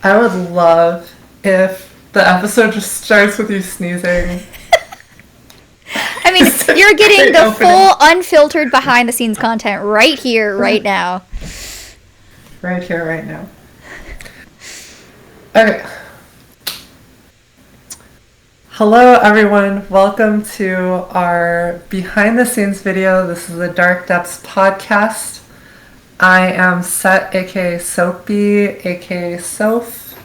I would love if the episode just starts with you sneezing. I mean, you're getting the full unfiltered behind the scenes content right here, right now. Right here, right now. Okay. Hello everyone, welcome to our behind the scenes video. This is the Dark Depths podcast. I am Set, aka Sophie, aka Soph.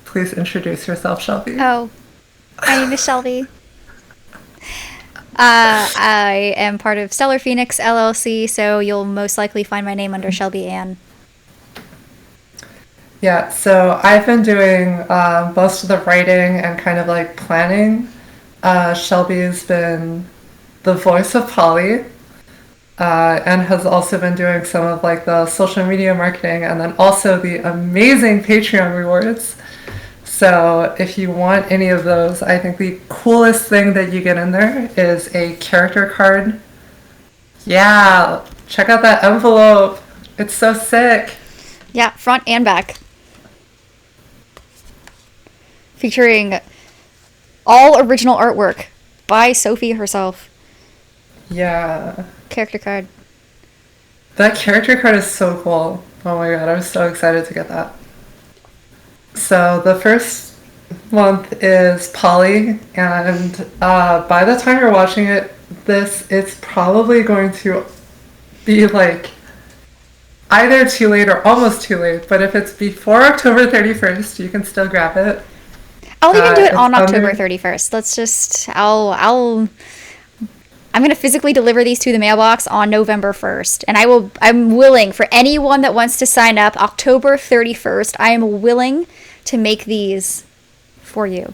Please introduce yourself, Shelby. Oh, my name is Shelby. I am part of Stellar Phoenix LLC, so you'll most likely find my name under Shelby Ann. Yeah, so I've been doing most of the writing and kind of like planning. Shelby's been the voice of Polly and has also been doing some of like the social media marketing and then also the amazing Patreon rewards. So if you want any of those, I think the coolest thing that you get in there is a character card. Yeah, check out that envelope. It's so sick. Yeah, front and back. Featuring all original artwork by Sophie herself. Yeah. Character card. That character card is so cool. Oh my god, I'm so excited to get that. So the first month is Polly, and by the time you're watching it's probably going to be like either too late or almost too late, but if it's before October 31st, you can still grab it. I'll even do it on October 31st. Let's just, I'm going to physically deliver these to the mailbox on November 1st. And I'm willing for anyone that wants to sign up October 31st. I am willing to make these for you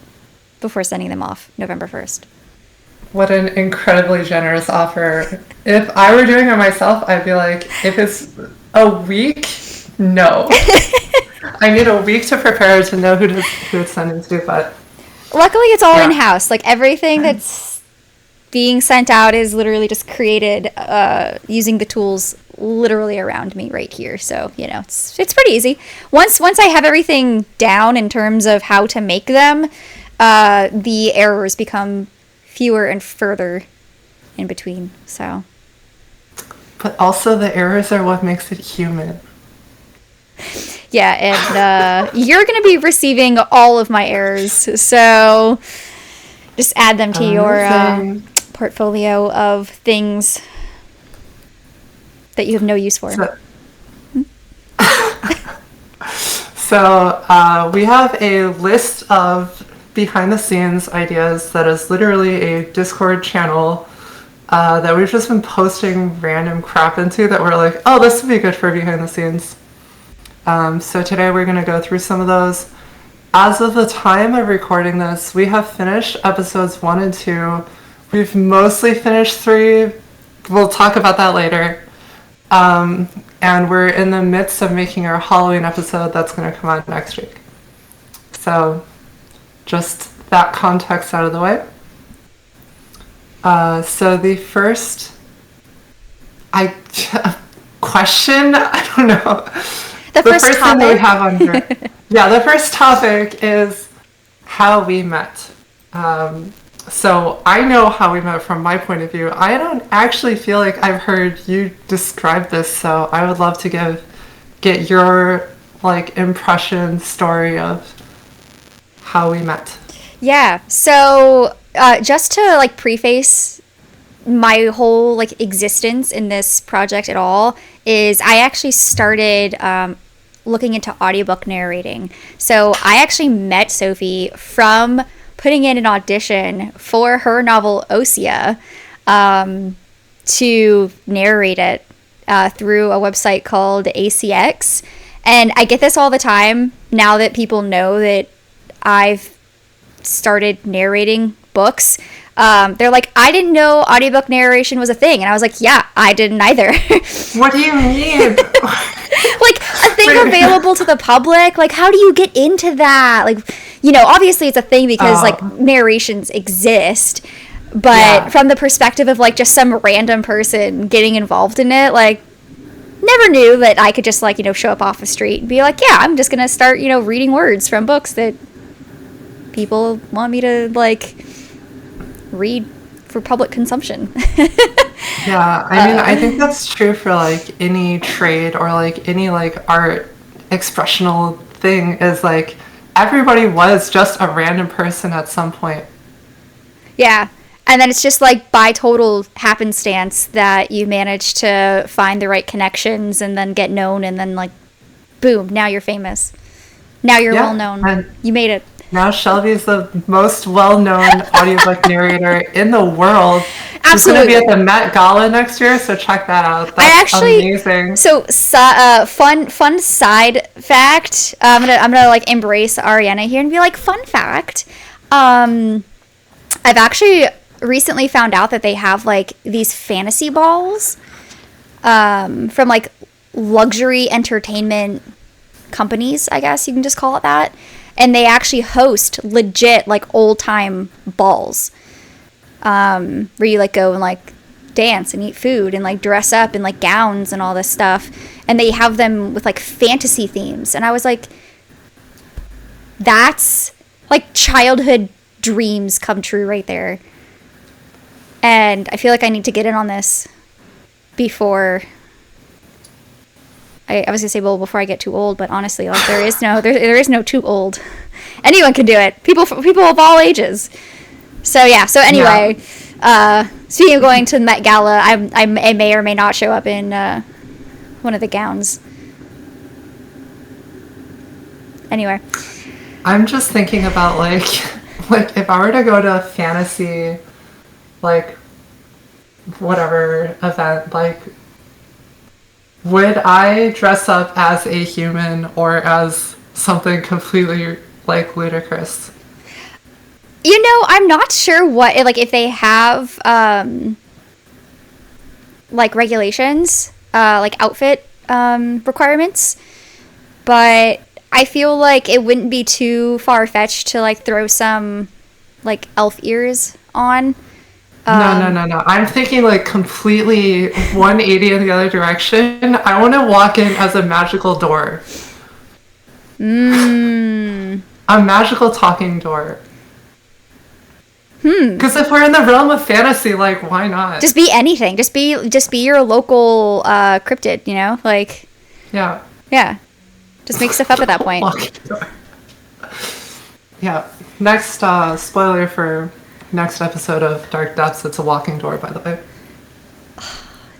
before sending them off November 1st. What an incredibly generous offer. If I were doing it myself, I'd be like, if it's a week, no. I need a week to prepare to know who it's sending to, but... Luckily, it's all in-house. Like, everything that's being sent out is literally just created using the tools literally around me right here. So, you know, it's pretty easy. Once I have everything down in terms of how to make them, the errors become fewer and further in between, so... But also the errors are what makes it human. Yeah, and you're going to be receiving all of my errors, so just add them to your portfolio of things that you have no use for. So we have a list of behind-the-scenes ideas that is literally a Discord channel that we've just been posting random crap into that we're like, oh, this would be good for behind-the-scenes. So today we're going to go through some of those. As of the time of recording this, we have finished episodes 1 and 2. We've mostly finished 3. We'll talk about that later. And we're in the midst of making our Halloween episode that's going to come out next week. So just that context out of the way. So the first question, I don't know. The first thing that we have on here. Yeah, the first topic is how we met. So I know how we met from my point of view. I don't actually feel like I've heard you describe this, so I would love to get your like impression story of how we met. Yeah, so just to like preface my whole like existence in this project at all is I actually started looking into audiobook narrating. So I actually met Sophie from putting in an audition for her novel Osea to narrate it through a website called ACX. And I get this all the time now that people know that I've started narrating books. They're like, I didn't know audiobook narration was a thing. And I was like, yeah, I didn't either. What do you mean? Like, a thing available to the public? Like, how do you get into that? Like, you know, obviously it's a thing because, like, narrations exist. But from the perspective of, like, just some random person getting involved in it, like, never knew that I could just, like, you know, show up off the street and be like, yeah, I'm just gonna start, you know, reading words from books that people want me to, like, read for public consumption. Yeah, I mean, I think that's true for, like, any trade or, like, any, like, art expressional thing is, like, everybody was just a random person at some point. Yeah. And then it's just, like, by total happenstance that you manage to find the right connections and then get known and then, like, boom, now you're famous. Now you're well known. You made it. Now Shelby is the most well-known audiobook narrator in the world. Absolutely. She's going to be at the Met Gala next year, so check that out. That's amazing. So, fun side fact. I'm gonna like embrace Ariana here and be like, fun fact. I've actually recently found out that they have, like, these fantasy balls from, like, luxury entertainment companies, I guess you can just call it that. And they actually host legit, like, old-time balls where you, like, go and, like, dance and eat food and, like, dress up in, like, gowns and all this stuff. And they have them with, like, fantasy themes. And I was like, that's, like, childhood dreams come true right there. And I feel like I need to get in on this before... I was gonna say, well, before I get too old, but honestly, like, there is no too old. Anyone can do it. People of all ages. So yeah. So anyway, speaking of going to the Met Gala, I may or may not show up in one of the gowns. Anyway, I'm just thinking about, like if I were to go to a fantasy, like, whatever event, like, would I dress up as a human or as something completely, like, ludicrous? You know, I'm not sure what, like, if they have, like, regulations, like, outfit requirements, but I feel like it wouldn't be too far-fetched to, like, throw some, like, elf ears on. No. I'm thinking, like, completely 180 in the other direction. I want to walk in as a magical door. A magical talking door. Because if we're in the realm of fantasy, like, why not? Just be anything. Just be your local cryptid, you know? Like... Yeah. Yeah. Just make stuff up at that point. Yeah. Next, spoiler for... next episode of Dark Depths, it's a walking door, by the way.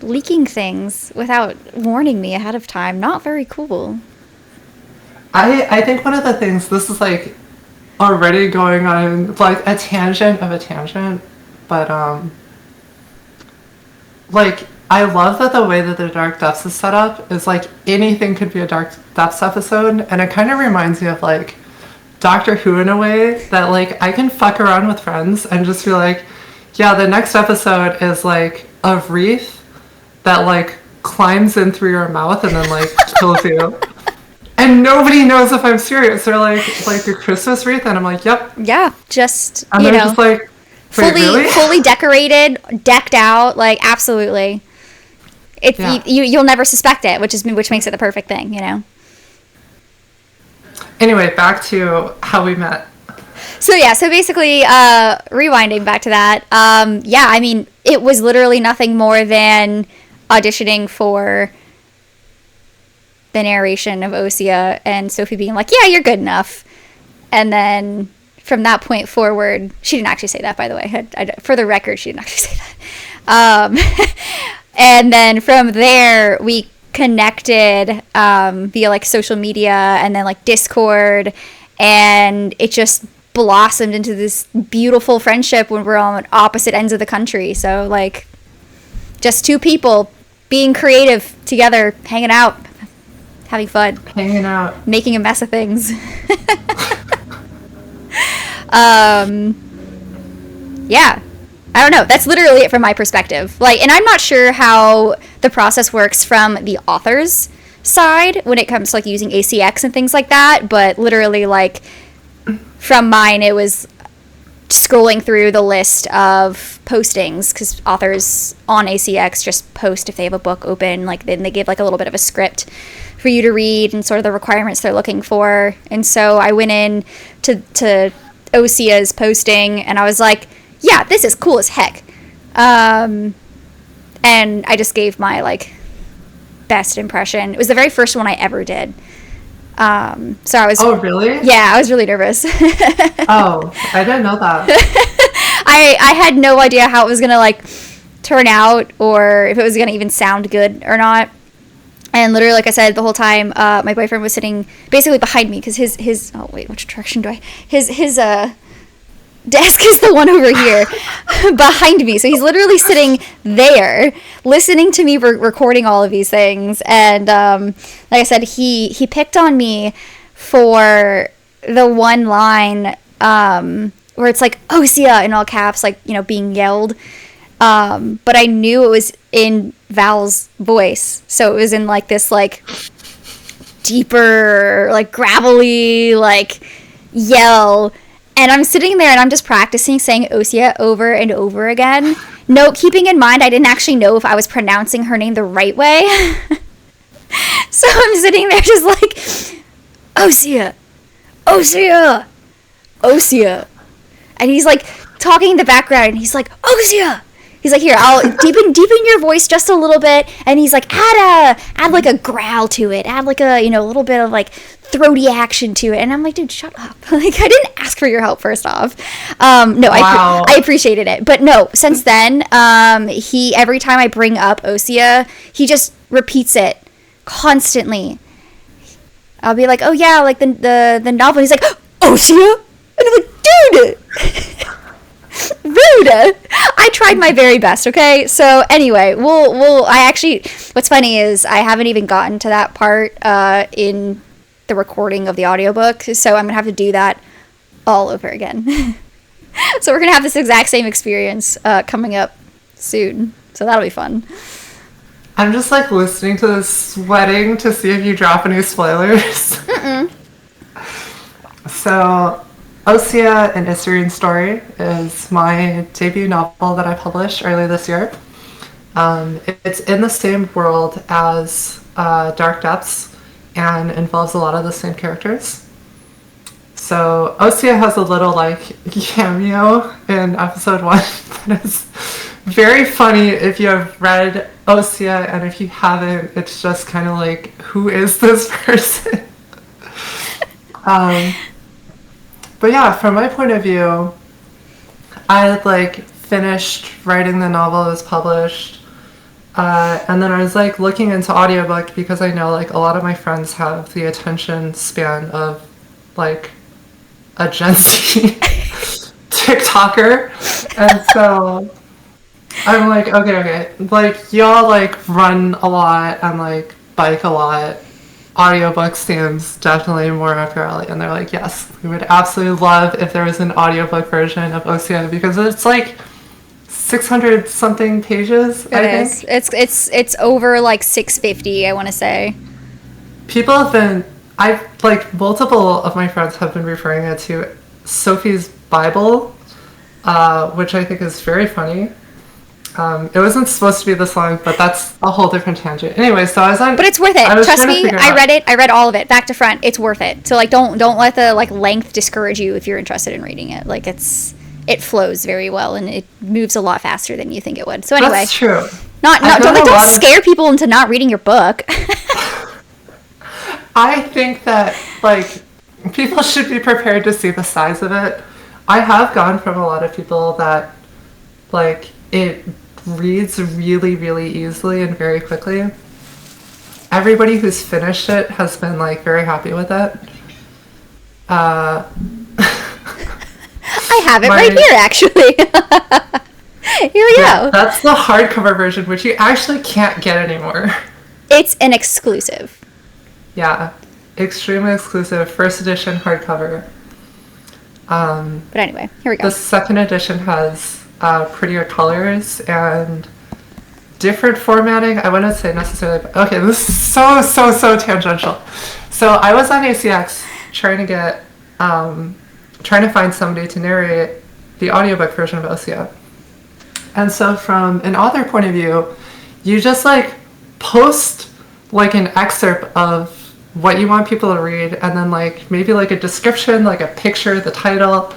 Leaking things without warning me ahead of time, not very cool. I think one of the things, this is, like, already going on, like, a tangent of a tangent, but, like, I love that the way that the Dark Depths is set up is, like, anything could be a Dark Depths episode, and it kind of reminds me of, like, Doctor Who in a way that, like, I can fuck around with friends and just be like, yeah, the next episode is, like, a wreath that, like, climbs in through your mouth and then, like, kills you. And nobody knows if I'm serious. They're like a Christmas wreath, and I'm like, yep. Yeah, just, and they're just like, fully decorated, decked out, like, absolutely. It's you'll never suspect it, which makes it the perfect thing, you know. Anyway, back to how we met. So basically, rewinding back to that, I mean, it was literally nothing more than auditioning for the narration of Osea and Sophie being like, yeah, you're good enough. And then from that point forward, she didn't actually say that, by the way. For the record, she didn't actually say that. And then from there, we connected via, like, social media and then, like, Discord, and it just blossomed into this beautiful friendship when we're on opposite ends of the country. So, like, just two people being creative together, hanging out, having fun, making a mess of things. Yeah, I don't know. That's literally it from my perspective. Like, and I'm not sure how the process works from the author's side when it comes to, like, using ACX and things like that. But literally, like, from mine, it was scrolling through the list of postings, because authors on ACX just post if they have a book open, like then they give like a little bit of a script for you to read and sort of the requirements they're looking for. And so I went in to Osia's posting and I was like, yeah, this is cool as heck. And I just gave my like best impression. It was the very first one I ever did. So I was. Oh, really? Yeah, I was really nervous. Oh, I didn't know that. I had no idea how it was gonna like turn out, or if it was gonna even sound good or not. And literally, like I said, the whole time, my boyfriend was sitting basically behind me, because his oh wait, which direction do I? His desk is the one over here behind me. So he's literally sitting there listening to me recording all of these things. And like I said, he picked on me for the one line where it's like Osia in all caps, like, you know, being yelled. But I knew it was in Val's voice. So it was in like this like deeper, like gravelly, like yell. And I'm sitting there and I'm just practicing saying Osia over and over again. No, keeping in mind, I didn't actually know if I was pronouncing her name the right way. So I'm sitting there just like, Osia, Osia, Osia. And he's like talking in the background and he's like, Osia. He's like, here, I'll deepen your voice just a little bit. And he's like, add like a growl to it. Add like a, you know, a little bit of like throaty action to it. And I'm like, dude, shut up. Like, I didn't ask for your help, first off. No, wow. I appreciated it. But no, since then, every time I bring up Osia, he just repeats it constantly. I'll be like, oh yeah, like the novel. He's like, Osia? And I'm like, dude! Rude. I tried my very best, okay? So anyway, what's funny is I haven't even gotten to that part in the recording of the audiobook, so I'm gonna have to do that all over again. So we're gonna have this exact same experience coming up soon, so that'll be fun. I'm just like listening to this, sweating to see if you drop any spoilers. So Osia, an Isarine story, is my debut novel that I published earlier this year. It's in the same world as Dark Depths and involves a lot of the same characters. So Osia has a little like cameo in episode 1 that is very funny if you have read Osia, and if you haven't, it's just kind of like, who is this person? But yeah, from my point of view, I had like finished writing the novel, it was published, and then I was like looking into audiobook, because I know like a lot of my friends have the attention span of like a Gen Z TikToker, and so I'm like, okay, like y'all like run a lot and like bike a lot. Audiobook seems definitely more up your alley. And they're like, yes, we would absolutely love if there was an audiobook version of OCA, because it's like 600 something pages. I think it's over like 650, I want to say. People have been, multiple of my friends have been referring it to Sophie's Bible, which I think is very funny. It wasn't supposed to be this long, but that's a whole different tangent. Anyway, so I was on. But it's worth it. Trust me, I read it. I read all of it, back to front. It's worth it. So like, don't let the like length discourage you if you're interested in reading it. Like it flows very well and it moves a lot faster than you think it would. So anyway, that's true. Don't scare people into not reading your book. I think that like people should be prepared to see the size of it. I have gone from a lot of people that like it reads really, really easily and very quickly. Everybody who's finished it has been like very happy with it. I have it right here, actually. Here we go. That's the hardcover version, which you actually can't get anymore. It's an exclusive. Yeah, extremely exclusive, first edition hardcover. But anyway, here we go. The second edition has prettier colors and different formatting. I wouldn't say necessarily, but okay, this is so tangential. So I was on ACX trying to find somebody to narrate the audiobook version of Osea. And so from an author point of view, you just like post like an excerpt of what you want people to read, and then like maybe like a description, like a picture, the title,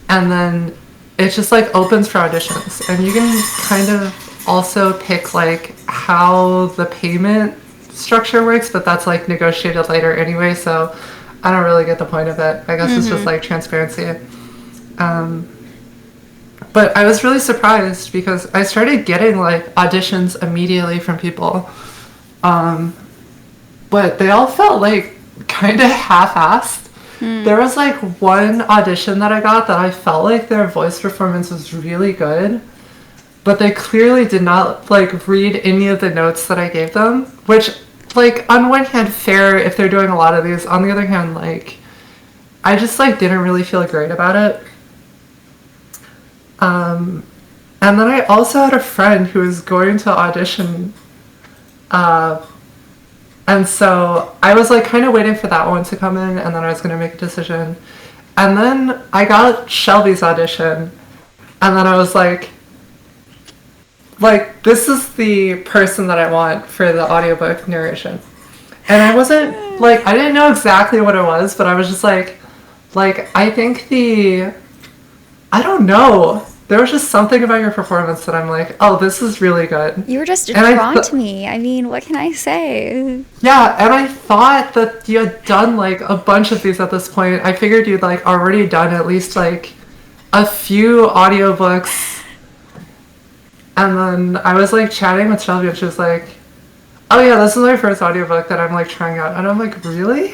and then it just like opens for auditions. And you can kind of also pick like how the payment structure works, but that's like negotiated later anyway, so I don't really get the point of it. I guess it's just like transparency. But I was really surprised because I started getting like auditions immediately from people. But they all felt like kind of half-assed. There was like one audition that I got that I felt like their voice performance was really good, but they clearly did not like read any of the notes that I gave them, which like on one hand fair if they're doing a lot of these. On the other hand, like I just like didn't really feel great about it. And then I also had a friend who was going to audition, and so I was like kind of waiting for that one to come in, and then I was going to make a decision. And then I got Shelby's audition, and then I was like, this is the person that I want for the audiobook narration. And I wasn't, like, I didn't know exactly what it was, but I was just like, I think I don't know. There was just something about your performance that I'm like, oh, this is really good. You were just drawn to me. I mean, what can I say? Yeah, and I thought that you had done like a bunch of these at this point. I figured you'd like already done at least like a few audiobooks. And then I was like chatting with Shelby, and she was like, oh yeah, this is my first audiobook that I'm like trying out. And I'm like, really?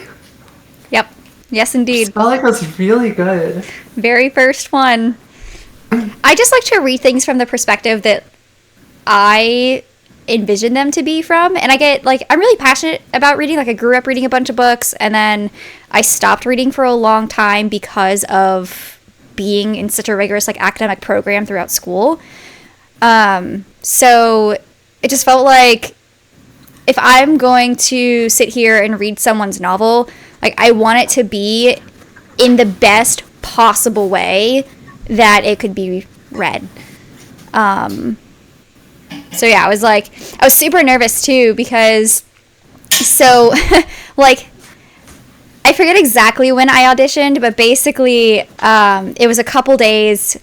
Yep. Yes, indeed. It felt like it was really good. Very first one. I just like to read things from the perspective that I envision them to be from. And I get, like, I'm really passionate about reading. Like, I grew up reading a bunch of books, and then I stopped reading for a long time because of being in such a rigorous, like, academic program throughout school. So it just felt like if I'm going to sit here and read someone's novel, like, I want it to be in the best possible way that it could be read. So yeah, I was super nervous too, because so like I forget exactly when I auditioned, but basically it was a couple days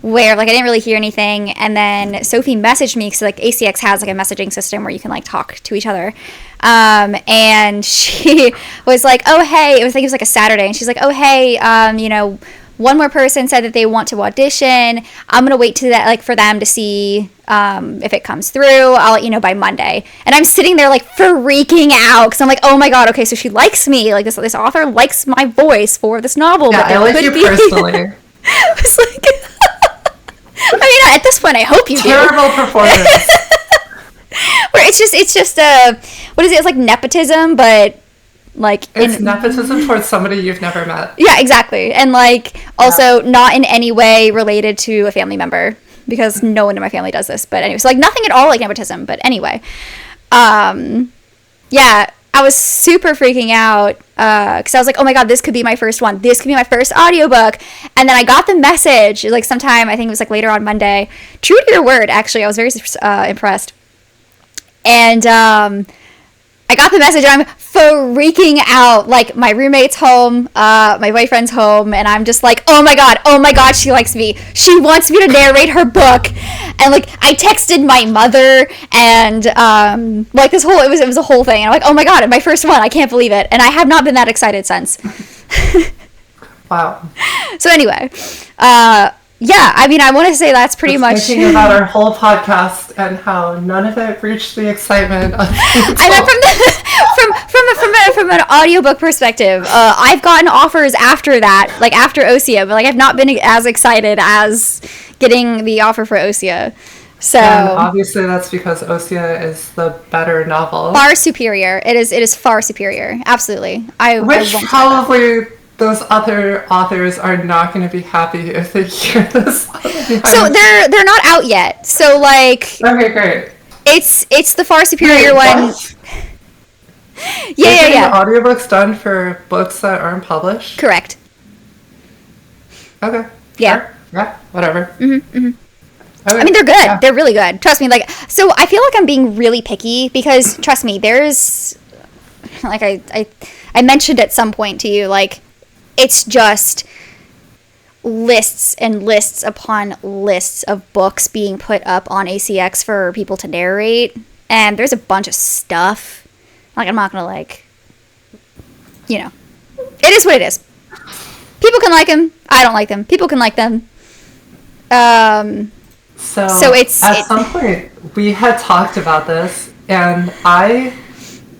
where like I didn't really hear anything, and then Sophie messaged me because like ACX has like a messaging system where you can like talk to each other, and she was like, oh hey, it was like a Saturday, and she's like, oh hey, one more person said that they want to audition. I'm gonna wait to that, like, for them to see if it comes through. I'll let you know by Monday. And I'm sitting there like freaking out because I'm like, oh my god, okay, so she likes me. Like this author likes my voice for this novel. Yeah, but I like you personally. I was like, I mean, at this point, I hope you Terrible do. performance. Where it's just what is it? It's like nepotism, but like it's nepotism towards somebody you've never met. Yeah, exactly. And like also not in any way related to a family member, because no one in my family does this. But anyway, so like nothing at all like nepotism. But anyway, yeah, I was super freaking out because I was like, oh my god, this could be my first one. This could be my first audiobook. And then I got the message like sometime, I think it was like later on Monday. True to your word, actually, I was very impressed. And I got the message, and I'm freaking out. Like, my roommate's home, my boyfriend's home, and I'm just like, oh my god, she likes me. She wants me to narrate her book. And, like, I texted my mother, and, like, it was a whole thing. And I'm like, oh my god, my first one, I can't believe it. And I have not been that excited since. Wow. So anyway, yeah, I mean, I want to say that's pretty much thinking about our whole podcast and how none of it reached the excitement of I meant from an audiobook perspective. I've gotten offers after that, like after Osea, but like I've not been as excited as getting the offer for Osea. So and obviously that's because Osea is the better novel. Far superior. It is far superior. Absolutely. Which probably those other authors are not going to be happy if they hear this. So they're not out yet. So like okay, great. It's the far superior one. Yeah. Audiobooks done for books that aren't published? Correct. Okay. Yeah. Yeah, whatever. Okay. Okay. I mean, they're good. Yeah. They're really good. Trust me. Like, so I feel like I'm being really picky because, trust me, there's, like, I mentioned at some point to you, like, it's just lists and lists upon lists of books being put up on ACX for people to narrate, and there's a bunch of stuff. Like, I'm not gonna, like, you know, it is what it is. People can like them. I don't like them. People can like them. So it's at some point we had talked about this, and I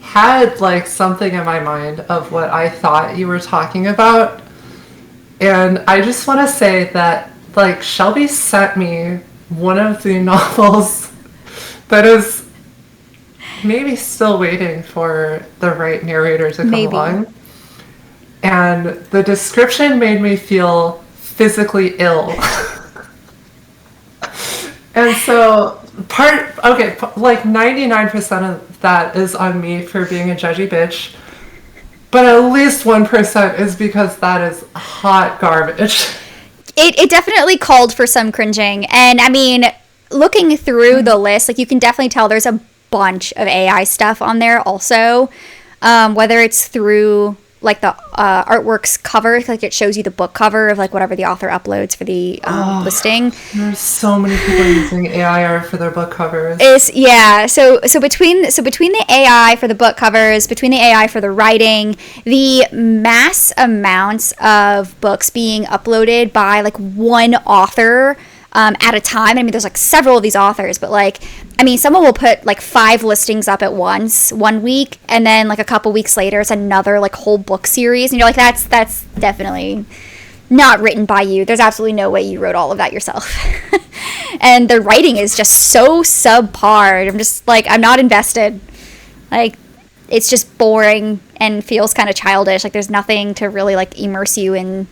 had like something in my mind of what I thought you were talking about, and I just want to say that like Shelby sent me one of the novels that is maybe still waiting for the right narrator to come along, and the description made me feel physically ill. And so, like 99% of that is on me for being a judgy bitch, but at least 1% is because that is hot garbage. It definitely called for some cringing, and I mean, looking through the list, like you can definitely tell there's a bunch of AI stuff on there also, whether it's through like the artwork's cover, like it shows you the book cover of like whatever the author uploads for the listing. There's so many people using AI art for their book covers. So between the AI for the book covers, between the AI for the writing, the mass amounts of books being uploaded by like one author at a time. I mean, there's like several of these authors, but like, I mean, someone will put like 5 listings up at once one week, and then like a couple weeks later, it's another like whole book series, and you're like, that's definitely not written by you. There's absolutely no way you wrote all of that yourself. And the writing is just so subpar. I'm just like, I'm not invested. Like, it's just boring and feels kind of childish. Like, there's nothing to really like immerse you in,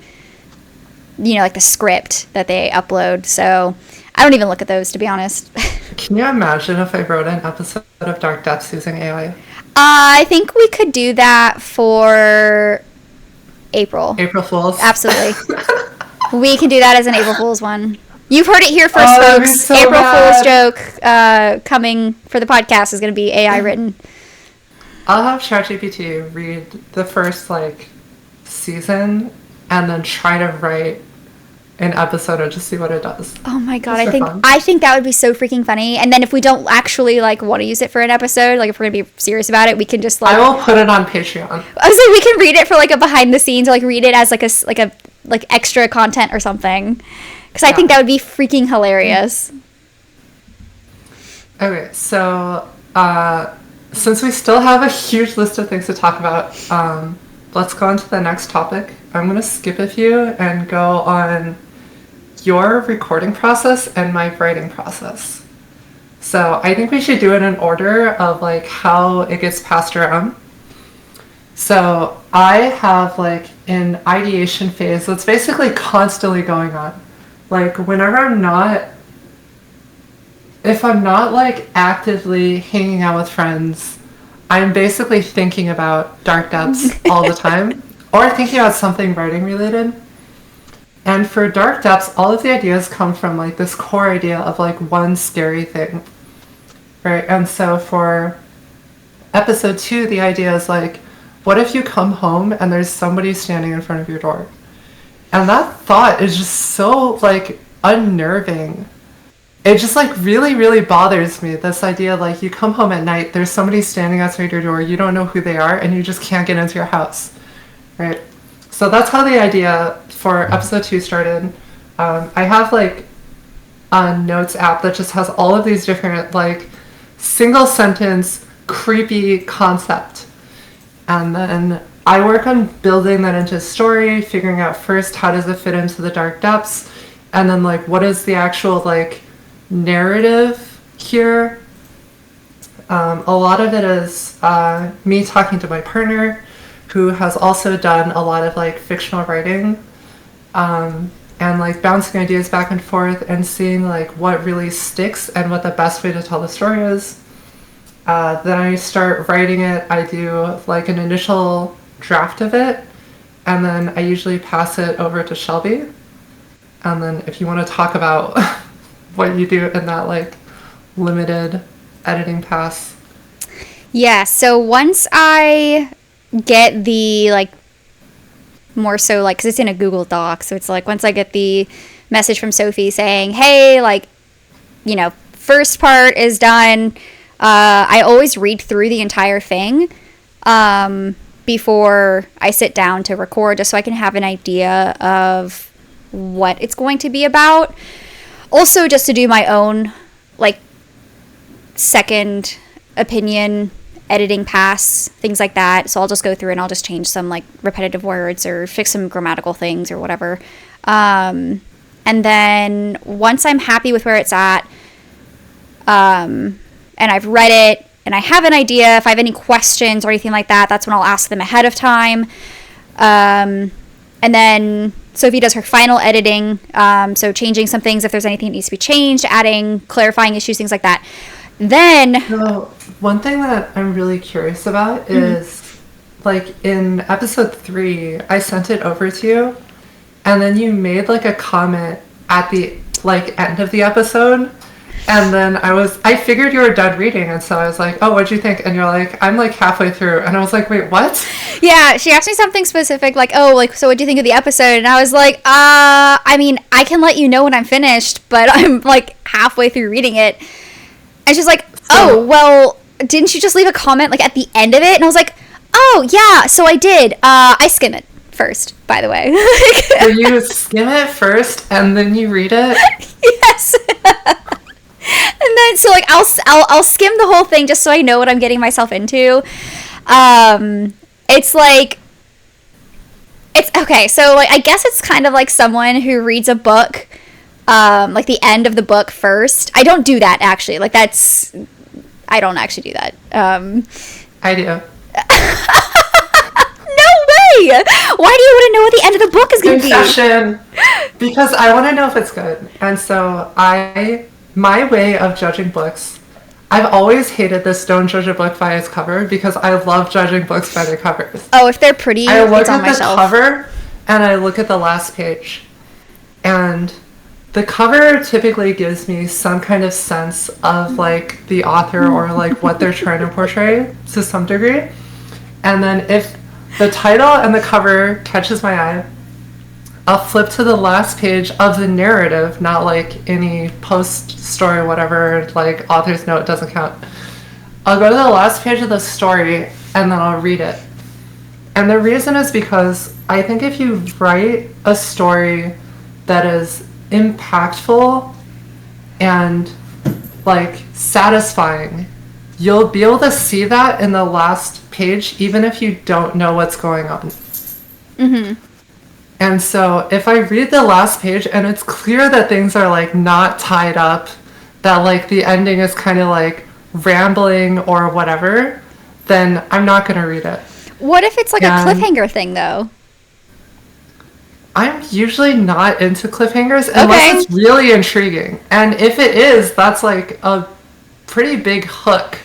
you know, like the script that they upload. So I don't even look at those, to be honest. Can you imagine if I wrote an episode of Dark Depths using AI? I think we could do that for April. April Fools? Absolutely. We can do that as an April Fool's one. You've heard it here first, folks. So April bad. Fool's joke coming for the podcast is going to be AI written. I'll have ChatGPT read the first like season and then try to write an episode and just see what it does. Oh my god, Fun. I think that would be so freaking funny. And then if we don't actually like want to use it for an episode, like if we're gonna be serious about it, we can just like, I will put it on Patreon. I was like, we can read it for like a behind the scenes, or like read it as like a extra content or something, because I think that would be freaking hilarious. Okay, so since we still have a huge list of things to talk about, let's go on to the next topic. I'm gonna skip a few and go on your recording process and my writing process. So I think we should do it in order of like how it gets passed around. So I have like an ideation phase that's basically constantly going on. Like whenever if I'm not like actively hanging out with friends, I'm basically thinking about Dark Depths all the time, or thinking about something writing related. And for Dark Depths, all of the ideas come from like this core idea of like one scary thing, right? And so for episode 2, the idea is like, what if you come home and there's somebody standing in front of your door? And that thought is just so like unnerving. It just like really, really bothers me. This idea like you come home at night, there's somebody standing outside your door, you don't know who they are, and you just can't get into your house, right? So that's how the idea for episode 2 started. I have like a notes app that just has all of these different like single sentence creepy concept. And then I work on building that into a story, figuring out first how does it fit into the Dark Depths, and then like what is the actual like narrative here. A lot of it is me talking to my partner, who has also done a lot of like fictional writing, and like bouncing ideas back and forth and seeing like what really sticks and what the best way to tell the story is. Then I start writing it. I do like an initial draft of it, and then I usually pass it over to Shelby. And then if you want to talk about what you do in that like limited editing pass. Yeah, so once I get the like more so like, because it's in a Google Doc, so it's like once I get the message from Sophie saying, hey, like, you know, first part is done, I always read through the entire thing before I sit down to record, just so I can have an idea of what it's going to be about. Also, just to do my own like second opinion editing pass, things like that. So I'll just go through and I'll just change some like repetitive words or fix some grammatical things or whatever. And then once I'm happy with where it's at, and I've read it and I have an idea, if I have any questions or anything like that, that's when I'll ask them ahead of time. And then Sophie does her final editing, so changing some things if there's anything that needs to be changed, adding, clarifying issues, things like that. Then... So, one thing that I'm really curious about is, like, in episode 3, I sent it over to you, and then you made, like, a comment at the, like, end of the episode, and then I figured you were done reading, and so I was like, oh, what'd you think? And you're like, I'm, like, halfway through, and I was like, wait, what? Yeah, she asked me something specific, like, oh, like, so what'd you think of the episode? And I was like, I mean, I can let you know when I'm finished, but I'm, like, halfway through reading it. And she's like, oh, well, didn't you just leave a comment, like, at the end of it? And I was like, oh, yeah, so I did. I skim it first, by the way. So you skim it first, and then you read it? Yes. And then, so, like, I'll skim the whole thing just so I know what I'm getting myself into. It's, like... It's, okay, so, like, I guess it's kind of like someone who reads a book... like the end of the book first. I don't do that, actually. Like, I don't actually do that. I do. No way! Why do you want to know what the end of the book is going to be? Confession. Because I want to know if it's good. And so my way of judging books, I've always hated this don't judge a book by its cover, because I love judging books by their covers. Oh, if they're pretty, I look it's on at my the shelf. cover, and I look at the last page. And... the cover typically gives me some kind of sense of, like, the author or, like, what they're trying to portray to some degree. And then if the title and the cover catches my eye, I'll flip to the last page of the narrative, not, like, any post-story, whatever, like, author's note doesn't count. I'll go to the last page of the story, and then I'll read it. And the reason is because I think if you write a story that is impactful and like satisfying, you'll be able to see that in the last page even if you don't know what's going on. And so if I read the last page and it's clear that things are like not tied up, that like the ending is kind of like rambling or whatever, then I'm not going to read it. What if it's like a cliffhanger thing, though? I'm usually not into cliffhangers unless it's really intriguing. And if it is, that's like a pretty big hook.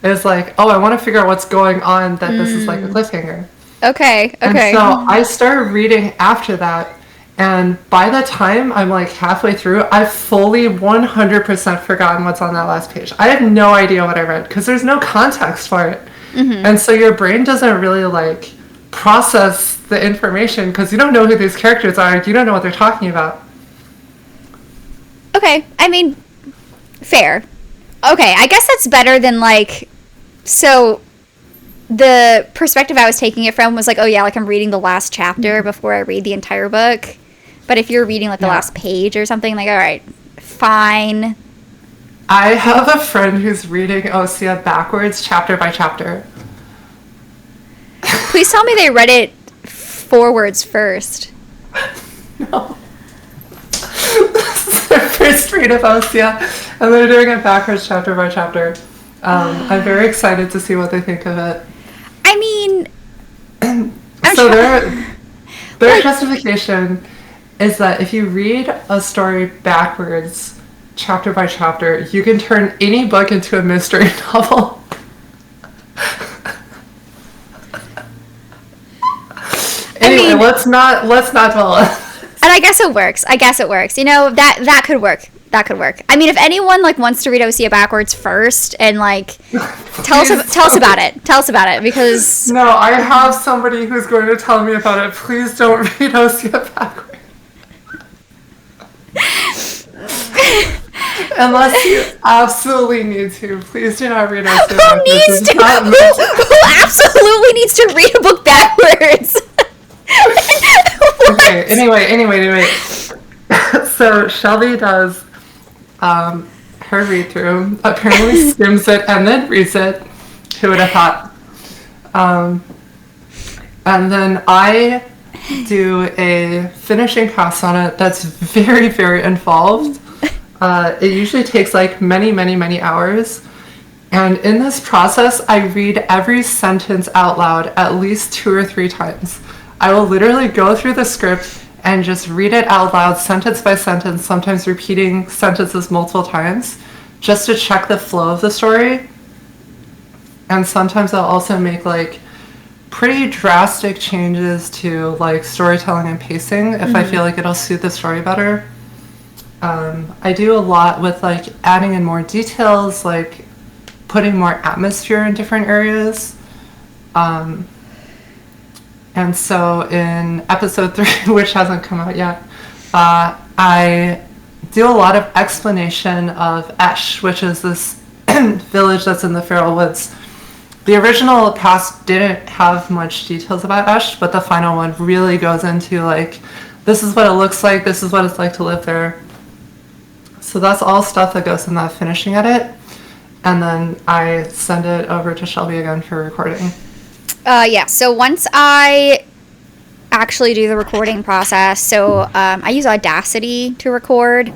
It's like, oh, I want to figure out what's going on, that this is like a cliffhanger. Okay. And so I started reading after that. And by the time I'm like halfway through, I've fully 100% forgotten what's on that last page. I have no idea what I read because there's no context for it. And so your brain doesn't really like process the information because you don't know who these characters are. You don't know what they're talking about. Okay, I mean, fair. Okay, I guess that's better than like, so the perspective I was taking it from was like, oh yeah, like I'm reading the last chapter before I read the entire book. But if you're reading like the last page or something, like, all right, fine. I have a friend who's reading Osea backwards, chapter by chapter. Please tell me they read it forwards first. No. This is their first read of Osea, and they're doing it backwards, chapter by chapter. I'm very excited to see what they think of it. I mean, so their justification is that if you read a story backwards, chapter by chapter, you can turn any book into a mystery novel. Anyway, let's not dwell on this. And I guess it works. You know, that could work. That could work. I mean, if anyone like wants to read Osea backwards first and like tell us about it. Tell us about it, because no, I have somebody who's going to tell me about it. Please don't read Osea backwards. Unless you absolutely need to, please do not read Osea backwards. Who needs to? Who absolutely needs to read a book backwards? Okay. Anyway. So Shelby does her read through. Apparently skims it and then reads it. Who would have thought? And then I do a finishing pass on it that's very, very involved. It usually takes like many hours. And in this process, I read every sentence out loud at least 2 or 3 times. I will literally go through the script and just read it out loud, sentence by sentence, sometimes repeating sentences multiple times, just to check the flow of the story. And sometimes I'll also make like pretty drastic changes to like storytelling and pacing if I feel like it'll suit the story better. I do a lot with like adding in more details, like putting more atmosphere in different areas. And so in episode 3, which hasn't come out yet, I do a lot of explanation of Esh, which is this village that's in the Feral Woods. The original cast didn't have much details about Esh, but the final one really goes into like, this is what it looks like, this is what it's like to live there. So that's all stuff that goes in that finishing edit. And then I send it over to Shelby again for recording. Yeah, so once I actually do the recording process, so I use Audacity to record.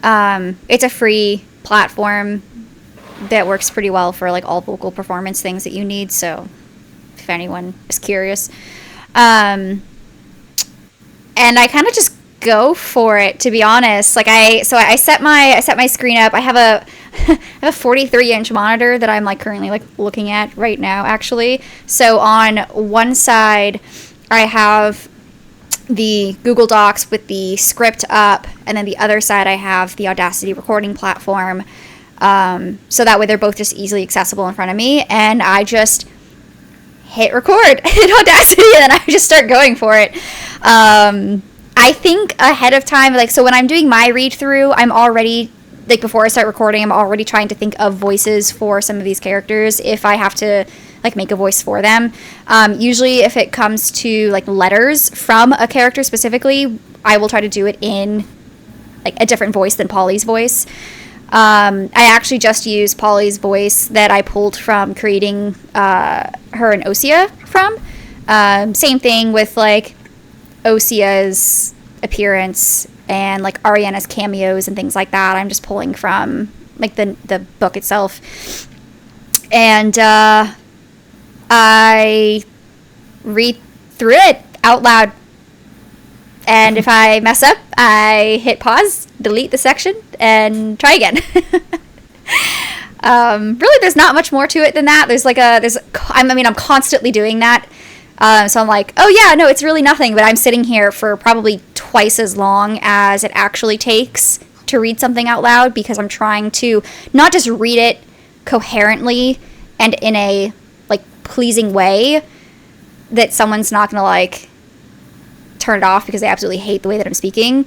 It's a free platform that works pretty well for like all vocal performance things that you need, so if anyone is curious. And I kind of just go for it, to be honest. Like I set my screen up. I have a 43-inch monitor that I'm like currently like looking at right now, actually. So on one side I have the Google Docs with the script up, and then the other side I have the Audacity recording platform. So that way they're both just easily accessible in front of me, and I just hit record in Audacity and then I just start going for it. I think ahead of time, like, so when I'm doing my read through, I'm already, like, before I start recording, I'm already trying to think of voices for some of these characters if I have to, like, make a voice for them. Usually if it comes to, like, letters from a character specifically, I will try to do it in, like, a different voice than Polly's voice. I actually just used Polly's voice that I pulled from creating her and Osea from. Same thing with, like, Osea's appearance and like Ariana's cameos and things like that. I'm just pulling from like the book itself, and I read through it out loud, and if I mess up I hit pause, delete the section, and try again. Really there's not much more to it than that. I'm constantly doing that. So I'm like, oh yeah, no, it's really nothing, but I'm sitting here for probably twice as long as it actually takes to read something out loud, because I'm trying to not just read it coherently and in a, like, pleasing way that someone's not gonna, like, turn it off because they absolutely hate the way that I'm speaking,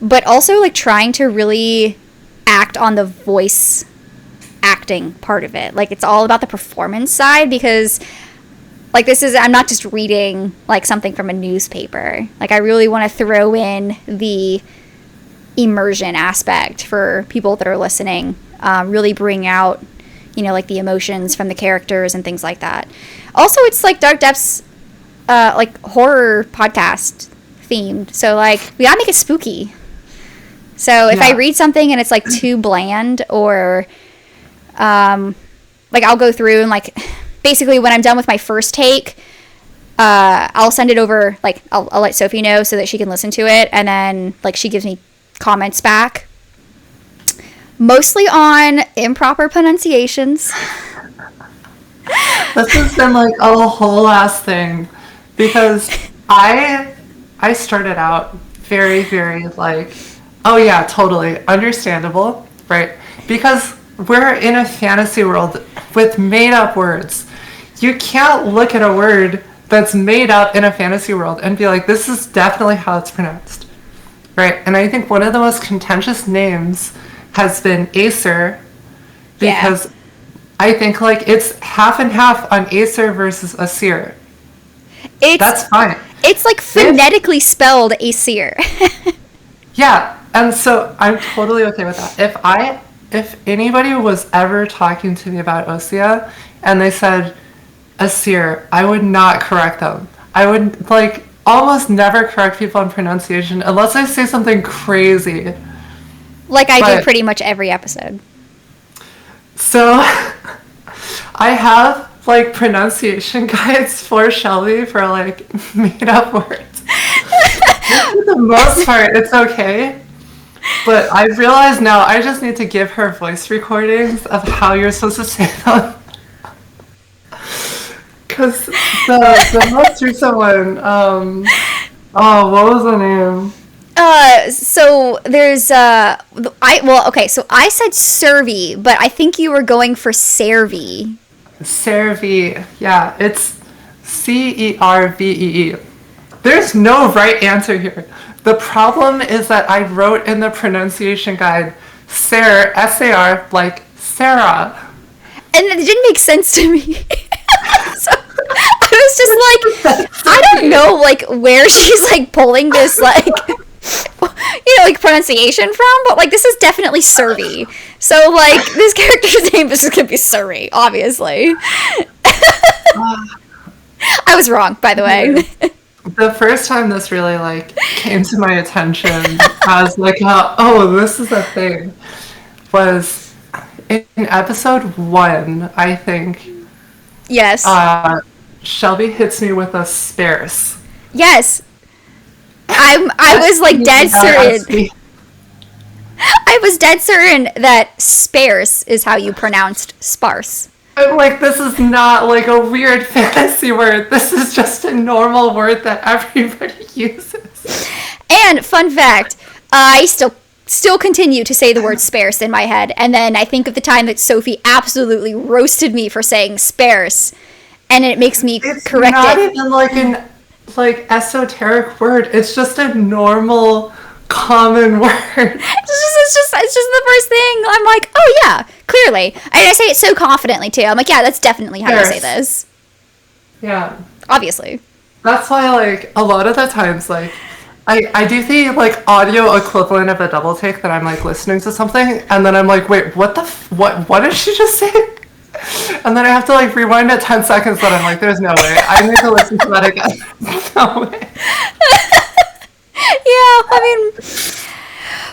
but also, like, trying to really act on the voice acting part of it. Like, it's all about the performance side, because like, I'm not just reading, like, something from a newspaper. Like, I really want to throw in the immersion aspect for people that are listening. Really bring out, you know, like, the emotions from the characters and things like that. Also, it's, like, Dark Depths, like, horror podcast themed. So, like, we gotta make it spooky. So, if I read something and it's, like, too bland, or, like, I'll go through and, like, basically, when I'm done with my first take, I'll send it over, like, I'll let Sophie know so that she can listen to it, and then, like, she gives me comments back. Mostly on improper pronunciations. This has been, like, a whole ass thing, because I started out very, very like, oh yeah, totally understandable, right? Because we're in a fantasy world with made up words. You can't look at a word that's made up in a fantasy world and be like, this is definitely how it's pronounced, right? And I think one of the most contentious names has been Acer, because I think like it's half and half on Acer versus Aesir. That's fine. It's like phonetically spelled Aesir. Yeah, and so I'm totally okay with that. If anybody was ever talking to me about Osea and they said Aesir, I would not correct them. I would like almost never correct people on pronunciation unless I say something crazy. Like I do pretty much every episode. So I have like pronunciation guides for Shelby for like made up words. For the most part, it's okay. But I've realized now I just need to give her voice recordings of how you're supposed to say them. Because the most recent one, what was the name? So there's so I said Servy, but I think you were going for Servy. Servy, yeah, it's Cervee. There's no right answer here. The problem is that I wrote in the pronunciation guide Sar, S-A-R, like Sarah. And it didn't make sense to me. So I was just like, I don't know, like, where she's, like, pulling this, like, like, pronunciation from, but, like, this is definitely Servy. So, like, this character's name is just gonna be Surrey, obviously. I was wrong, by the way. The first time this really, like, came to my attention as, like, this is a thing, was in episode 1, I think. Yes. Shelby hits me with a sparse. Yes. I was, like, dead certain. I was dead certain that sparse is how you pronounced sparse. I'm like, this is not like a weird fantasy word. This is just a normal word that everybody uses. And fun fact, I still continue to say the word sparse in my head. And then I think of the time that Sophie absolutely roasted me for saying sparse. And it makes me correct it. It's not even like an esoteric word. It's just a normal, common word. It's just the first thing. I'm like, oh yeah, clearly. And I say it so confidently too. I'm like, yeah, that's definitely how you say this. Yeah. Obviously. That's why, like, a lot of the times, like, I do the, like, audio equivalent of a double take that I'm, like, listening to something, and then I'm like, wait, what did she just say? And then I have to, like, rewind it 10 seconds, but I'm like, there's no way. I need to listen to that again. No way. Yeah, I mean,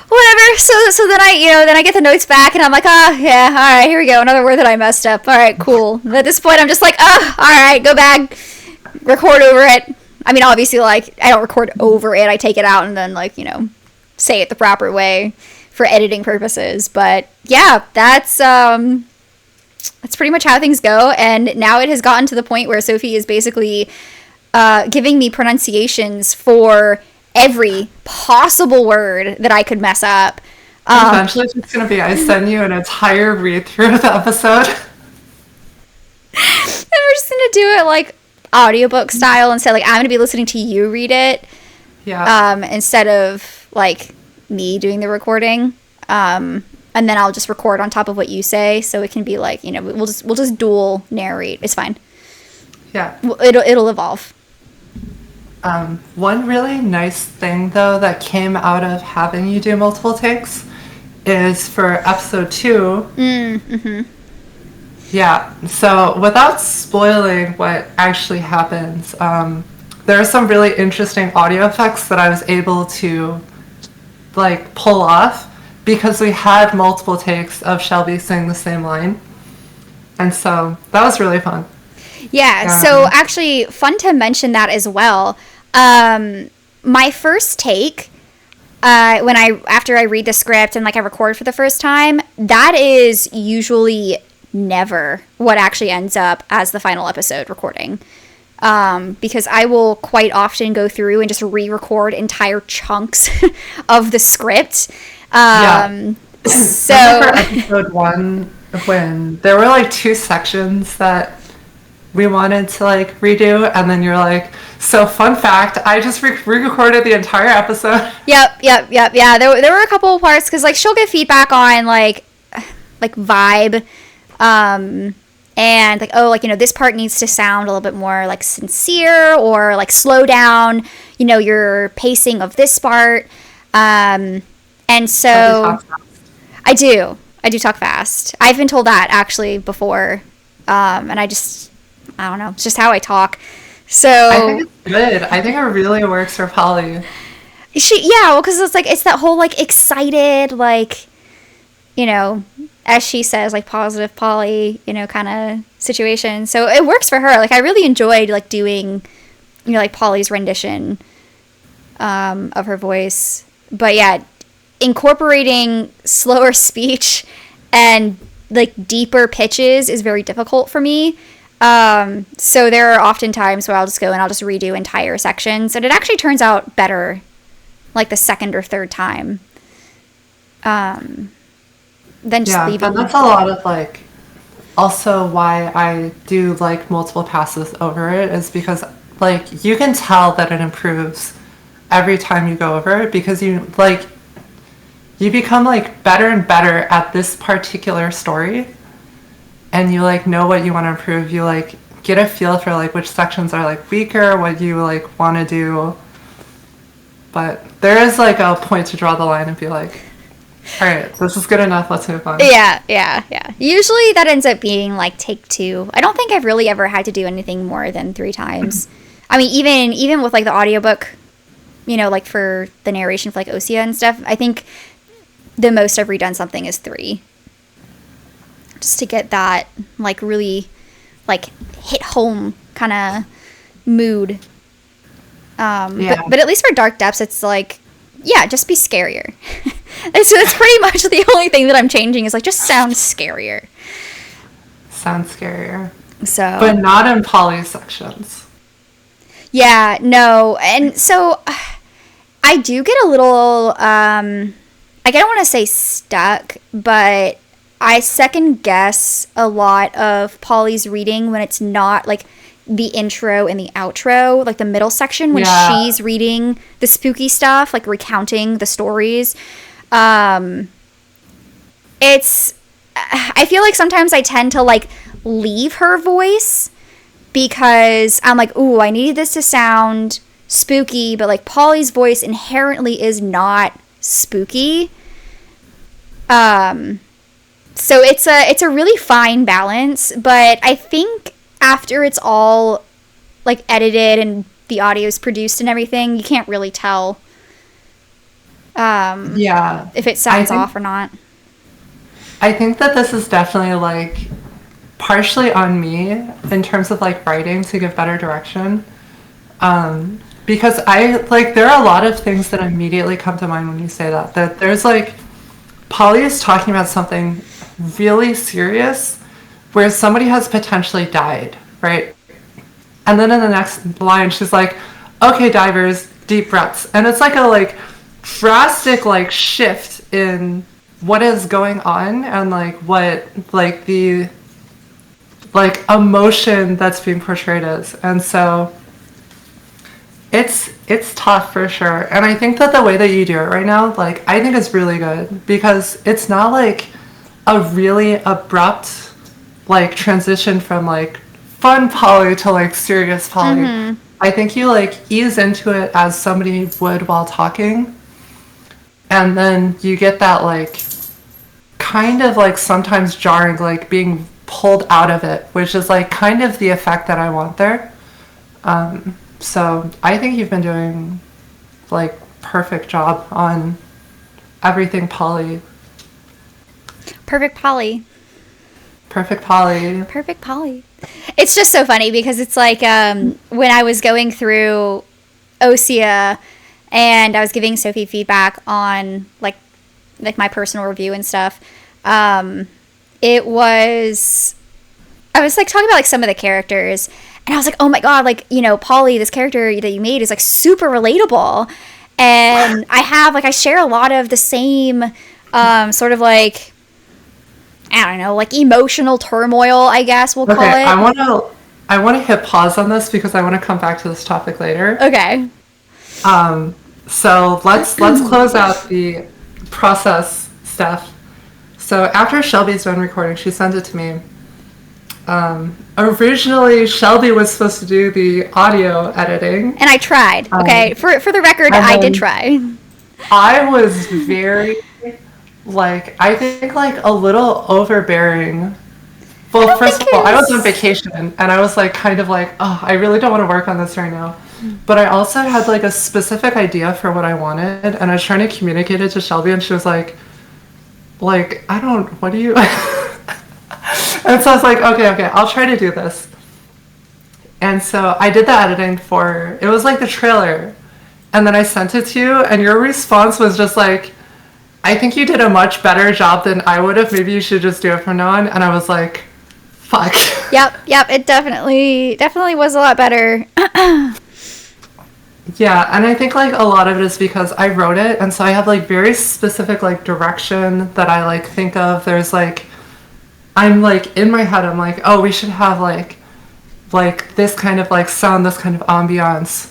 whatever. So then I get the notes back, and I'm like, yeah, all right, here we go, another word that I messed up. All right, cool. At this point, I'm just like, all right, go back, record over it. I mean, obviously, like, I don't record over it. I take it out and then, like, say it the proper way for editing purposes. But yeah, that's pretty much how things go. And now it has gotten to the point where Sophie is basically giving me pronunciations for every possible word that I could mess up. Eventually it's going to be, I send you an entire read-through of the episode. And we're just going to do it, like, audiobook style instead. Like, I'm going to be listening to you read it. Yeah. Instead of, like, me doing the recording. And then I'll just record on top of what you say, so it can be like, we'll just dual narrate. It's fine. Yeah. It'll evolve. One really nice thing, though, that came out of having you do multiple takes is for episode 2. Mm-hmm. Yeah. So without spoiling what actually happens, there are some really interesting audio effects that I was able to, like, pull off because we had multiple takes of Shelby saying the same line. And so that was really fun. Yeah, so actually, fun to mention that as well. My first take, after I read the script and, like, I record for the first time, that is usually never what actually ends up as the final episode recording. because I will quite often go through and just re-record entire chunks of the script. So remember episode 1 when there were like 2 sections that we wanted to like redo, and then you're like, so fun fact, I just re-recorded the entire episode. Yep. Yeah, there were a couple of parts because like she'll get feedback on like vibe, and like, oh, like, you know, this part needs to sound a little bit more like sincere, or like slow down, you know, your pacing of this part. And so I do talk fast. I've been told that actually before, and I don't know, it's just how I talk. So I think it's good. I think it really works for Polly. Well, because it's like, it's that whole like excited, like, you know, as she says, like positive Polly, you know, kind of situation. So it works for her. Like I really enjoyed like doing, you know, like Polly's rendition of her voice. But yeah, incorporating slower speech and like deeper pitches is very difficult for me. So there are often times where I'll just go and I'll just redo entire sections, and it actually turns out better like the second or third time. Than just leaving. And that's a lot of like, also why I do like multiple passes over it, is because like you can tell that it improves every time you go over it, because you become like better and better at this particular story, and you like know what you want to improve. You like get a feel for like which sections are like weaker, what you like want to do. But there is like a point to draw the line and be like, all right, this is good enough, let's move on. Yeah. Usually that ends up being like take 2. I don't think I've really ever had to do anything more than 3 times. I mean, even with like the audiobook, you know, like for the narration for like Osea and stuff, I think the most I've redone something is 3. Just to get that like really like hit home kind of mood. But at least for Dark Depths, it's like, yeah, just be scarier. So that's pretty much the only thing that I'm changing, is like just sound scarier. Sound scarier. So, but not in Polly's sections. Yeah, no. And so I do get a little, I don't want to say stuck, but I second guess a lot of Polly's reading when it's not like the intro and the outro, like the middle section when she's reading the spooky stuff, like recounting the stories. I feel like sometimes I tend to like leave her voice because I'm like, ooh, I need this to sound spooky, but like Polly's voice inherently is not spooky. So it's a really fine balance, but I think after it's all like edited and the audio is produced and everything, you can't really tell if it sounds off or not. I think that this is definitely like partially on me in terms of like writing to give better direction, because I like, there are a lot of things that immediately come to mind when you say that there's like, Polly is talking about something really serious where somebody has potentially died, right? And then in the next line she's like, okay, divers, deep breaths. And it's like a like drastic like shift in what is going on, and like what like the like emotion that's being portrayed as. And so it's tough for sure. And I think that the way that you do it right now, like, I think is really good, because it's not like a really abrupt like transition from like fun Polly to like serious Polly. Mm-hmm. I think you like ease into it as somebody would while talking, and then you get that like kind of like sometimes jarring, like being pulled out of it, which is like kind of the effect that I want there. So I think you've been doing like perfect job on everything Polly. Perfect Polly. Perfect Polly. Perfect Polly. It's just so funny because it's like when I was going through Osea and I was giving Sophie feedback on like my personal review and stuff, I was like talking about like some of the characters, And I was like, oh my God, like, you know, Polly, this character that you made is like super relatable. And I share a lot of the same sort of like, I don't know, like emotional turmoil, I guess we'll call it. I want to hit pause on this because I want to come back to this topic later. Okay. So let's close out the process stuff. So after Shelby's done recording, she sent it to me. Originally, Shelby was supposed to do the audio editing. And I tried. Okay, for the record, I did try. I was very, like, I think, like, a little overbearing. Well, first of all, I was on vacation, and I was, like, kind of like, oh, I really don't want to work on this right now. But I also had, like, a specific idea for what I wanted, and I was trying to communicate it to Shelby, and she was like, what do you... And so I was like, okay, I'll try to do this. And so I did the editing it was like the trailer. And then I sent it to you, and your response was just like, I think you did a much better job than I would have. Maybe you should just do it from now on. And I was like, fuck. Yep, it definitely was a lot better. Yeah, and I think, like, a lot of it is because I wrote it, and so I have, like, very specific, like, direction that I, like, think of. There's, like, I'm, like, in my head, I'm like, oh, we should have, like this kind of, like, sound, this kind of ambiance,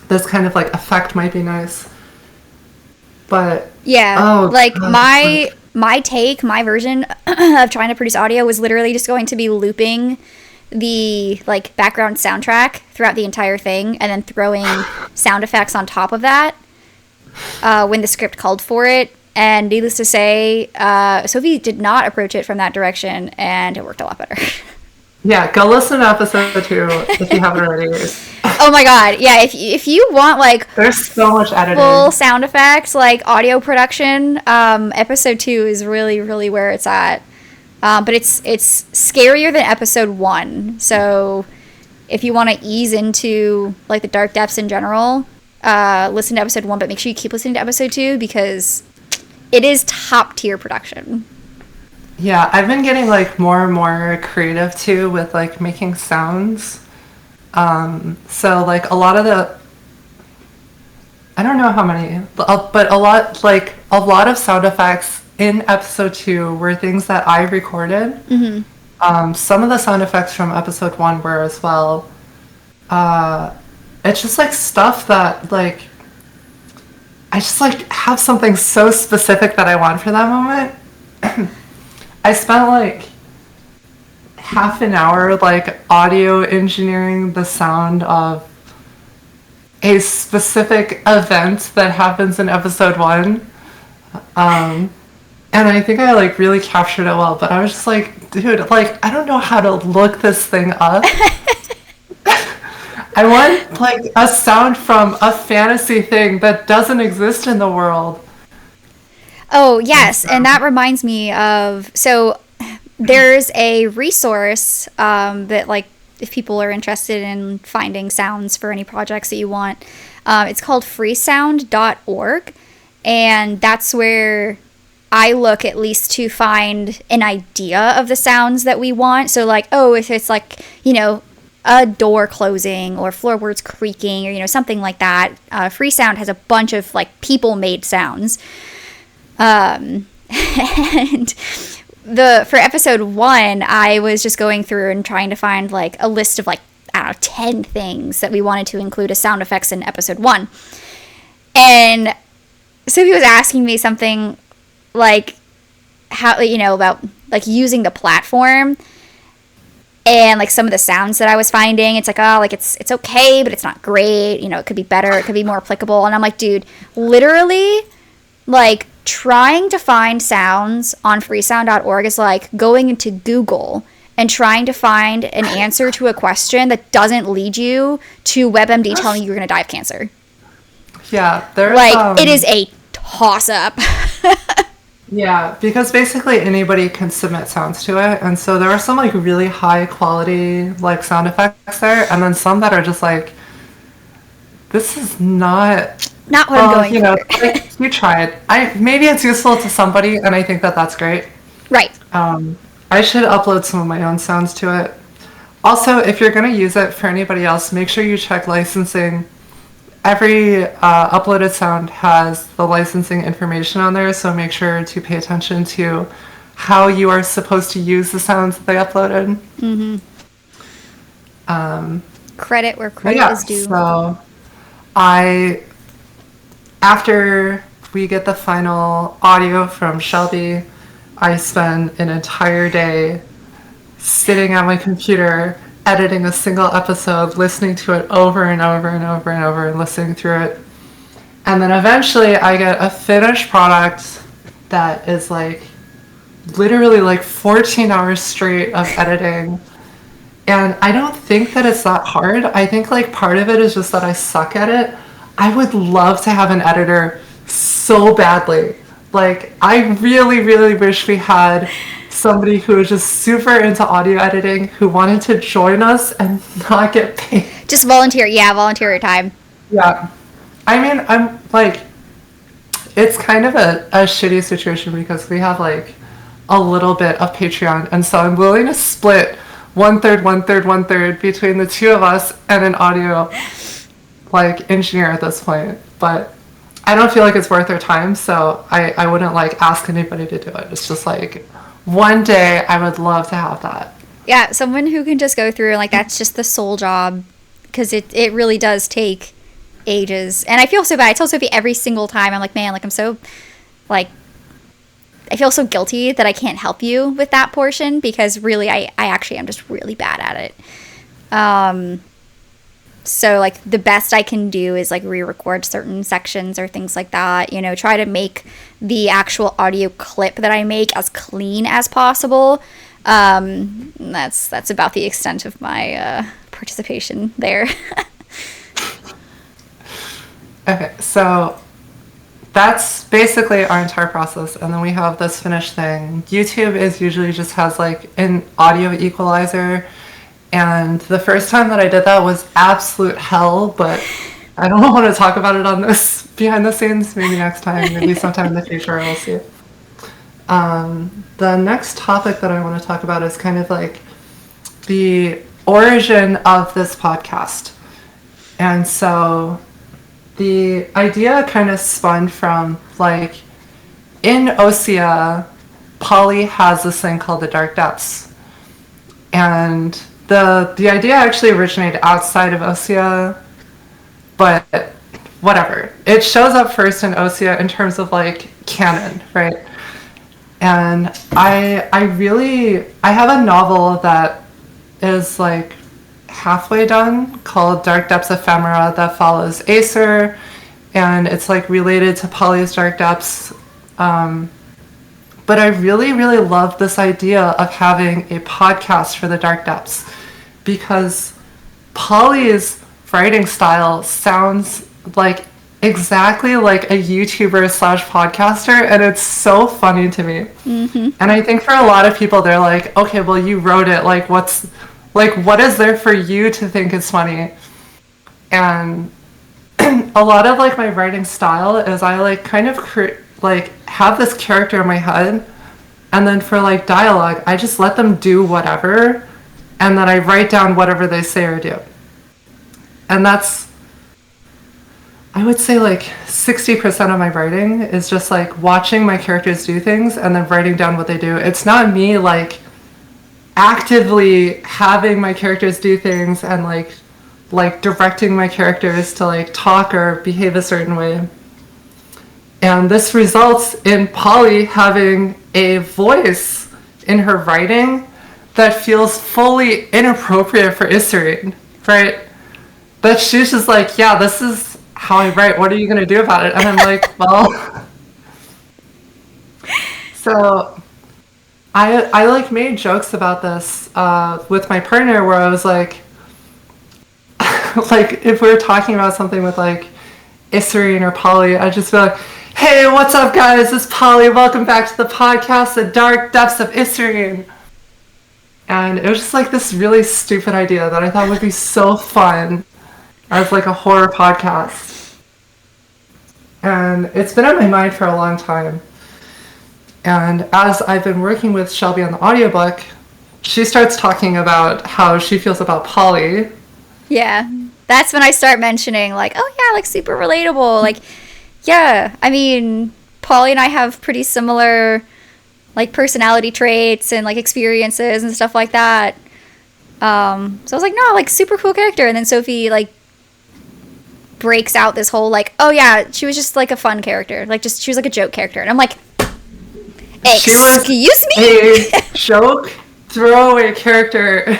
this kind of, like, effect might be nice. But... Yeah, my version of trying to produce audio was literally just going to be looping the, like, background soundtrack throughout the entire thing and then throwing sound effects on top of that when the script called for it. And needless to say, Sophie did not approach it from that direction, and it worked a lot better. Yeah, go listen to episode 2 if you haven't already. Oh my God, yeah, if you want, like... There's so much editing. Full sound effects, like, audio production, episode 2 is really, really where it's at. But it's scarier than episode 1, so if you want to ease into, like, the dark depths in general, listen to episode 1, but make sure you keep listening to episode 2, because... It is top tier production. Yeah, I've been getting, like, more and more creative too with, like, making sounds. So, like, a lot of I don't know how many, but a lot of sound effects in episode 2 were things that I recorded. Mm-hmm. Some of the sound effects from episode 1 were as well. It's just, like, stuff that, like, I just, like, have something so specific that I want for that moment. I spent, like, half an hour, like, audio engineering the sound of a specific event that happens in episode 1. And I think I, like, really captured it well, but I was just like, dude, like, I don't know how to look this thing up. I want, like, a sound from a fantasy thing that doesn't exist in the world. Oh, yes, and that reminds me of... So, there's a resource that, like, if people are interested in finding sounds for any projects that you want, it's called freesound.org, and that's where I look at least to find an idea of the sounds that we want. So, like, oh, if it's, like, you know... a door closing or floorboards creaking or, you know, something like that. Freesound has a bunch of, like, people-made sounds. And for episode 1, I was just going through and trying to find, like, a list of, like, I don't know, 10 things that we wanted to include as sound effects in episode 1. And Sophie was asking me something, like, how, you know, about, like, using the platform. And, like, some of the sounds that I was finding, it's like, oh, like, it's okay, but it's not great. You know, it could be better. It could be more applicable. And I'm like, dude, literally, like, trying to find sounds on freesound.org is like going into Google and trying to find an answer to a question that doesn't lead you to WebMD telling you you're going to die of cancer. Yeah, there's... Like, it is a toss-up. Yeah, because basically anybody can submit sounds to it, and so there are some, like, really high quality, like, sound effects there, and then some that are just like, this is not what I'm going for. Like, you tried. Maybe it's useful to somebody, and I think that that's great. Right. I should upload some of my own sounds to it, Also, if you're going to use it for anybody else, make sure you check licensing. Every uploaded sound has the licensing information on there, so make sure to pay attention to how you are supposed to use the sounds that they uploaded. Credit where credit is due. So after we get the final audio from Shelby, I spend an entire day sitting at my computer, editing a single episode, listening to it over and over and over and over and listening through it. And then eventually I get a finished product that is like literally like 14 hours straight of editing. And I don't think that it's that hard. I think like part of it is just that I suck at it. I would love to have an editor so badly. Like, I really, really wish we had somebody who was just super into audio editing who wanted to join us and not get paid. Just volunteer. Yeah, volunteer your time. Yeah. I mean, I'm like, it's kind of a shitty situation because we have like a little bit of Patreon. And so I'm willing to split 1/3, 1/3, 1/3 between the two of us and an audio like engineer at this point. But I don't feel like it's worth their time, so I wouldn't like ask anybody to do it. It's just like one day I would love to have that. Yeah, someone who can just go through, like, that's just the sole job, because it really does take ages. And I feel so bad. I tell Sophie every single time, I'm like, man, like, I'm so, like, I feel so guilty that I can't help you with that portion, because really I actually am just really bad at it. So, like, the best I can do is, like, re-record certain sections or things like that. You know, try to make the actual audio clip that I make as clean as possible. That's about the extent of my participation there. Okay, so that's basically our entire process. And then we have this finished thing. YouTube is usually just has, like, an audio equalizer. And the first time that I did that was absolute hell, but I don't want to talk about it on this behind the scenes. Maybe next time, maybe sometime in the future, we'll see. The next topic that I want to talk about is kind of like the origin of this podcast. And so the idea kind of spun from, like, in Osea, Polly has this thing called the Dark Depths. And the idea actually originated outside of Osea, but whatever. It shows up first in Osea in terms of, like, canon, right? And I have a novel that is, like, halfway done called Dark Depths Ephemera that follows Acer, and it's, like, related to Polly's Dark Depths. But I really, really love this idea of having a podcast for the Dark Depths, because Polly's writing style sounds like exactly like a YouTuber / podcaster, and it's so funny to me. Mm-hmm. And I think for a lot of people, they're like, okay, well, you wrote it. Like, what is there for you to think is funny? And a lot of, like, my writing style is I, like, kind of have this character in my head, and then for, like, dialogue, I just let them do whatever, and then I write down whatever they say or do. And that's, I would say, like, 60% of my writing is just, like, watching my characters do things and then writing down what they do. It's not me, like, actively having my characters do things and, like directing my characters to, like, talk or behave a certain way. And this results in Polly having a voice in her writing that feels fully inappropriate for Isarine, right? But she's just like, yeah, this is how I write. What are you going to do about it? And I'm like, well... So I like, made jokes about this with my partner where I was like, like, if we were talking about something with, like, Isarine or Polly, I'd just be like, hey, what's up, guys? It's Polly. Welcome back to the podcast, The Dark Depths of Isarine. And it was just, like, this really stupid idea that I thought would be so fun as, like, a horror podcast. And it's been on my mind for a long time. And as I've been working with Shelby on the audiobook, she starts talking about how she feels about Polly. Yeah. That's when I start mentioning, like, oh yeah, like super relatable. Like, yeah, I mean, Polly and I have pretty similar, like, personality traits and, like, experiences and stuff like that. So I was like, no, like, super cool character. And then Sophie, like, breaks out this whole, like, oh yeah, she was just, like, a fun character. Like, just, she was, like, a joke character. And I'm like, excuse me? A joke throwaway character.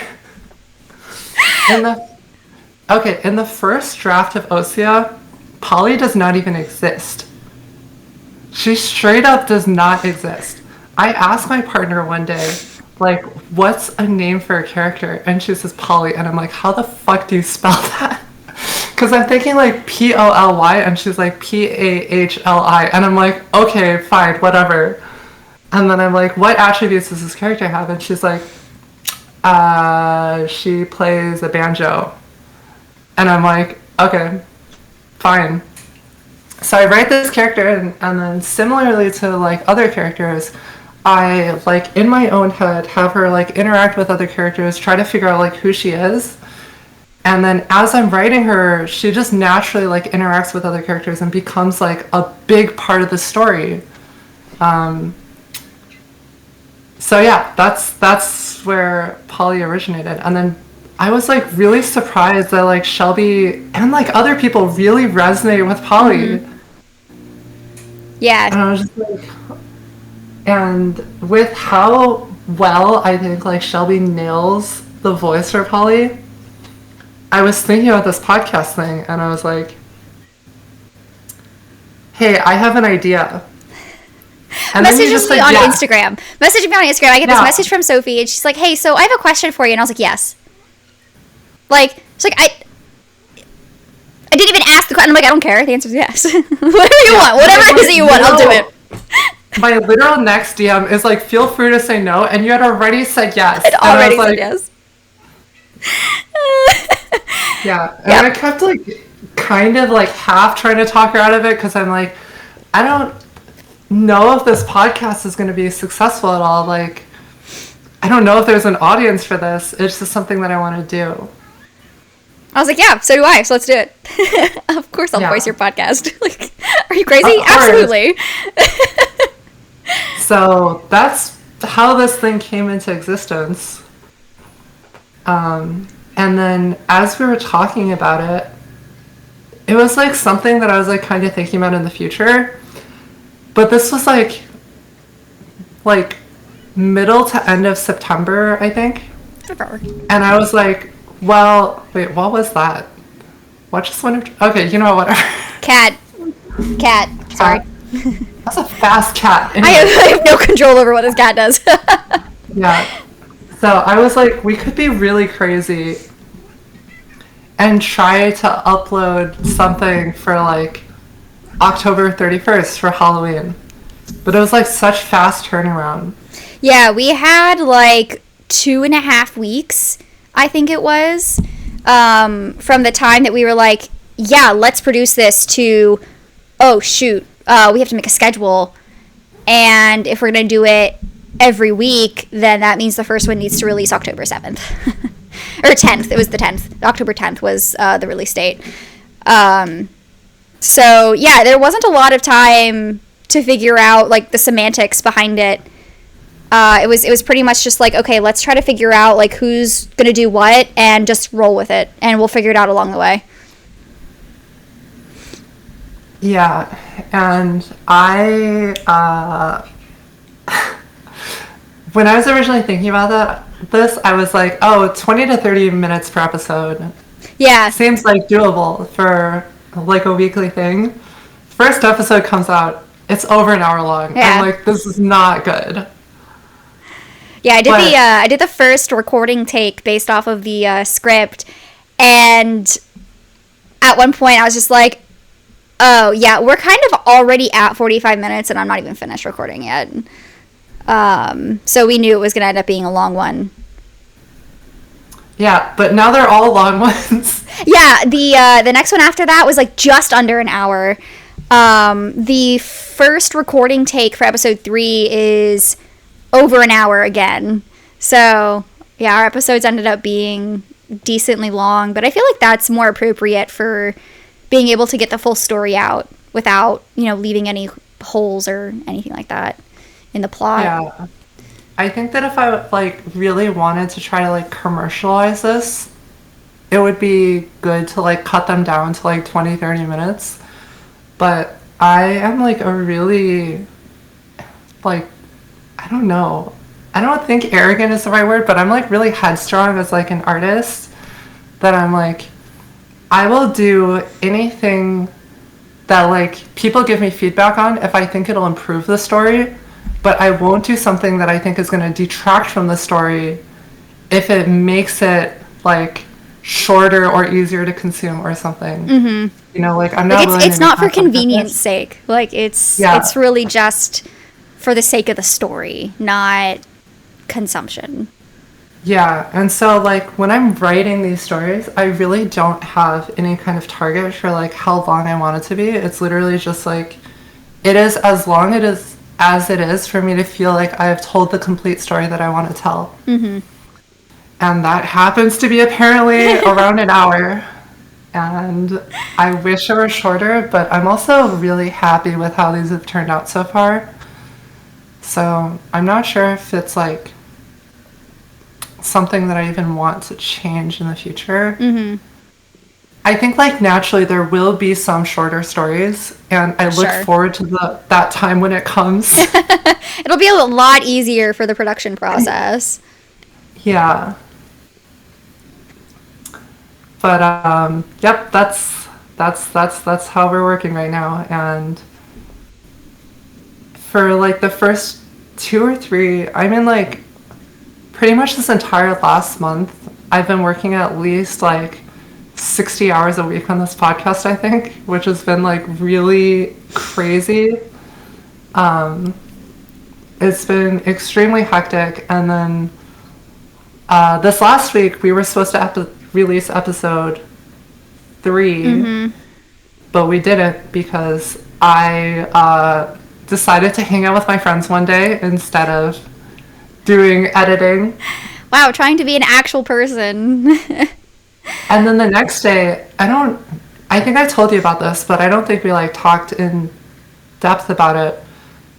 in the first draft of Osea, Polly does not even exist. She straight up does not exist. I asked my partner one day, like, what's a name for a character? And she says Polly, and I'm like, how the fuck do you spell that? Because I'm thinking like P-O-L-Y, and she's like P-A-H-L-I, and I'm like, okay, fine, whatever. And then I'm like, what attributes does this character have? And she's like, she plays a banjo. And I'm like, okay, fine. So I write this character, and then similarly to like other characters, I like in my own head have her like interact with other characters, try to figure out like who she is. And then as I'm writing her, she just naturally like interacts with other characters and becomes like a big part of the story. So yeah, that's where Polly originated. And then I was like really surprised that like Shelby and like other people really resonate with Polly. Mm-hmm. Yeah. And I was just like, and with how well I think like Shelby nails the voice for Polly, I was thinking about this podcast thing and I was like, hey, I have an idea. And Message me on Instagram. Message me on Instagram. I get this message from Sophie and she's like, hey, so I have a question for you. And I was like, yes. Like, she's like, I didn't even ask the question. I'm like, I don't care. The answer is yes. Whatever you want. Whatever it is that you want, I'll do it. My literal next DM is like, feel free to say no. And you had already said yes. I'd already said yes. Yeah. And I kept like kind of like half trying to talk her out of it because I'm like, I don't know if this podcast is going to be successful at all. Like, I don't know if there's an audience for this. It's just something that I want to do. I was like, yeah, so do I. So let's do it. Of course I'll voice your podcast. Like, are you crazy? Absolutely. So that's how this thing came into existence. And then as we were talking about it, it was like something that I was like kind of thinking about in the future. But this was like middle to end of September, I think. And I was like, well, wait, what was that? What just went? Okay, you know what? Whatever. Cat. Sorry. That's a fast cat. Anyway. I have no control over what this cat does. Yeah. So I was like, we could be really crazy and try to upload something for like October 31st for Halloween. But it was like such fast turnaround. Yeah, we had like 2.5 weeks, I think it was, from the time that we were like, yeah, let's produce this to, oh shoot, we have to make a schedule. And if we're going to do it every week, then that means the first one needs to release October 7th. Or 10th. It was the 10th. October 10th was the release date. So, yeah, there wasn't a lot of time to figure out, like, the semantics behind it. It was pretty much just like, okay, let's try to figure out, like, who's going to do what and just roll with it. And we'll figure it out along the way. Yeah, and I, when I was originally thinking about this, I was like, oh, 20 to 30 minutes per episode. Yeah. Seems like doable for like a weekly thing. First episode comes out, it's over an hour long. Yeah. I'm like, this is not good. Yeah, I did the first recording take based off of the script, and at one point I was just like, oh, yeah, we're kind of already at 45 minutes, and I'm not even finished recording yet. So we knew it was going to end up being a long one. Yeah, but now they're all long ones. Yeah, the next one after that was like just under an hour. The first recording take for episode 3 is over an hour again. So Yeah, our episodes ended up being decently long, but I feel like that's more appropriate for being able to get the full story out without, leaving any holes or anything like that in the plot. Yeah. I think that if I like really wanted to try to like commercialize this, it would be good to like cut them down to like 20-30 minutes. But I am like a really like, I don't know. I don't think arrogant is the right word, but I'm like really headstrong as like an artist, that I'm like, I will do anything that like people give me feedback on if I think it'll improve the story, but I won't do something that I think is going to detract from the story if it makes it like shorter or easier to consume or something. Like I'm not It's not for convenience sake. Like it's really just for the sake of the story, not consumption. Yeah, and so like when I'm writing these stories, I really don't have any kind of target for like how long I want it to be. It's literally just like, it is as long as it is for me to feel like I have told the complete story that I want to tell. And that happens to be apparently around an hour. And I wish it were shorter, but I'm also really happy with how these have turned out so far. So I'm not sure if it's like something that I even want to change in the future. I think like naturally there will be some shorter stories, and I look forward to that time when it comes. It'll be a lot easier for the production process. Yeah. But yep, that's how we're working right now. And for like the first 2 or 3, I'm in like pretty much this entire last month, I've been working at least like 60 hours a week on this podcast, I think, which has been like really crazy. It's been extremely hectic. And then this last week, we were supposed to release episode 3, but we didn't because I decided to hang out with my friends one day instead of doing editing. Wow, trying to be an actual person. And then the next day, I think I told you about this, but I don't think we like talked in depth about it.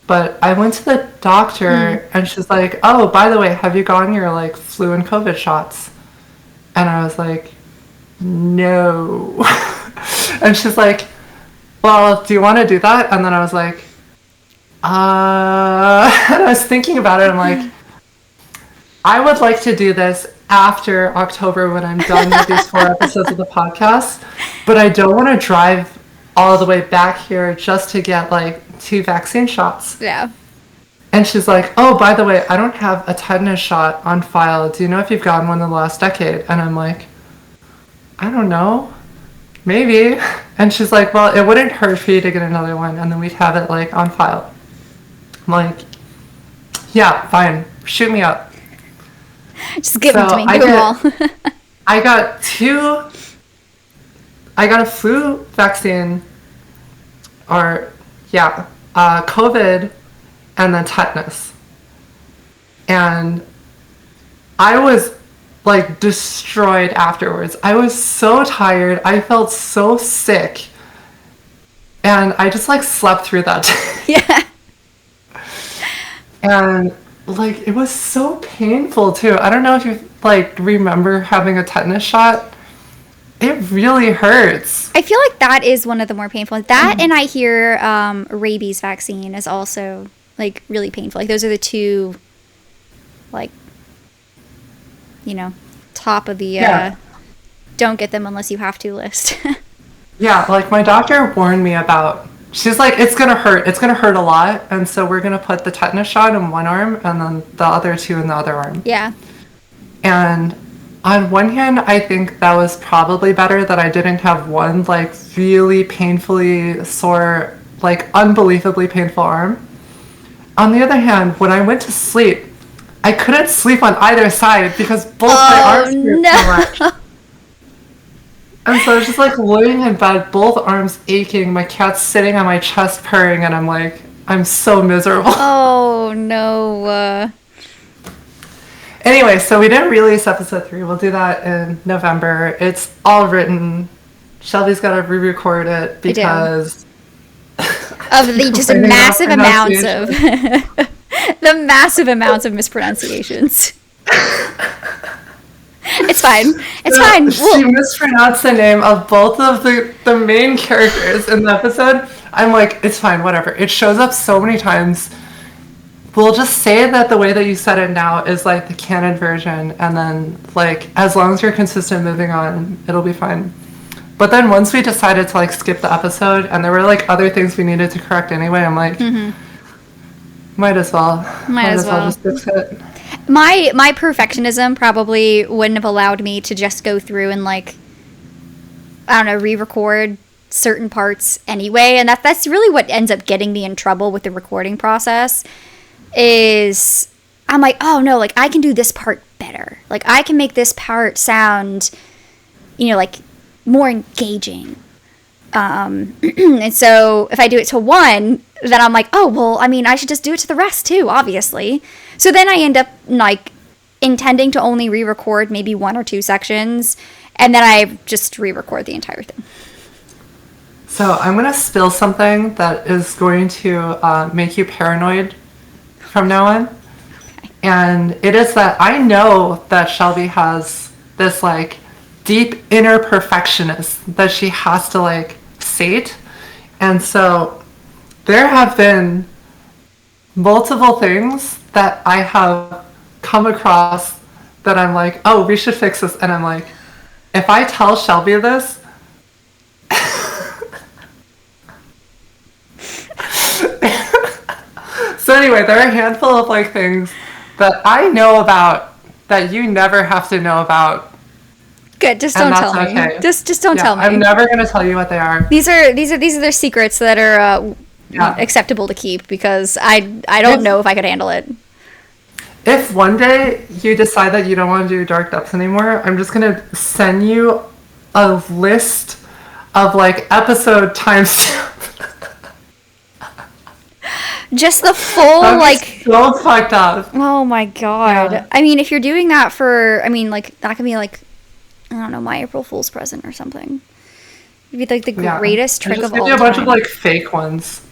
But I went to the doctor and she's like, oh, by the way, have you gotten your like flu and COVID shots? And I was like, no. And she's like, well, do you want to do that? And then I was like, and I was thinking about it. I'm like, I would like to do this after October when I'm done with these 4 episodes of the podcast, but I don't want to drive all the way back here just to get like 2 vaccine shots. Yeah. And she's like, oh, by the way, I don't have a tetanus shot on file. Do you know if you've gotten one in the last decade? And I'm like, I don't know. Maybe. And she's like, well, it wouldn't hurt for you to get another one, and then we'd have it like on file. I'm like, yeah, fine. Shoot me up. Just give them to me. Do them all. I got a flu vaccine, or COVID, and then tetanus. And I was like destroyed afterwards. I was so tired. I felt so sick. And I just like slept through that day. Yeah. And like, it was so painful too. I don't know if you like remember having a tetanus shot. It really hurts. I feel like that is one of the more painful. That and I hear rabies vaccine is also like really painful. Like those are the 2, like, top of the don't get them unless you have to list. Yeah, like my doctor warned me about. She's like, it's going to hurt. It's going to hurt a lot. And so we're going to put the tetanus shot in one arm and then the other 2 in the other arm. Yeah. And on one hand, I think that was probably better that I didn't have one, like, really painfully sore, like, unbelievably painful arm. On the other hand, when I went to sleep, I couldn't sleep on either side because both my arms hurt so much. And so I was just like laying in bed, both arms aching, my cat's sitting on my chest purring, and I'm like, I'm so miserable. Oh, no. Anyway, so we didn't release episode 3. We'll do that in November. It's all written. Shelby's got to re-record it because of the just massive amounts of the massive amounts of mispronunciations. It's fine. It's fine. She mispronounced the name of both of the main characters in the episode. I'm like, it's fine, whatever. It shows up so many times. We'll just say that the way that you said it now is like the canon version, and then like as long as you're consistent moving on, it'll be fine. But then once we decided to like skip the episode, and there were like other things we needed to correct anyway, I'm like, might as well just fix it. My perfectionism probably wouldn't have allowed me to just go through and like, I don't know, re-record certain parts anyway, and that's really what ends up getting me in trouble with the recording process. Is I'm like, oh no, like I can do this part better. Like I can make this part sound, like more engaging. And so if I do it to one, then I'm like, oh, well, I mean, I should just do it to the rest too, obviously. So then I end up like intending to only re-record maybe 1 or 2 sections, and then I just re-record the entire thing. So I'm going to spill something that is going to make you paranoid from now on. Okay. And it is that I know that Shelby has this like deep inner perfectionist that she has to like sate. And so there have been multiple things that I have come across that I'm like, oh, we should fix this. And I'm like, if I tell Shelby this, so anyway, there are a handful of like things that I know about that you never have to know about. Good, just don't tell me. Okay. Just don't tell me. I'm never going to tell you what they are. These are their secrets that are acceptable to keep, because I don't know if I could handle it. If one day you decide that you don't want to do Dark Depths anymore, I'm just going to send you a list of like episode timestamps. Just the full like so fucked up. Oh my god. Yeah. I mean, if you're doing that for, like that could be like, I don't know, my April Fool's present or something. It'd be like the greatest trick of all time. Just give you a bunch of like fake ones,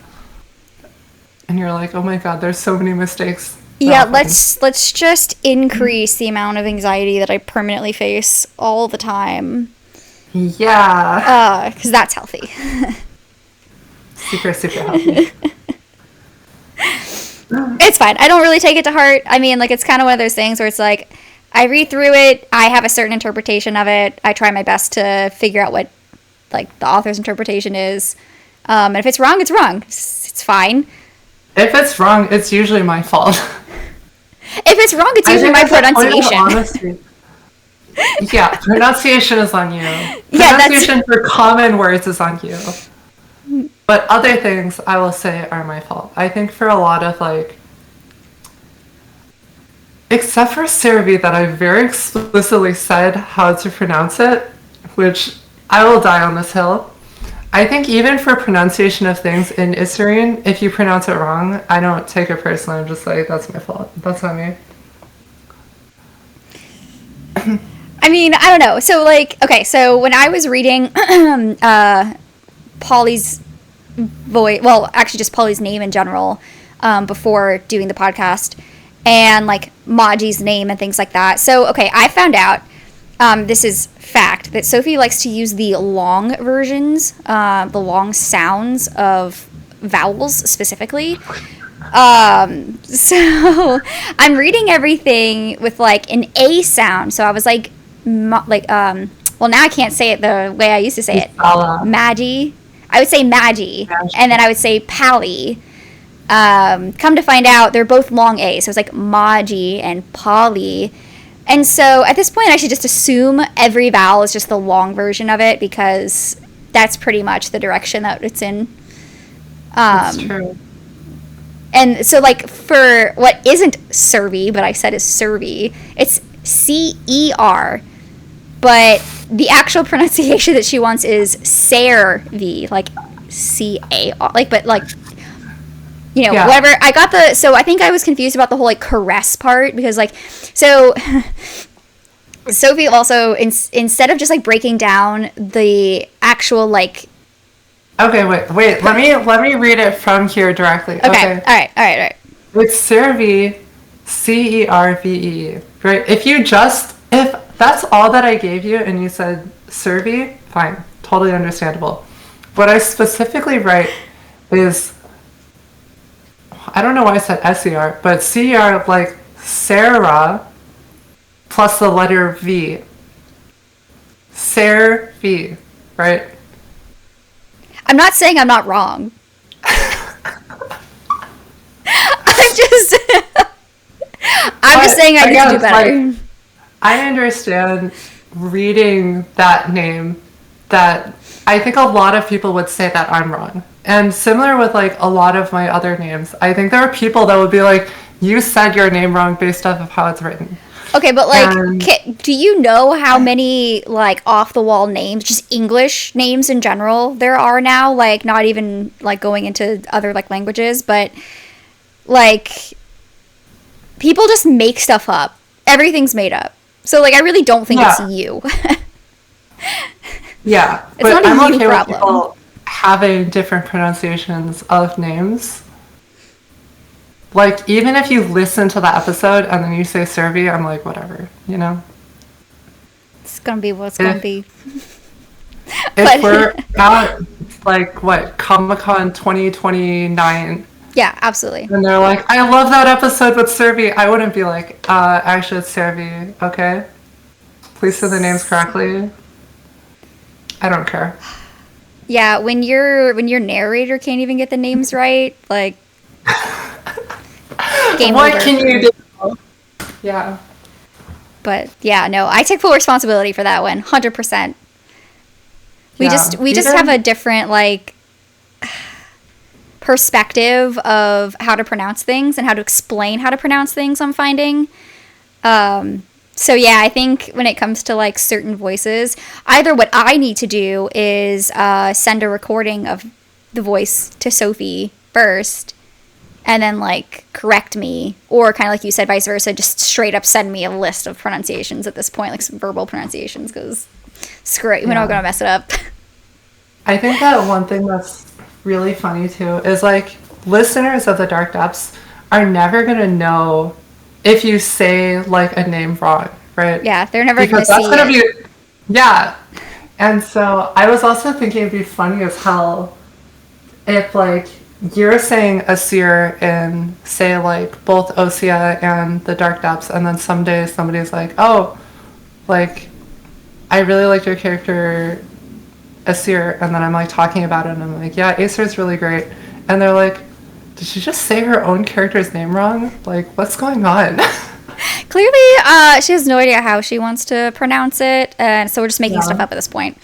and you're like, oh my god, there's so many mistakes. Yeah, let's just increase the amount of anxiety that I permanently face all the time. Yeah. Because that's healthy. Super healthy. It's fine. I don't really take it to heart. I mean, like, it's kind of one of those things where it's like, I read through it, I have a certain interpretation of it, I try my best to figure out what, like, the author's interpretation is. And if it's wrong, it's wrong. It's fine. If it's wrong, it's usually my fault. If it's wrong, it's usually my pronunciation. Yeah, pronunciation is on you. Pronunciation for common words is on you. But other things, I will say, are my fault. I think for a lot of, like... Except for Shelby, that I very explicitly said how to pronounce it, which I will die on this hill. I think even for pronunciation of things in Isarine, if you pronounce it wrong, I don't take it personally. I'm just like, that's my fault. That's not me. I mean, I don't know. So, like, okay, so when I was reading Polly's voice, well, actually just Polly's name in general, before doing the podcast, and, like, Maji's name and things like that. So, okay, I found out, this is fact, that Sophie likes to use the long versions, the long sounds of vowels specifically. So I'm reading everything with like an A sound. So I was like, well, now I can't say it the way I used to say it. Magi. I would say Magi, and then I would say Pally. Come to find out, they're both long A. So it's like Maji and Polly. And so at this point, I should just assume every vowel is just the long version of it, because that's pretty much the direction that it's in. That's true. And so, like, for what isn't Servi, but I said is Servi, it's C-E-R. But the actual pronunciation that she wants is Servi, like C-A-R. Like, but, like, you know, Yeah. whatever. I got the, so I think I was confused about the whole like caress part because like, so Sophie also, instead of just like breaking down the actual like. Okay, wait. Let me read it from here directly. Okay. All right. It's Cerve, Cerve, right? If that's all that I gave you and you said Cerve, fine, totally understandable. What I specifically write is, I don't know why I said SER, but CER, like Sarah plus the letter V. Cerve, right? I'm not saying I'm not wrong. I'm just saying I need to do better. Like, I understand reading that name that I think a lot of people would say that I'm wrong. And similar with like a lot of my other names, I think there are people that would be like, you said your name wrong based off of how it's written. Okay, but like, do you know how many like off the wall names, just English names in general, there are now? Like, not even like going into other like languages, but like people just make stuff up. Everything's made up. So like, I really don't think it's you. Yeah, it's not I'm you okay problem. with people having different pronunciations of names. Like, even if you listen to the episode and then you say Cerve, I'm like, whatever, you know? It's gonna be what it's gonna be. If we're at, like, what, Comic-Con 2029... Yeah, absolutely. And they're like, I love that episode with Cerve. I wouldn't be like, actually it's Cerve, okay? Please say the names correctly. I don't care. Yeah, when your narrator can't even get the names right, like game what over. Can you do? Yeah. But yeah, no, I take full responsibility for that one, 100%. We just have a different like perspective of how to pronounce things and how to explain how to pronounce things, I'm finding. So yeah, I think when it comes to like certain voices, either what I need to do is send a recording of the voice to Sophie first and then like correct me, or kind of like you said, vice versa, just straight up send me a list of pronunciations at this point, like some verbal pronunciations, because screw it, we're not gonna mess it up. I think that one thing that's really funny too is like listeners of the Dark Depths are never gonna know if you say like a name wrong, right? Yeah, they're never because gonna that's see gonna it. be yeah. And so I was also thinking it'd be funny as hell if like you're saying Asir in say like both Osea and the Dark Depths, and then someday somebody's like, oh, like I really liked your character Asir, and then I'm like talking about it and I'm like, yeah, Acer's really great, and they're like, did she just say her own character's name wrong? Like, what's going on? Clearly, she has no idea how she wants to pronounce it, and so we're just making stuff up at this point.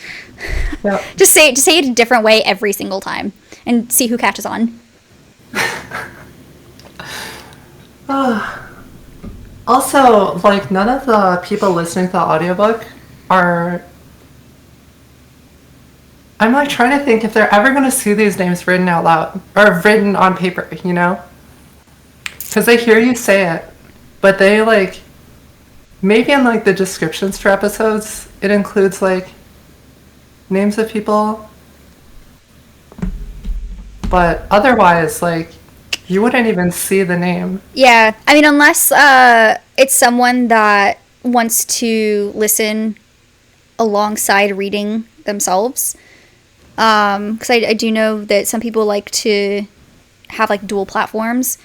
Yep. Just say it a different way every single time, and see who catches on. Also, like, none of the people listening to the audiobook are... I'm like trying to think if they're ever going to see these names written out loud or written on paper, you know? Because they hear you say it, but they like, maybe in like the descriptions for episodes, it includes like names of people. But otherwise, like, you wouldn't even see the name. Yeah, I mean, unless it's someone that wants to listen alongside reading themselves. Because I do know that some people like to have like dual platforms.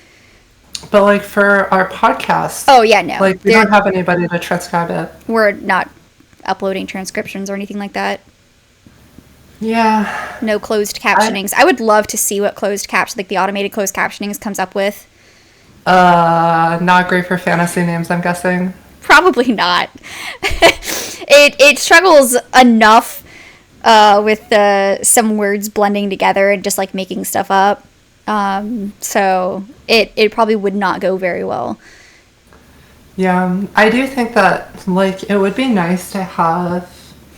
But like for our podcast, oh yeah, no, like we don't have anybody to transcribe it. We're not uploading transcriptions or anything like that. Yeah. No closed captionings. I would love to see what closed caption, like the automated closed captionings, comes up with. Not great for fantasy names, I'm guessing. Probably not. It struggles enough with some words blending together and just like making stuff up. So it probably would not go very well. Yeah, I do think that like it would be nice to have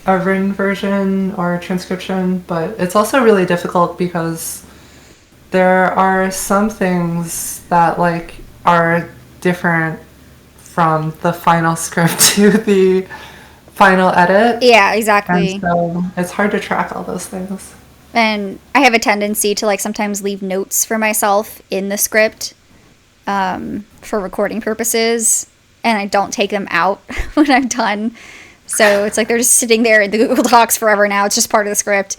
a written version or a transcription, but it's also really difficult because there are some things that like are different from the final script to the final edit. Yeah, And exactly. so it's hard to track all those things. And I have a tendency to like sometimes leave notes for myself in the script for recording purposes, and I don't take them out when I'm done. So it's like they're just sitting there in the Google Docs forever now. It's just part of the script.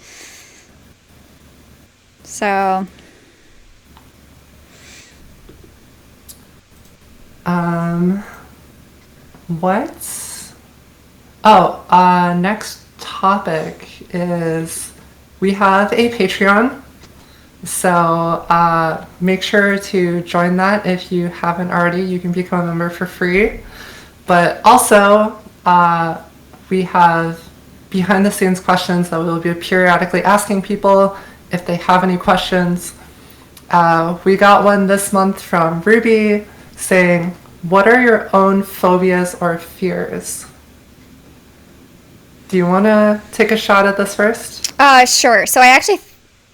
So What? Next topic is we have a Patreon. So make sure to join that if you haven't already. You can become a member for free. But also, we have behind the scenes questions that we'll be periodically asking people if they have any questions. We got one this month from Ruby saying, what are your own phobias or fears? Do you want to take a shot at this first? sure. So I actually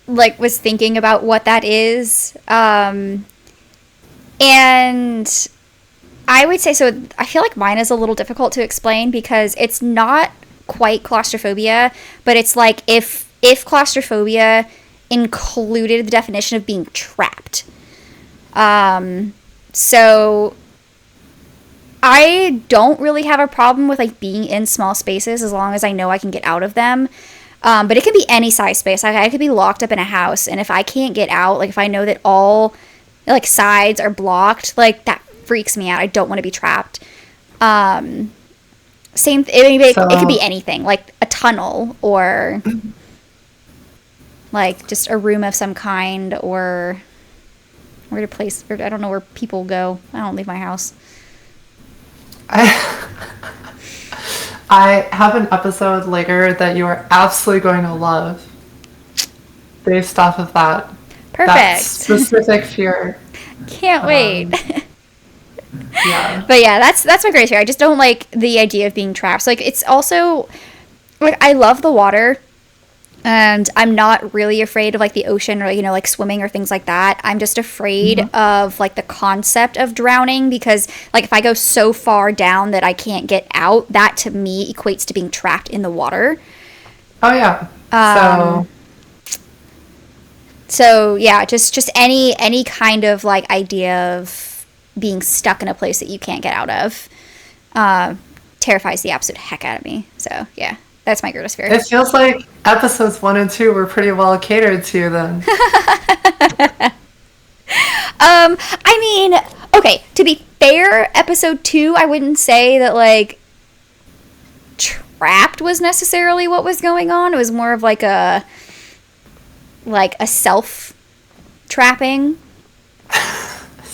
like was thinking about what that is, and I would say so. I feel like mine is a little difficult to explain because it's not quite claustrophobia, but it's like if claustrophobia included the definition of being trapped. So I don't really have a problem with like being in small spaces as long as I know I can get out of them. But it can be any size space. Like I could be locked up in a house, and if I can't get out, like if I know that all like sides are blocked, like that freaks me out. I don't want to be trapped. It could be anything, like a tunnel or like just a room of some kind, or I don't know where people go. I don't leave my house. I have an episode later that you are absolutely going to love based off of that. Perfect. That specific fear. Can't wait. Yeah. But yeah, that's my greatest fear. I just don't like the idea of being trapped. So, like, it's also like I love the water, and I'm not really afraid of like the ocean or like swimming or things like that. I'm just afraid of like the concept of drowning, because like if I go so far down that I can't get out, that to me equates to being trapped in the water. Oh yeah. So yeah, just any kind of like idea of being stuck in a place that you can't get out of terrifies the absolute heck out of me. So yeah, that's my greatest fear. It feels like episodes 1 and 2 were pretty well catered to then. I mean, okay, to be fair, episode 2, I wouldn't say that like trapped was necessarily what was going on. It was more of like a self trapping.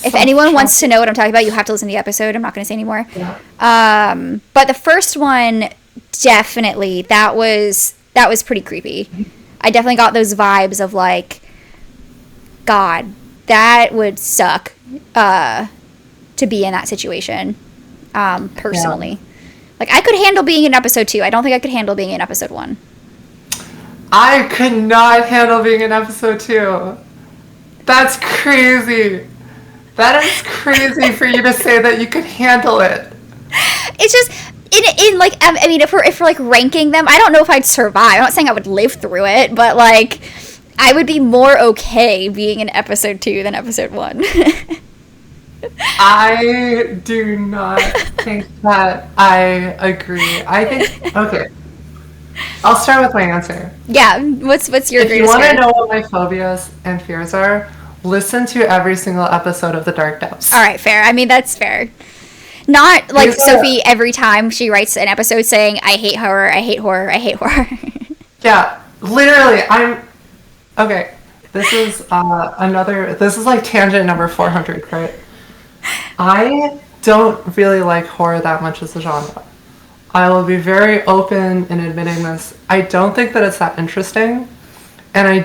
If anyone wants to know what I'm talking about, you have to listen to the episode. I'm not going to say anymore. Yeah. But the first one, definitely, that was pretty creepy. I definitely got those vibes of like, God, that would suck to be in that situation, personally. Yeah. Like, I could handle being in episode 2. I don't think I could handle being in episode 1. I could not handle being in episode 2. That's crazy. That is crazy for you to say that you could handle it. It's just in like, I mean, if we're like ranking them, I don't know if I'd survive. I'm not saying I would live through it, but like I would be more okay being in episode 2 than episode 1. I do not think that I agree. I think, okay, I'll start with my answer. Yeah, what's your If you want to know what my phobias and fears are, listen to every single episode of The Dark Depths. All right, fair. I mean, that's fair. Not like Sophie every time she writes an episode saying, I hate horror, I hate horror, I hate horror. Yeah, literally, okay, this is this is like tangent number 400, right? I don't really like horror that much as a genre. I will be very open in admitting this. I don't think that it's that interesting, and I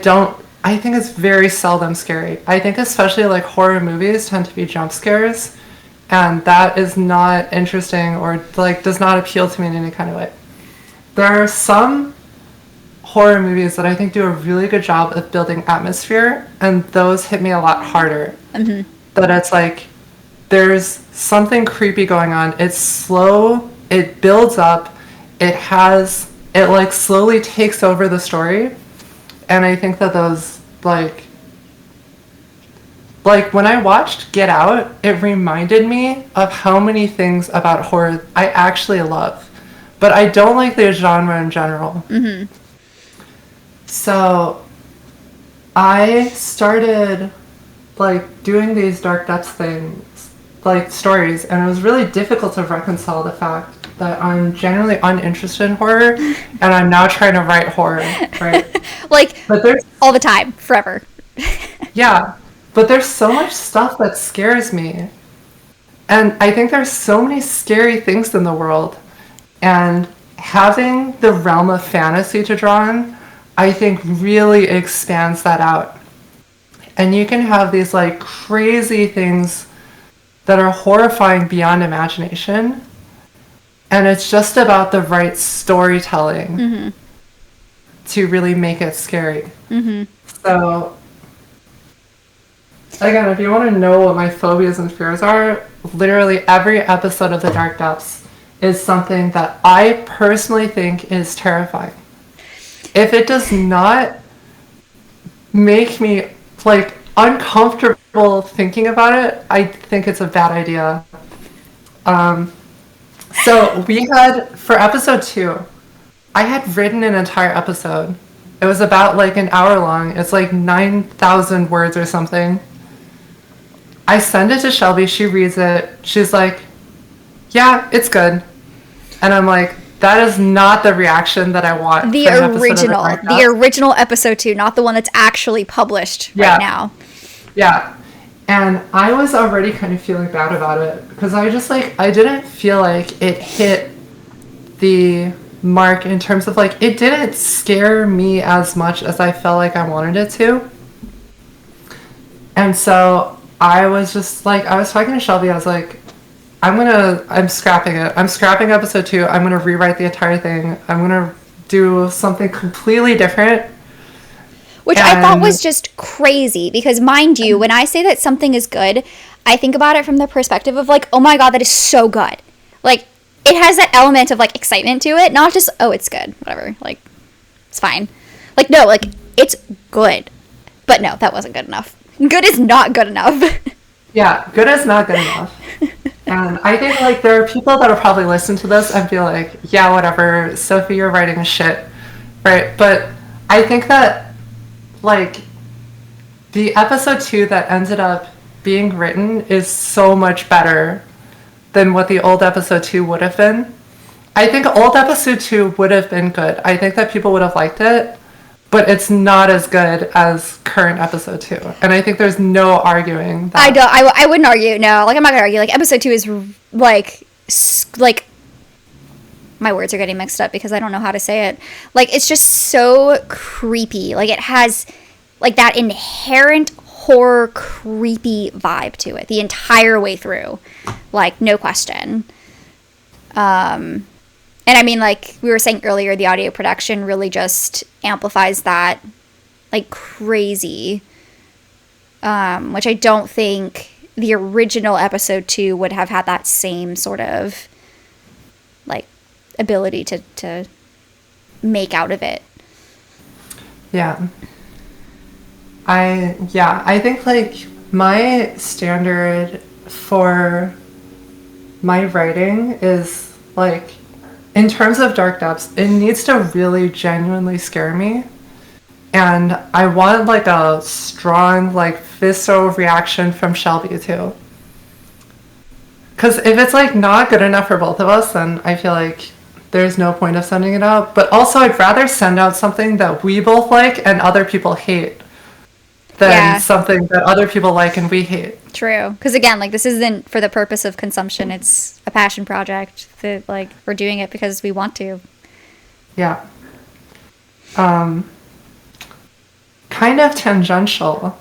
think it's very seldom scary. I think especially like horror movies tend to be jump scares, and that is not interesting or like does not appeal to me in any kind of way. There are some horror movies that I think do a really good job of building atmosphere, and those hit me a lot harder. Mm-hmm. That it's like there's something creepy going on. It's slow, it builds up, it like slowly takes over the story. And I think that those like when I watched Get Out, it reminded me of how many things about horror I actually love. But I don't like the genre in general. Mm-hmm. So I started like doing these dark depths things, like stories, and it was really difficult to reconcile the fact that I'm generally uninterested in horror and I'm now trying to write horror, right? Like, but there's all the time, forever. Yeah, but there's so much stuff that scares me. And I think there's so many scary things in the world. And having the realm of fantasy to draw on, I think really expands that out. And you can have these like crazy things that are horrifying beyond imagination. And it's just about the right storytelling Mm-hmm. to really make it scary. Mm-hmm. So, again, if you want to know what my phobias and fears are, literally every episode of The Dark Depths is something that I personally think is terrifying. If it does not make me like uncomfortable thinking about it, I think it's a bad idea. So we had, for episode 2, I had written an entire episode. It was about like an hour long. It's like 9,000 words or something. I send it to Shelby. She reads it. She's like, yeah, it's good. And I'm like, that is not the reaction that I want. The original episode 2, not the one that's actually published right now. Yeah. And I was already kind of feeling bad about it because I didn't feel like it hit the mark in terms of like, it didn't scare me as much as I felt like I wanted it to. And so I was just like, I was talking to Shelby, I was like, I'm scrapping it. I'm scrapping episode 2. I'm going to rewrite the entire thing. I'm going to do something completely different. Which I thought was just crazy because, mind you, when I say that something is good, I think about it from the perspective of like, oh my God, that is so good. Like, it has that element of like excitement to it, not just, oh, it's good, whatever, like, it's fine. Like, no, like, it's good. But no, that wasn't good enough. Good is not good enough. Yeah, good is not good enough. And I think like there are people that will probably listen to this and be like, yeah, whatever, Sophie, you're writing a shit, right? But I think that like the episode 2 that ended up being written is so much better than what the old episode 2 would have been. I think old episode 2 would have been good. I think that people would have liked it, but it's not as good as current episode 2. And I think there's no arguing that. I wouldn't argue, no. Like, I'm not gonna argue. Like, episode 2 is, like, my words are getting mixed up because I don't know how to say it. Like, it's just so creepy. Like, it has, like, that inherent horror creepy vibe to it the entire way through. Like, no question. And I mean, like we were saying earlier, the audio production really just amplifies that like crazy, which I don't think the original episode 2 would have had that same sort of like ability to make out of it. Yeah. I think like my standard for my writing is like, in terms of Dark Depths, it needs to really genuinely scare me. And I want like a strong, like visceral reaction from Shelby too. Because if it's like not good enough for both of us, then I feel like there's no point of sending it out. But also I'd rather send out something that we both like and other people hate than something that other people like and we hate. True. Because again, like this isn't for the purpose of consumption. It's a passion project that like we're doing it because we want to. Yeah. Kind of tangential.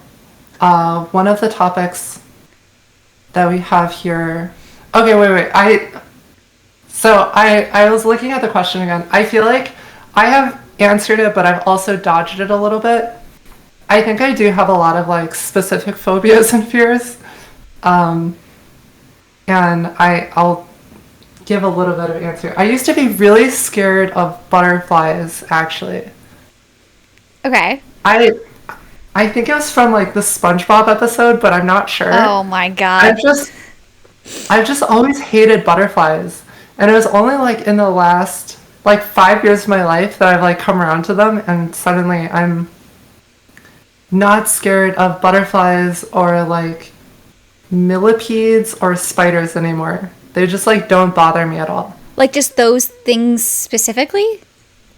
One of the topics that we have here. Okay, wait. I was looking at the question again. I feel like I have answered it, but I've also dodged it a little bit. I think I do have a lot of like specific phobias and fears. And I'll give a little bit of answer. I used to be really scared of butterflies, actually. Okay. I think it was from like the SpongeBob episode, but I'm not sure. Oh my god. I've just always hated butterflies. And it was only like in the last like 5 years of my life that I've like come around to them, and suddenly I'm not scared of butterflies or like millipedes or spiders anymore. They just like don't bother me at all. Like just those things specifically?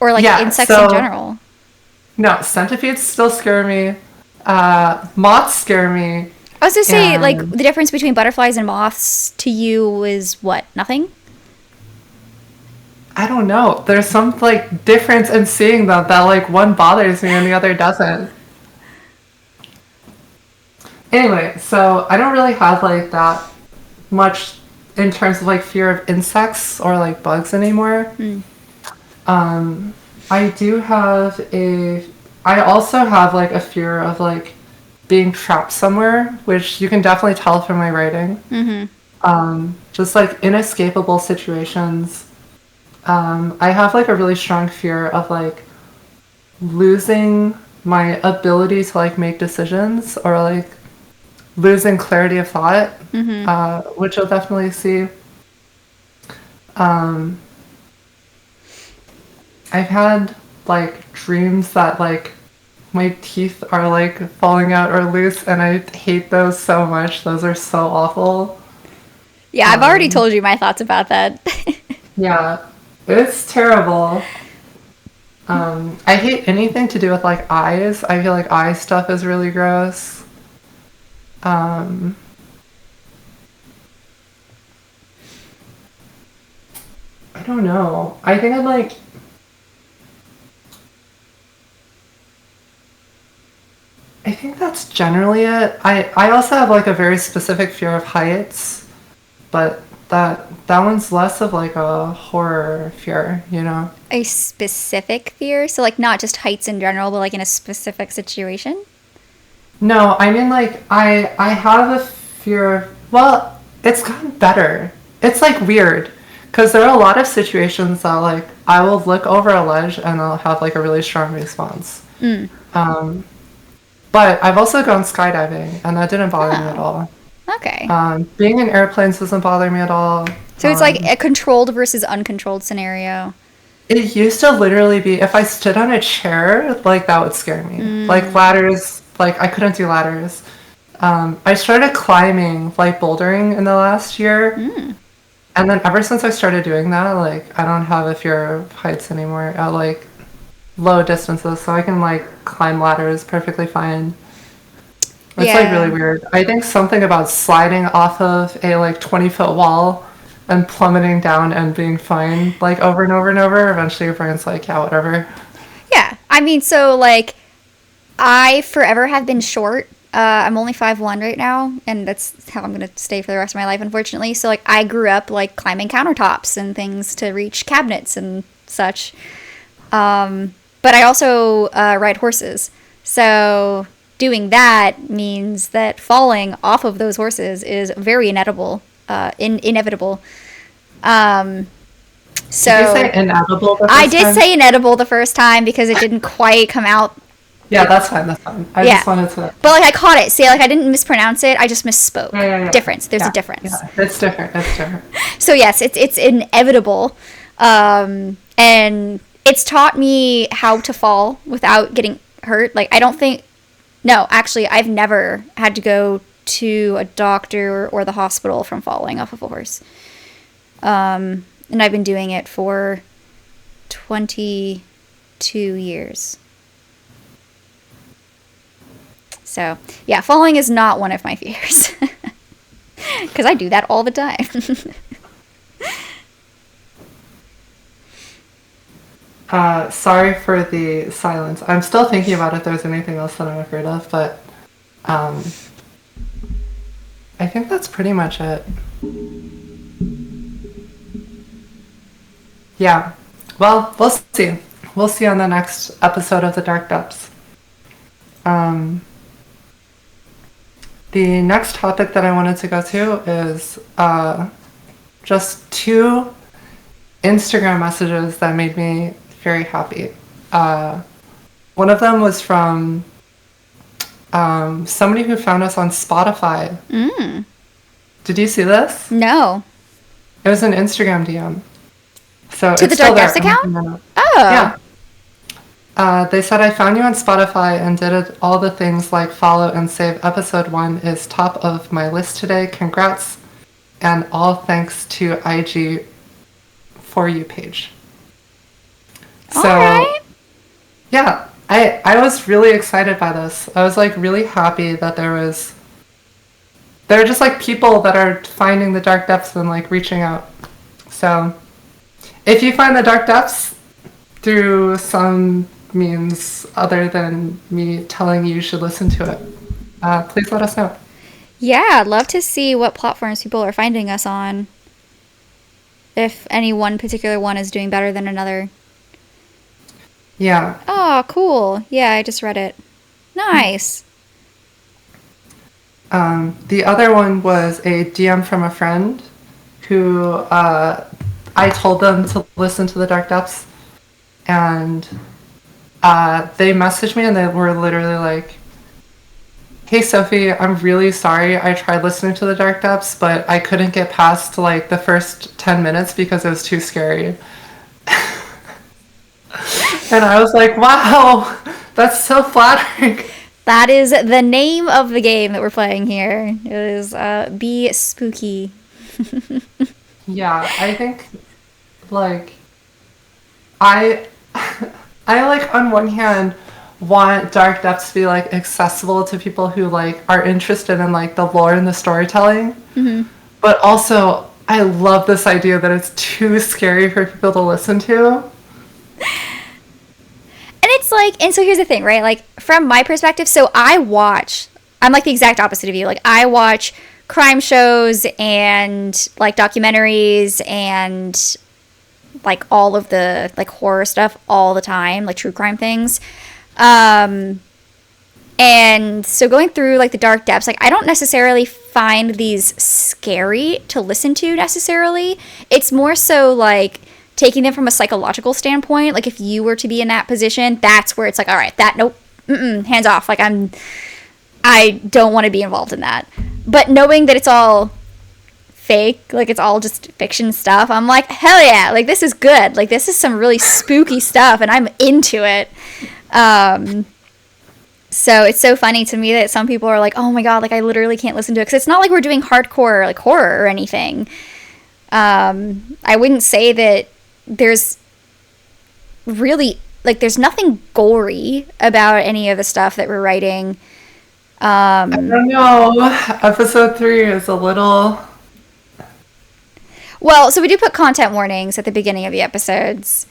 Or like Yeah, insects in general? No, centipedes still scare me. Moths scare me. I was gonna say, like, the difference between butterflies and moths to you is what? Nothing? I don't know. There's some like difference in seeing them that like one bothers me and the other doesn't. Anyway, so I don't really have like that much in terms of like fear of insects or like bugs anymore. I do have I also have like a fear of like being trapped somewhere, which you can definitely tell from my writing. Just like inescapable situations. I have like a really strong fear of like losing my ability to like make decisions, or like losing clarity of thought, which you'll definitely see. I've had like dreams that like my teeth are like falling out or loose, and I hate those so much. Those are so awful. Yeah, I've already told you my thoughts about that. Yeah, it's terrible. I hate anything to do with like eyes. I feel like eye stuff is really gross. I don't know. I think I think that's generally it. I also have like a very specific fear of heights, but that one's less of like a horror fear, you know? A specific fear? So, like, not just heights in general, but like in a specific situation? No, I mean like I have a fear. Well, it's gotten better. It's like weird because there are a lot of situations that like I will look over a ledge and I'll have like a really strong response. But I've also gone skydiving, and that didn't bother me at all. Okay. Being in airplanes doesn't bother me at all. So it's like a controlled versus uncontrolled scenario. It used to literally be if I stood on a chair, like that would scare me. Like ladders, like I couldn't do ladders. I started climbing, like bouldering in the last year. And then ever since I started doing that, like I don't have a fear of heights anymore at like low distances, so I can like climb ladders perfectly fine. It's like really weird. I think something about sliding off of a like 20-foot wall and plummeting down and being fine like over and over and over, eventually your brain's like, yeah, whatever. Yeah. I mean, so like I forever have been short. I'm only 5'1" right now, and that's how I'm going to stay for the rest of my life, unfortunately. So like I grew up like climbing countertops and things to reach cabinets and such. But I also ride horses. So doing that means that falling off of those horses is very inevitable. Inevitable. So did you say inevitable the first I did time? say inedible the first time because it didn't quite come out. Yeah, that's fine. That's fine. I just wanted to. But like I caught it. See, like I didn't mispronounce it. I just misspoke. Yeah. Difference. There's a difference. Yeah, it's different. It's different. So yes, it's inevitable, and it's taught me how to fall without getting hurt. Like I don't think. No, actually, I've never had to go to a doctor or the hospital from falling off of a horse. And I've been doing it for 22 years. So, yeah, falling is not one of my fears. Because I do that all the time. Sorry for the silence. I'm still thinking about if there's anything else that I'm afraid of, but I think that's pretty much it. Yeah. Well, we'll see. we'll see on the next episode of the Dark Depths. The next topic that I wanted to go to is just 2 Instagram messages that made me very happy. One of them was from somebody who found us on Spotify. Did you see this? No. It was an Instagram DM. So to it's the still Dark there. Depths account? Oh. Yeah. They said, I found you on Spotify and did all the things like follow and save. Episode 1 is top of my list today. Congrats. And all thanks to IG For You page. So, all right. Yeah, I was really excited by this. I was like really happy that there are just like people that are finding the Dark Depths and like reaching out. So if you find the Dark Depths through some means other than me telling you should listen to it, please let us know. Yeah, I'd love to see what platforms people are finding us on. If any one particular one is doing better than another. Yeah. Oh, cool. Yeah, I just read it. Nice. The other one was a DM from a friend who I told them to listen to the Dark Depths, and they messaged me and they were literally like, hey Sophie, I'm really sorry. I tried listening to the Dark Depths, but I couldn't get past like the first 10 minutes because it was too scary. And I was like, wow, that's so flattering. That is the name of the game that we're playing here. It is Be Spooky. Yeah, I think like I like on one hand want Dark Depths to be like accessible to people who like are interested in like the lore and the storytelling. But also I love this idea that it's too scary for people to listen to. And it's like, and so here's the thing, right? Like from my perspective, so I'm like the exact opposite of you. Like I watch crime shows and like documentaries and like all of the like horror stuff all the time, like true crime things. And so going through like the Dark Depths, like I don't necessarily find these scary to listen to necessarily. It's more so like taking them from a psychological standpoint. Like if you were to be in that position, that's where it's like, all right, nope, hands off. Like I don't want to be involved in that. But knowing that it's all fake, like it's all just fiction stuff, I'm like, hell yeah, like this is good. Like this is some really spooky stuff and I'm into it. So it's so funny to me that some people are like, oh my God, like I literally can't listen to it. Because it's not like we're doing hardcore like horror or anything. I wouldn't say that there's really, like there's nothing gory about any of the stuff that we're writing. I don't know. Episode 3 is a little... Well, so we do put content warnings at the beginning of the episodes.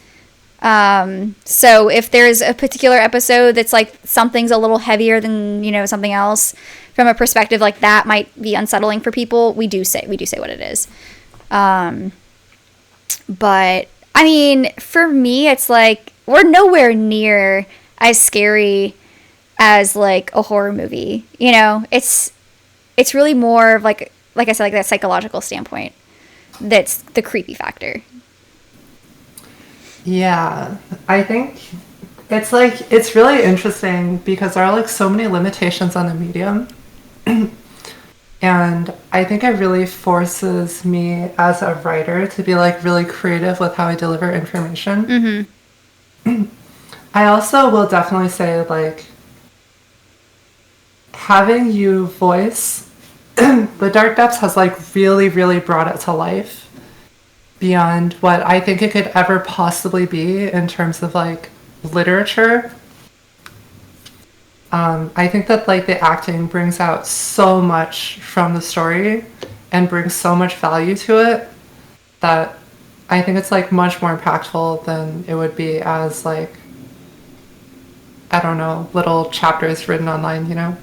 So if there's a particular episode that's like something's a little heavier than, you know, something else from a perspective like that might be unsettling for people, we do say what it is. But I mean, for me, it's like we're nowhere near as scary as like a horror movie. You know, it's really more of like I said, like that psychological standpoint. That's the creepy factor. Yeah, I think it's like, it's really interesting because there are like so many limitations on the medium. And I think it really forces me as a writer to be like really creative with how I deliver information. I also will definitely say like having you voice the Dark Depths has like really, really brought it to life beyond what I think it could ever possibly be in terms of like literature. I think that like the acting brings out so much from the story and brings so much value to it that I think it's like much more impactful than it would be as like, I don't know, little chapters written online, you know?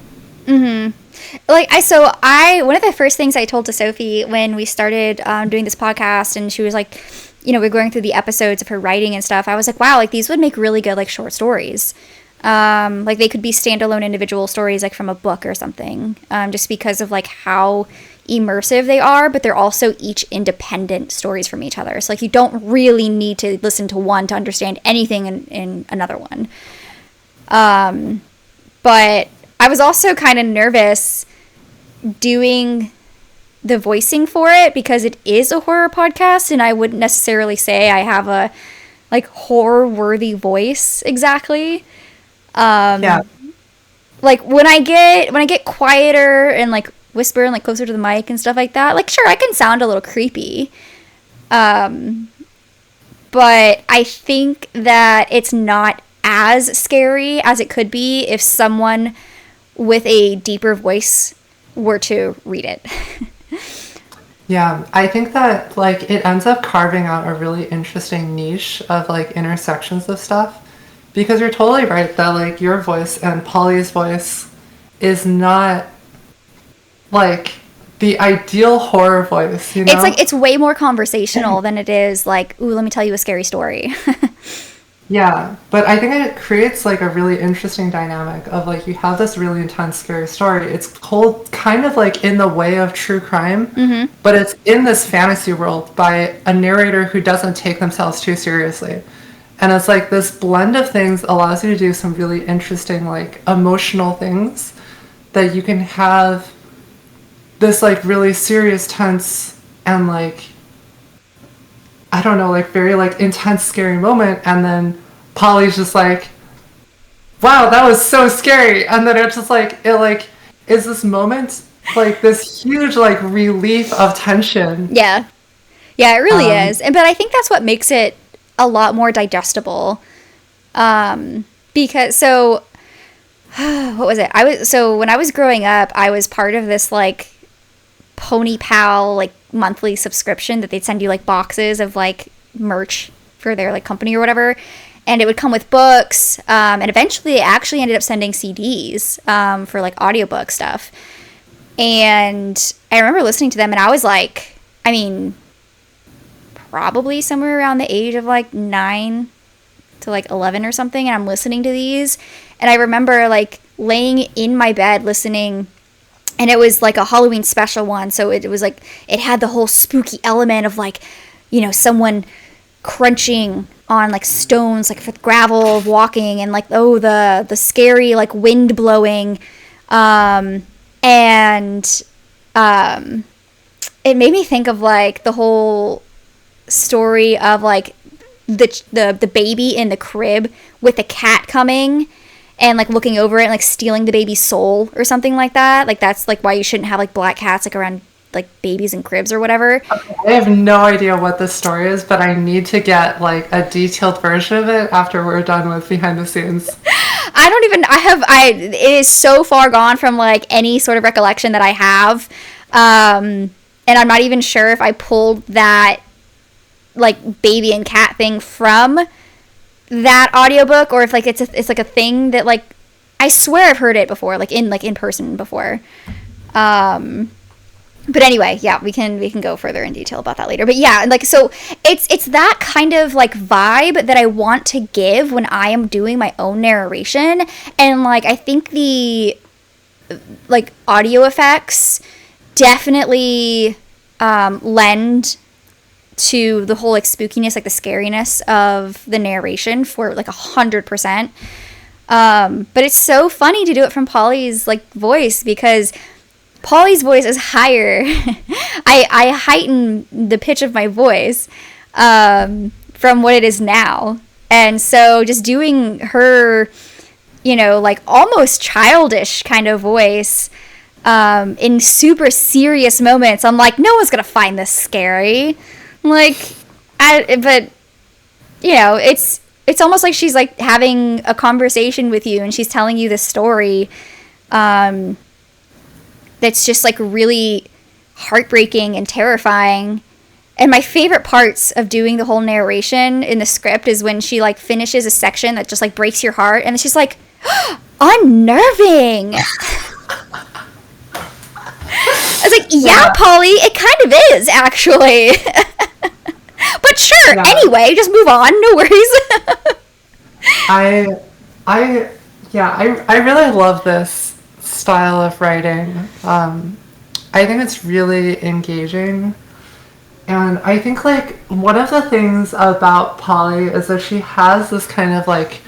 Like one of the first things I told to Sophie when we started doing this podcast, and she was like, we're going through the episodes of her writing and stuff, I was like, wow, like these would make really good like short stories. Like they could be standalone individual stories like from a book or something, just because of like how immersive they are, but they're also each independent stories from each other. So like you don't really need to listen to one to understand anything in another one. But I was also kind of nervous doing the voicing for it because it is a horror podcast, and I wouldn't necessarily say I have a like horror worthy voice exactly. Like when I get quieter and like whisper and like closer to the mic and stuff like that, like sure I can sound a little creepy. But I think that it's not as scary as it could be if someone with a deeper voice were to read it. Yeah, I think that like it ends up carving out a really interesting niche of like intersections of stuff, because you're totally right that like your voice and Polly's voice is not like the ideal horror voice, you know? It's like it's way more conversational than it is like, ooh, let me tell you a scary story. Yeah, but I think it creates like a really interesting dynamic of like you have this really intense scary story. It's told kind of like in the way of true crime, but it's in this fantasy world by a narrator who doesn't take themselves too seriously. And it's like this blend of things allows you to do some really interesting like emotional things that you can have this like really serious, tense, and like I don't know, like very like intense, scary moment, and then Polly's just like, wow, that was so scary. And then it's just like, it like is this moment like this huge like relief of tension. Yeah, it really is. But I think that's what makes it a lot more digestible. Because so what was it? When I was growing up, I was part of this like Pony Pal like monthly subscription that they'd send you like boxes of like merch for their like company or whatever, and it would come with books, and eventually it actually ended up sending CDs for like audiobook stuff. And I remember listening to them, and I was like, I mean, probably somewhere around the age of like 9 to like 11 or something, and I'm listening to these, and I remember like laying in my bed listening. And it was like a Halloween special one, so it was like it had the whole spooky element of like, someone crunching on like stones, like for gravel, walking, and like the scary like wind blowing, and it made me think of like the whole story of like the baby in the crib with the cat coming and like looking over it and like stealing the baby's soul or something like that. Like that's like why you shouldn't have like black cats like around like babies in cribs or whatever. I have no idea what this story is, but I need to get like a detailed version of it after we're done with behind the scenes. It is so far gone from like any sort of recollection that I have. And I'm not even sure if I pulled that like baby and cat thing from that audiobook or if like it's like a thing that like I swear I've heard it before, like in person before. But anyway, yeah, we can go further in detail about that later. But yeah, like so it's that kind of like vibe that I want to give when I am doing my own narration. And like I think the like audio effects definitely lend to the whole like spookiness, like the scariness of the narration for like 100%. But it's so funny to do it from Polly's like voice because Polly's voice is higher. I heighten the pitch of my voice from what it is now. And so just doing her, like almost childish kind of voice in super serious moments, I'm like, no one's going to find this scary. Like, but it's almost like she's like having a conversation with you and she's telling you this story that's just like really heartbreaking and terrifying. And my favorite parts of doing the whole narration in the script is when she like finishes a section that just like breaks your heart and she's like, unnerving. I was like, yeah, Polly, it kind of is, actually. But sure, Sure. Yeah. Anyway, just move on. No worries. I really love this style of writing. I think it's really engaging. And I think, like, one of the things about Polly is that she has this kind of, like,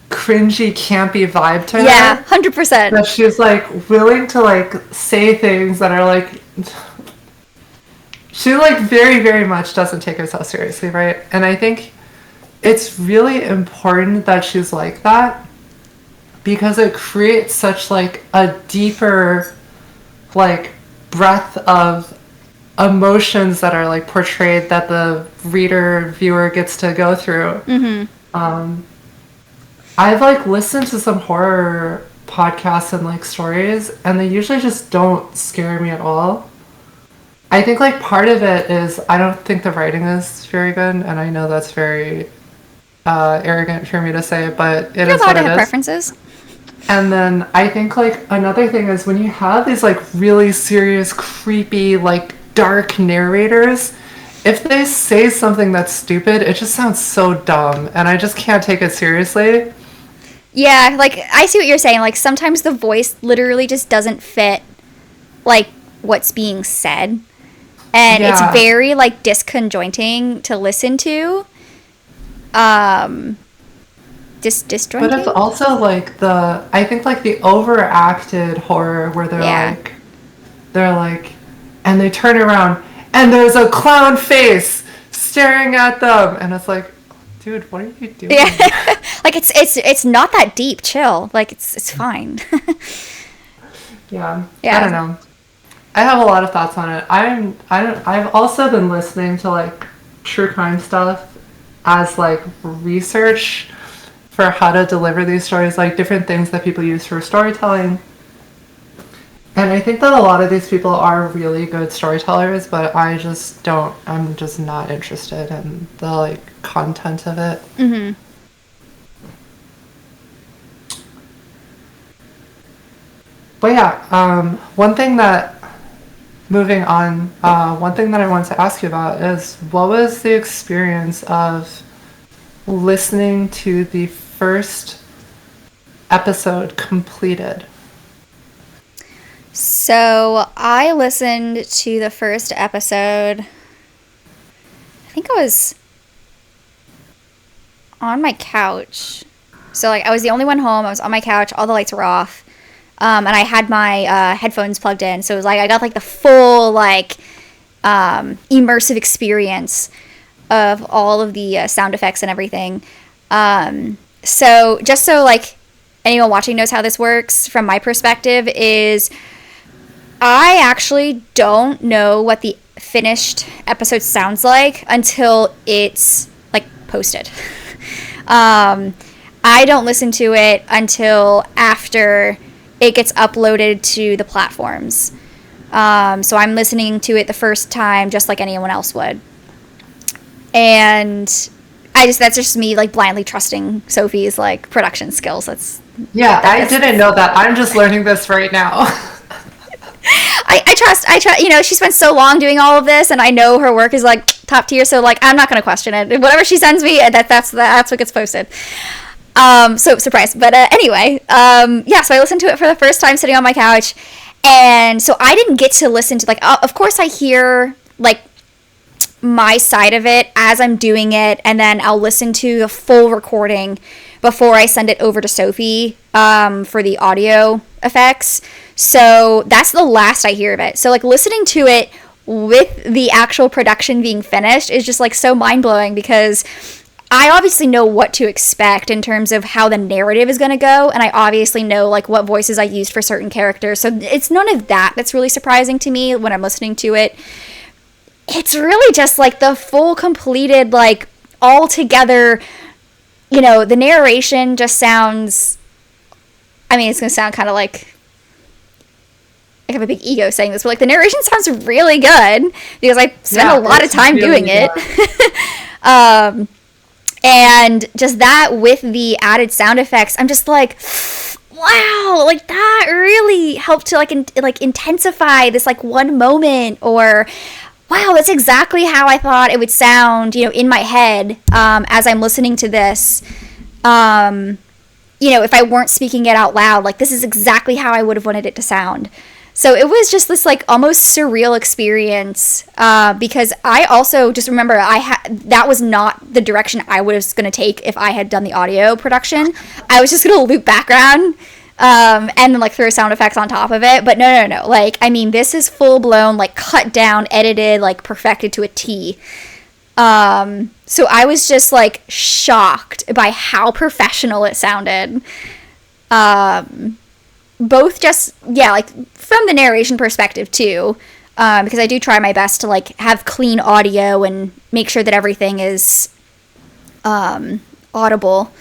cringy, campy vibe to her. Yeah, 100%. That she's, like, willing to, like, say things that are, like... She, like, very, very much doesn't take herself seriously, right? And I think it's really important that she's like that because it creates such, like, a deeper, like, breadth of emotions that are, like, portrayed that the reader, viewer gets to go through. I've, like, listened to some horror podcasts and, like, stories, and they usually just don't scare me at all. I think, like, part of it is I don't think the writing is very good, and I know that's very arrogant for me to say, but it is what it is. You're allowed to have preferences. And then I think, like, another thing is when you have these, like, really serious, creepy, like, dark narrators, if they say something that's stupid, it just sounds so dumb, and I just can't take it seriously. Yeah, like, I see what you're saying. Like, sometimes the voice literally just doesn't fit, like, what's being said. And it's very, like, disconjointing to listen to. Disjointing? But it's also, like, I think, like, the overacted horror where they're like, and they turn around, and there's a clown face staring at them, and it's like, dude, what are you doing? Yeah. Like, it's not that deep. Chill. Like, it's fine. Yeah. I don't know. I have a lot of thoughts on it. I've also been listening to, like, true crime stuff as, like, research for how to deliver these stories, like, different things that people use for storytelling. And I think that a lot of these people are really good storytellers, but I'm just not interested in the, like, content of it. Mm-hmm. But yeah, one thing that I wanted to ask you about is, what was the experience of listening to the first episode completed? So I listened to the first episode, I think I was on my couch. So, like, I was the only one home. I was on my couch. All the lights were off. And I had my headphones plugged in. So it was like I got, like, the full, like, immersive experience of all of the sound effects and everything. So just so, like, anyone watching knows how this works from my perspective is I actually don't know what the finished episode sounds like until it's, like, posted. I don't listen to it until after it gets uploaded to the platforms. So I'm listening to it the first time just like anyone else would. And that's just me, like, blindly trusting Sophie's, like, production skills. I didn't know that. I'm just learning this right now. I trust, you know, she spent so long doing all of this, and I know her work is, like, top tier, so, like, I'm not going to question it. Whatever she sends me, that's what gets posted. So surprised. But anyway, so I listened to it for the first time sitting on my couch, and so I didn't get to listen to, like, of course I hear, like, my side of it as I'm doing it, and then I'll listen to the full recording before I send it over to Sophie for the audio effects. So that's the last I hear of it. So, like, listening to it with the actual production being finished is just, like, so mind-blowing, because I obviously know what to expect in terms of how the narrative is going to go, and I obviously know, like, what voices I used for certain characters. So it's none of that that's really surprising to me when I'm listening to it. It's really just, like, the full completed, like, all together, you know, the narration just sounds, I mean, it's going to sound kind of like I have a big ego saying this, but, like, the narration sounds really good because I spent a lot of time doing it. And just that with the added sound effects, I'm just like, wow, like, that really helped to, like, intensify this, like, one moment. Or wow, that's exactly how I thought it would sound, in my head, as I'm listening to this. If I weren't speaking it out loud, like, this is exactly how I would have wanted it to sound. So it was just this, like, almost surreal experience, because I also just remember that was not the direction I was going to take if I had done the audio production. I was just going to loop background, and then, like, throw sound effects on top of it. But no. Like, I mean, this is full-blown, like, cut down, edited, like, perfected to a T. So I was just, like, shocked by how professional it sounded. Both just, like, from the narration perspective, too. Because I do try my best to, like, have clean audio and make sure that everything is audible.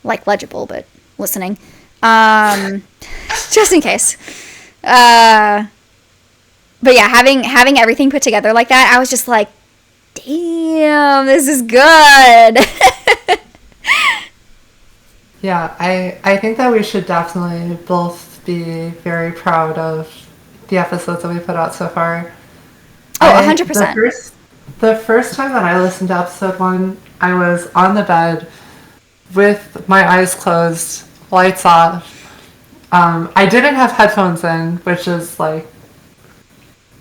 Like, legible, but listening. Just in case. But yeah, having everything put together like that, I was just like, damn, this is good. Yeah, I think that we should definitely both be very proud of the episodes that we put out so far. Oh, 100%. The first time that I listened to episode 1, I was on the bed with my eyes closed, lights off. I didn't have headphones in, which is like,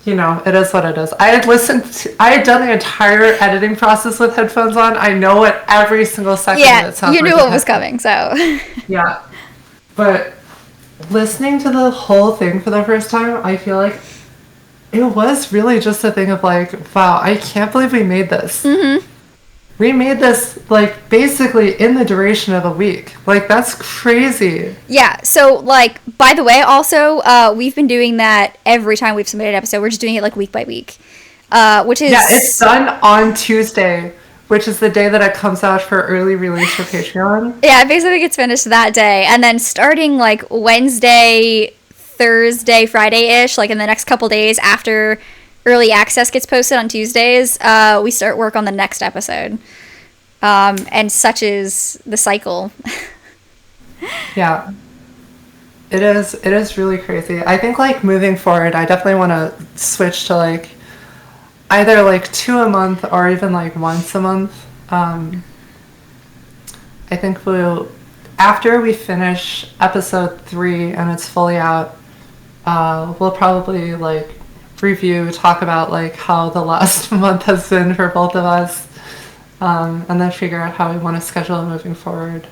it is what it is. I had done the entire editing process with headphones on. I know what every single second it sounds like. You knew what was coming, so. Yeah. But listening to the whole thing for the first time, I feel like it was really just a thing of like, wow, I can't believe we made this. Mm-hmm. We made this, like, basically in the duration of a week. Like, that's crazy. Yeah, so, like, by the way, also, we've been doing that every time we've submitted an episode. We're just doing it, like, week by week, which is... Yeah, it's done on Tuesday, which is the day that it comes out for early release for Patreon. Yeah, it basically gets finished that day. And then starting, like, Wednesday, Thursday, Friday-ish, like, in the next couple days after early access gets posted on Tuesdays, we start work on the next episode. And such is the cycle. Yeah. It is really crazy. I think, like, moving forward, I definitely want to switch to, like, either, like, 2 a month or even, like, once a month. I think after we finish episode 3 and it's fully out, we'll probably, like, talk about, like, how the last month has been for both of us, and then figure out how we want to schedule moving forward.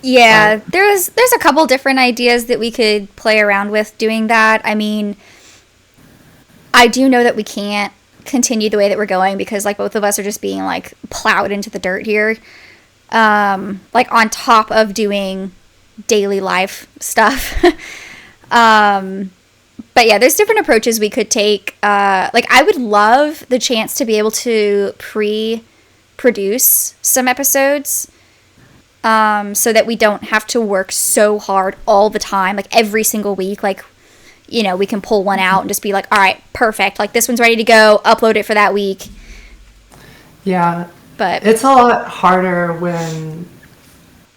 Yeah, there's a couple different ideas that we could play around with doing that. I mean, I do know that we can't continue the way that we're going because, like, both of us are just being, like, plowed into the dirt here. Like, on top of doing daily life stuff. But yeah, there's different approaches we could take. Like, I would love the chance to be able to pre-produce some episodes, so that we don't have to work so hard all the time, like every single week. Like, we can pull one out and just be like, all right, perfect. Like, this one's ready to go. Upload it for that week. Yeah. But it's a lot harder when...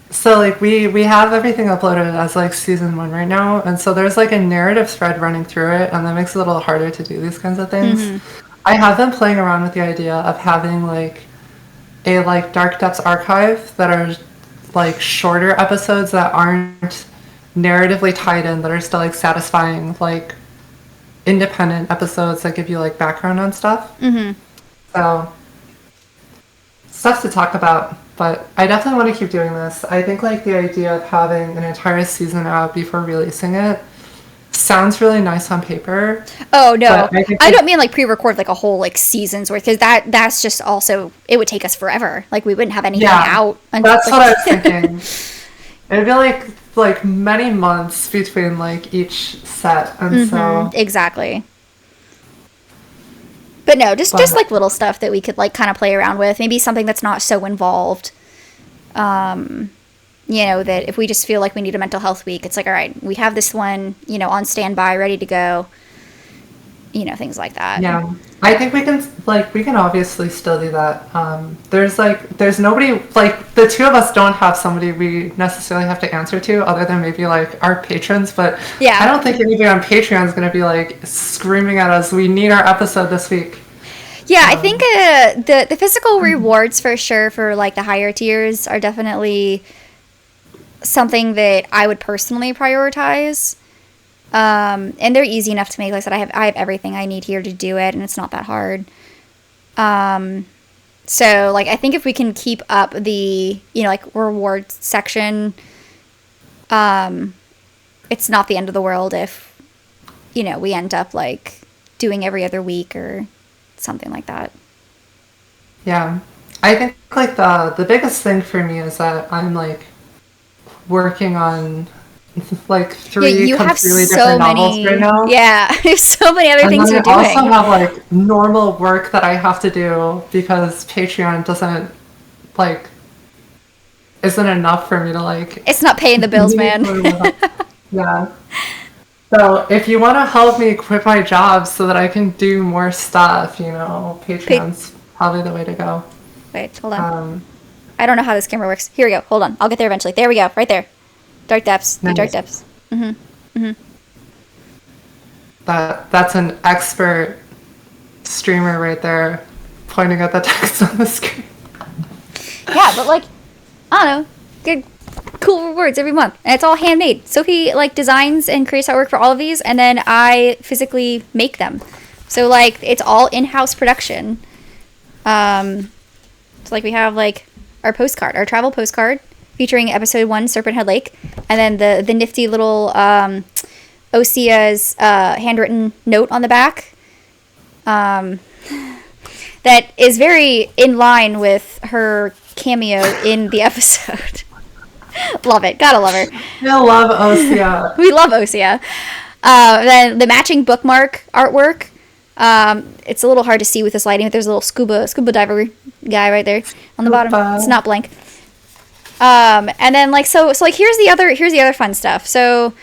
So, like, we have everything uploaded as, like, season 1 right now, and so there's, like, a narrative thread running through it, and that makes it a little harder to do these kinds of things. Mm-hmm. I have been playing around with the idea of having, like, a, like, Dark Depths archive that are, like, shorter episodes that aren't narratively tied in, that are still, like, satisfying, like, independent episodes that give you, like, background on stuff. Mm-hmm. So, stuff to talk about. But I definitely want to keep doing this. I think, like, the idea of having an entire season out before releasing it sounds really nice on paper. Oh, no. I don't mean, like, pre-record, like, a whole, like, season's worth, because that's just also, it would take us forever. Like, we wouldn't have anything out. That's what I was thinking. It'd be, like, many months between, like, each set, and so... Exactly. But no, just like little stuff that we could, like, kind of play around with. Maybe something that's not so involved. That if we just feel like we need a mental health week, it's like, all right, we have this one, on standby, ready to go. Things like that. Yeah. I think we can obviously still do that. There's nobody, like, the two of us don't have somebody we necessarily have to answer to other than maybe, like, our patrons, but yeah. I don't think anybody on Patreon is going to be, like, screaming at us, we need our episode this week. Yeah, I think the physical rewards for sure for like the higher tiers are definitely something that I would personally prioritize. And they're easy enough to make. Like I said, I have everything I need here to do it, and it's not that hard. So like I think if we can keep up the like reward section, it's not the end of the world if we end up like doing every other week or something like that. Yeah. I think like the biggest thing for me is that I'm like working on like 3 completely different novels right now. Yeah, there's so many other things you're doing. I also have like normal work that I have to do because Patreon isn't enough for me to like. It's not paying the bills, man. Yeah. So if you want to help me quit my job so that I can do more stuff, Patreon's probably the way to go. Wait, hold on. I don't know how this camera works. Here we go. Hold on. I'll get there eventually. There we go. Right there. Dark Depths. Nice. Dark Depths. Mm-hmm. Mm-hmm. That's an expert streamer right there, pointing at the text on the screen. Yeah, but like, I don't know, good, cool rewards every month, and it's all handmade. Sophie like designs and creates artwork for all of these, and then I physically make them. So like, it's all in-house production. So like, we have like our postcard, our travel postcard, featuring episode 1, Serpent Head Lake, and then the nifty little Osea's handwritten note on the back. That is very in line with her cameo in the episode. Love it. Gotta love her. I love Osea. We love Osea. Then the matching bookmark artwork. It's a little hard to see with this lighting, but there's a little scuba diver guy right there on the bottom. It's not blank. And then like so like here's the other fun stuff. So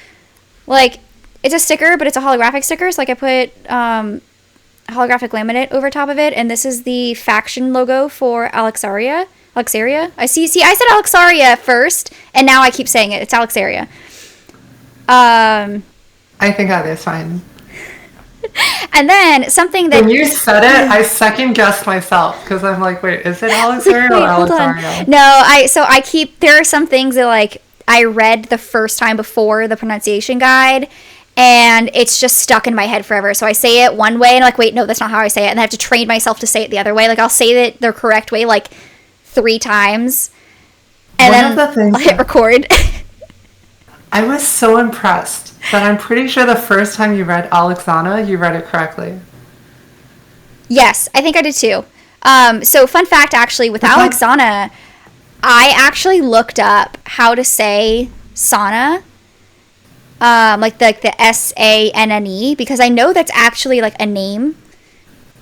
like it's a sticker, but it's a holographic sticker. So like I put holographic laminate over top of it, and this is the faction logo for Alexaria. I see. I said Alexaria first, and now I keep saying it. It's Alexaria. I think that is fine. And then something that when you said it, I second guessed myself because I'm like, wait, is it Alexaria or Alexaria? No, there are some things that like I read the first time before the pronunciation guide, and it's just stuck in my head forever. So I say it one way, and like, wait, no, that's not how I say it, and I have to train myself to say it the other way. Like I'll say it the correct way like 3 times, and then I'll hit record. I was so impressed that I'm pretty sure the first time you read Alexana, you read it correctly. Yes, I think I did too. So fun fact, actually, with Alexana, I actually looked up how to say Sana, like the SANNE, because I know that's actually like a name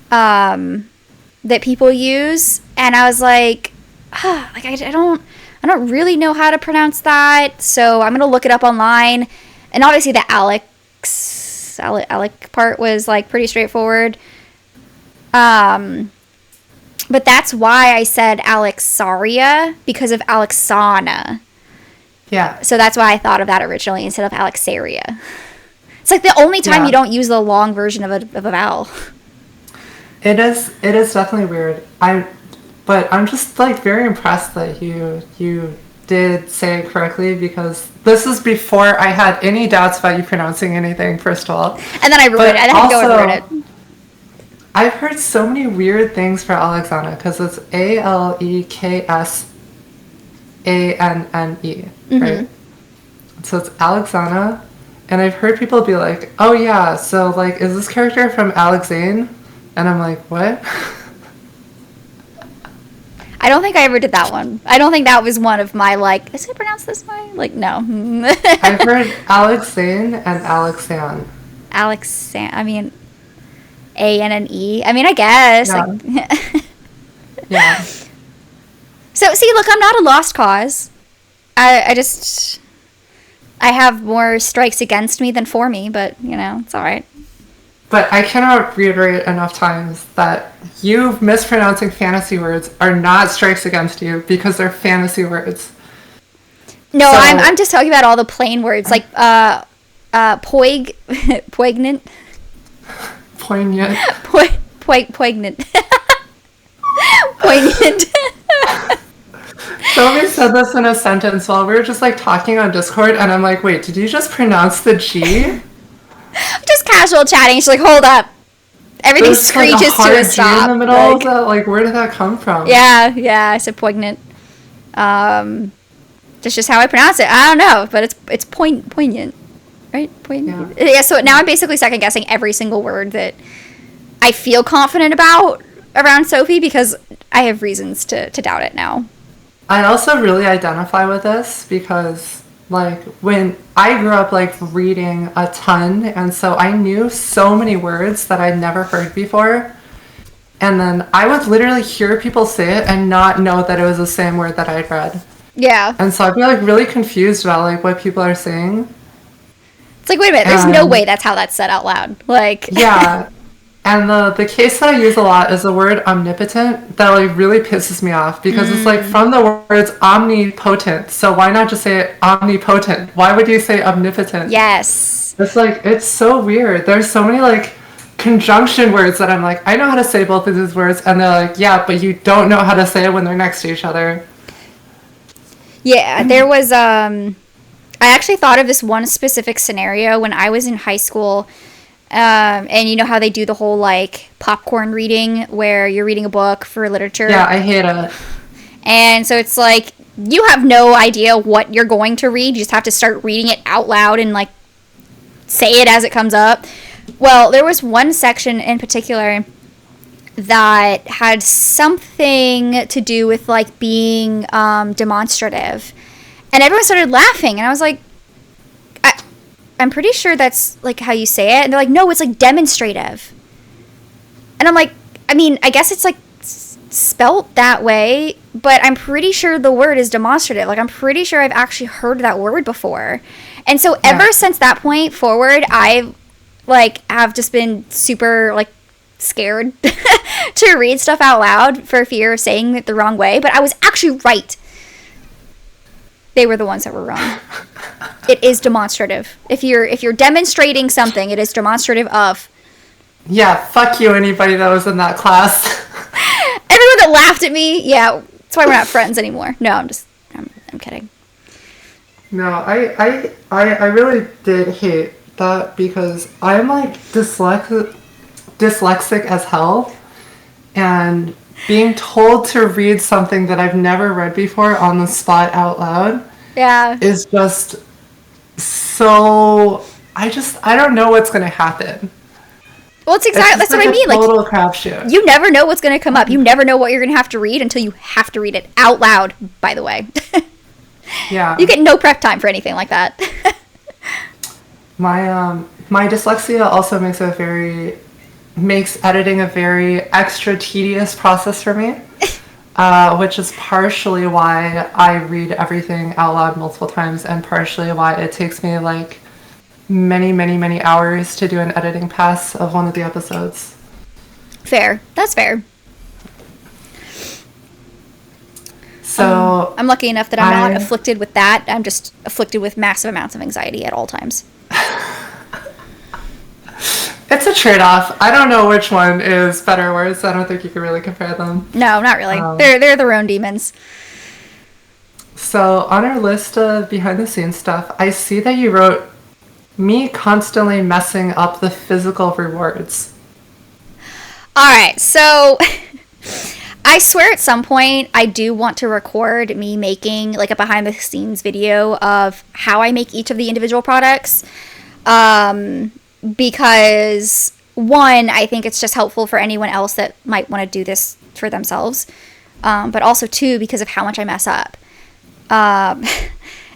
that people use, and I was like, like I don't really know how to pronounce that, so I'm gonna look it up online. And obviously the Alec part was like pretty straightforward. But that's why I said Alexaria, because of Alexana. Yeah. So that's why I thought of that originally instead of Alexaria. It's like the only time you don't use the long version of a vowel. It is definitely weird. But I'm just like very impressed that you did say it correctly, because this is before I had any doubts about you pronouncing anything, first of all. And then I ruined it. I had to go and ruin it. I've heard so many weird things for Alexana, because it's ALEKSANNE, right? So it's Alexana, and I've heard people be like, oh yeah, so like, is this character from Alexane? And I'm like, what? I don't think I ever did that one. I don't think that was one of my, like, is it pronounced this way? Like, no. I've heard Alexane and Alexan. I mean, ANNE. I mean, I guess. Yeah. Like, Yeah. So, see, look, I'm not a lost cause. I have more strikes against me than for me, but, it's all right. But I cannot reiterate enough times that you mispronouncing fantasy words are not strikes against you, because they're fantasy words. No, so, I'm just talking about all the plain words, like poignant. Poignant. Poignant. poignant. Sophie said this in a sentence while we were just like talking on Discord, and I'm like, wait, did you just pronounce the G? Just casual chatting. She's like, hold up. Everything There's like screeches to a stop. G in the middle of that? Like, where did that come from? Yeah, I said poignant. That's just how I pronounce it. I don't know, but it's poignant. Right? Poignant. Yeah, so now I'm basically second guessing every single word that I feel confident about around Sophie because I have reasons to doubt it now. I also really identify with this because, like, when I grew up, like, reading a ton, and so I knew so many words that I'd never heard before, and then I would literally hear people say it and not know that it was the same word that I'd read. Yeah. And so I'd be, like, really confused about, like, what people are saying. It's like, wait a minute, there's no way that's how that's said out loud. Like... Yeah. And the case that I use a lot is the word omnipotent that like really pisses me off because it's like from the words omnipotent. So why not just say it omnipotent? Why would you say omnipotent? Yes. It's like, it's so weird. There's so many like conjunction words that I'm like, I know how to say both of these words. And they're like, yeah, but you don't know how to say it when they're next to each other. Yeah, there was, I actually thought of this one specific scenario when I was in high school. And you know how they do the whole, like, popcorn reading where you're reading a book for literature? Yeah, I hate it. And so it's like, you have no idea what you're going to read. You just have to start reading it out loud and, like, say it as it comes up. Well, there was one section in particular that had something to do with, like, being demonstrative. And everyone started laughing, and I was like, I'm pretty sure that's, like, how you say it. And they're like, no, it's, like, demonstrative. And I'm like, I mean, I guess it's, like, spelt that way, but I'm pretty sure the word is demonstrative. Like, I'm pretty sure I've actually heard that word before. And so ever since that point forward, I've, like, have just been super, like, scared to read stuff out loud for fear of saying it the wrong way. But I was actually right. They were the ones that were wrong. It is demonstrative. If you're demonstrating something, it is demonstrative of. Yeah, fuck you, anybody that was in that class. Everyone that laughed at me, yeah, that's why we're not friends anymore. No, I'm kidding. No, I really did hate that because I'm like dyslexic as hell, and being told to read something that I've never read before on the spot out loud is just so... I don't know what's going to happen. Well, it's exactly... That's what I mean. Total crapshoot. You never know what's going to come up. You never know what you're going to have to read until you have to read it out loud, by the way. Yeah. You get no prep time for anything like that. My dyslexia also makes editing a very extra tedious process for me, which is partially why I read everything out loud multiple times and partially why it takes me like many, many, many hours to do an editing pass of one of the episodes. Fair. That's fair. So I'm lucky enough that I'm not afflicted with that. I'm just afflicted with massive amounts of anxiety at all times. It's a trade-off. I don't know which one is better or worse. I don't think you can really compare them. No, not really. They're their own demons. So on our list of behind-the-scenes stuff, I see that you wrote, me constantly messing up the physical rewards. All right, so I swear at some point I do want to record me making like a behind-the-scenes video of how I make each of the individual products. Because one, I think it's just helpful for anyone else that might want to do this for themselves. But also two, because of how much I mess up.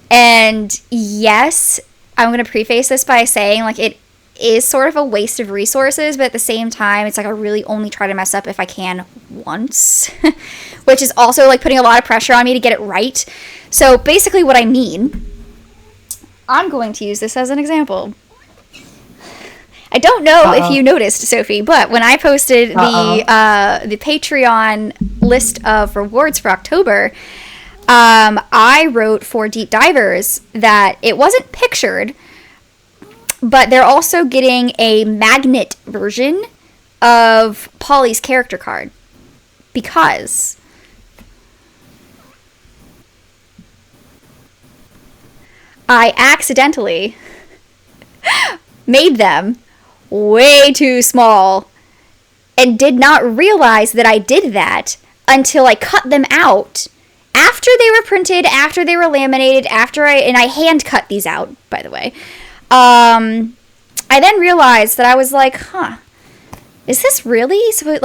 And yes, I'm going to preface this by saying like it is sort of a waste of resources, but at the same time, it's like I really only try to mess up if I can once, which is also like putting a lot of pressure on me to get it right. So basically what I mean, I'm going to use this as an example. I don't know if you noticed, Sophie, but when I posted the Patreon list of rewards for October, I wrote for Deep Divers that it wasn't pictured, but they're also getting a magnet version of Polly's character card. Because I accidentally made them way too small and did not realize that I did that until I cut them out after they were printed, after they were laminated, and I hand cut these out, by the way. I then realized that I was like, is this really so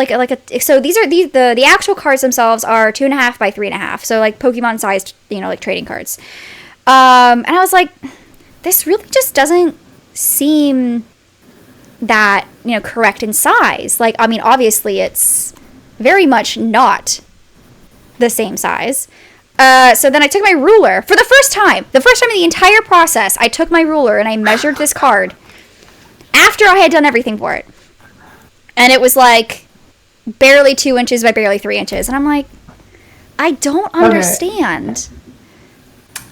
so these are the actual cards themselves are 2.5 by 3.5, so like Pokemon sized, like trading cards. And I was like, this really just doesn't seem that correct in size. Like, I mean, obviously it's very much not the same size. So then I took my ruler for the first time in the entire process. I took my ruler and I measured this card after I had done everything for it. And it was like barely 2 inches by barely 3 inches. And I'm like, I don't understand. Okay.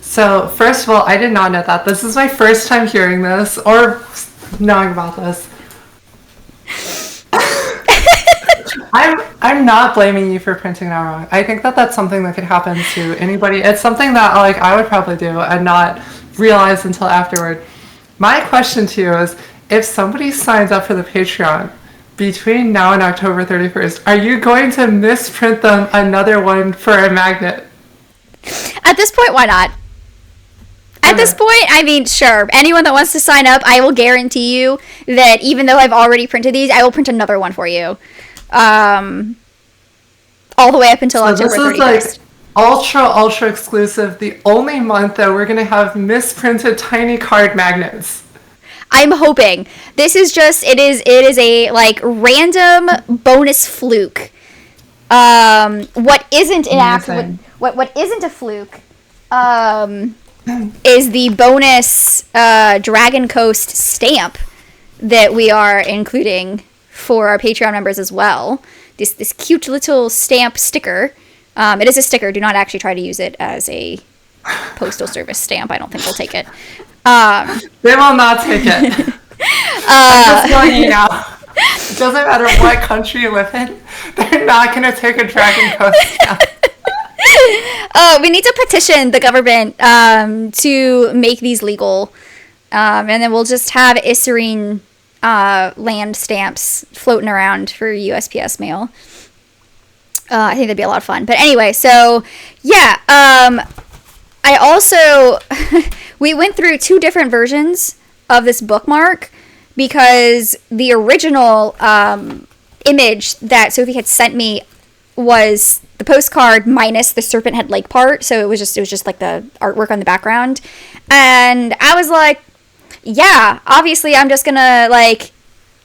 So, first of all, I did not know that. This is my first time hearing this or knowing about this. I'm not blaming you for printing it out wrong. I think that that's something that could happen to anybody. It's something that like I would probably do and not realize until afterward. My question to you is, if somebody signs up for the Patreon between now and October 31st, are you going to misprint them another one for a magnet? At this point, why not? At this point, I mean, sure. Anyone that wants to sign up, I will guarantee you that even though I've already printed these, I will print another one for you. All the way up until October 31st. This is like ultra exclusive, the only month that we're going to have misprinted tiny card magnets. I'm hoping. This is just, it is a like random bonus fluke. What isn't what isn't a fluke is the bonus Dragon Coast stamp that we are including for our Patreon members as well. This cute little stamp sticker. It is a sticker. Do not actually try to use it as a postal service stamp. I don't think we'll take it. They will not take it. I'm just telling you now. It doesn't matter what country you live in. They're not going to take a Dragon Coast stamp. We need to petition the government to make these legal. And then we'll just have Isarine land stamps floating around for USPS mail. I think that'd be a lot of fun. But anyway, so yeah, I also we went through 2 different versions of this bookmark because the original image that Sophie had sent me was the postcard minus the serpent head lake part, so it was just like the artwork on the background, and I was like, yeah, obviously I'm just gonna like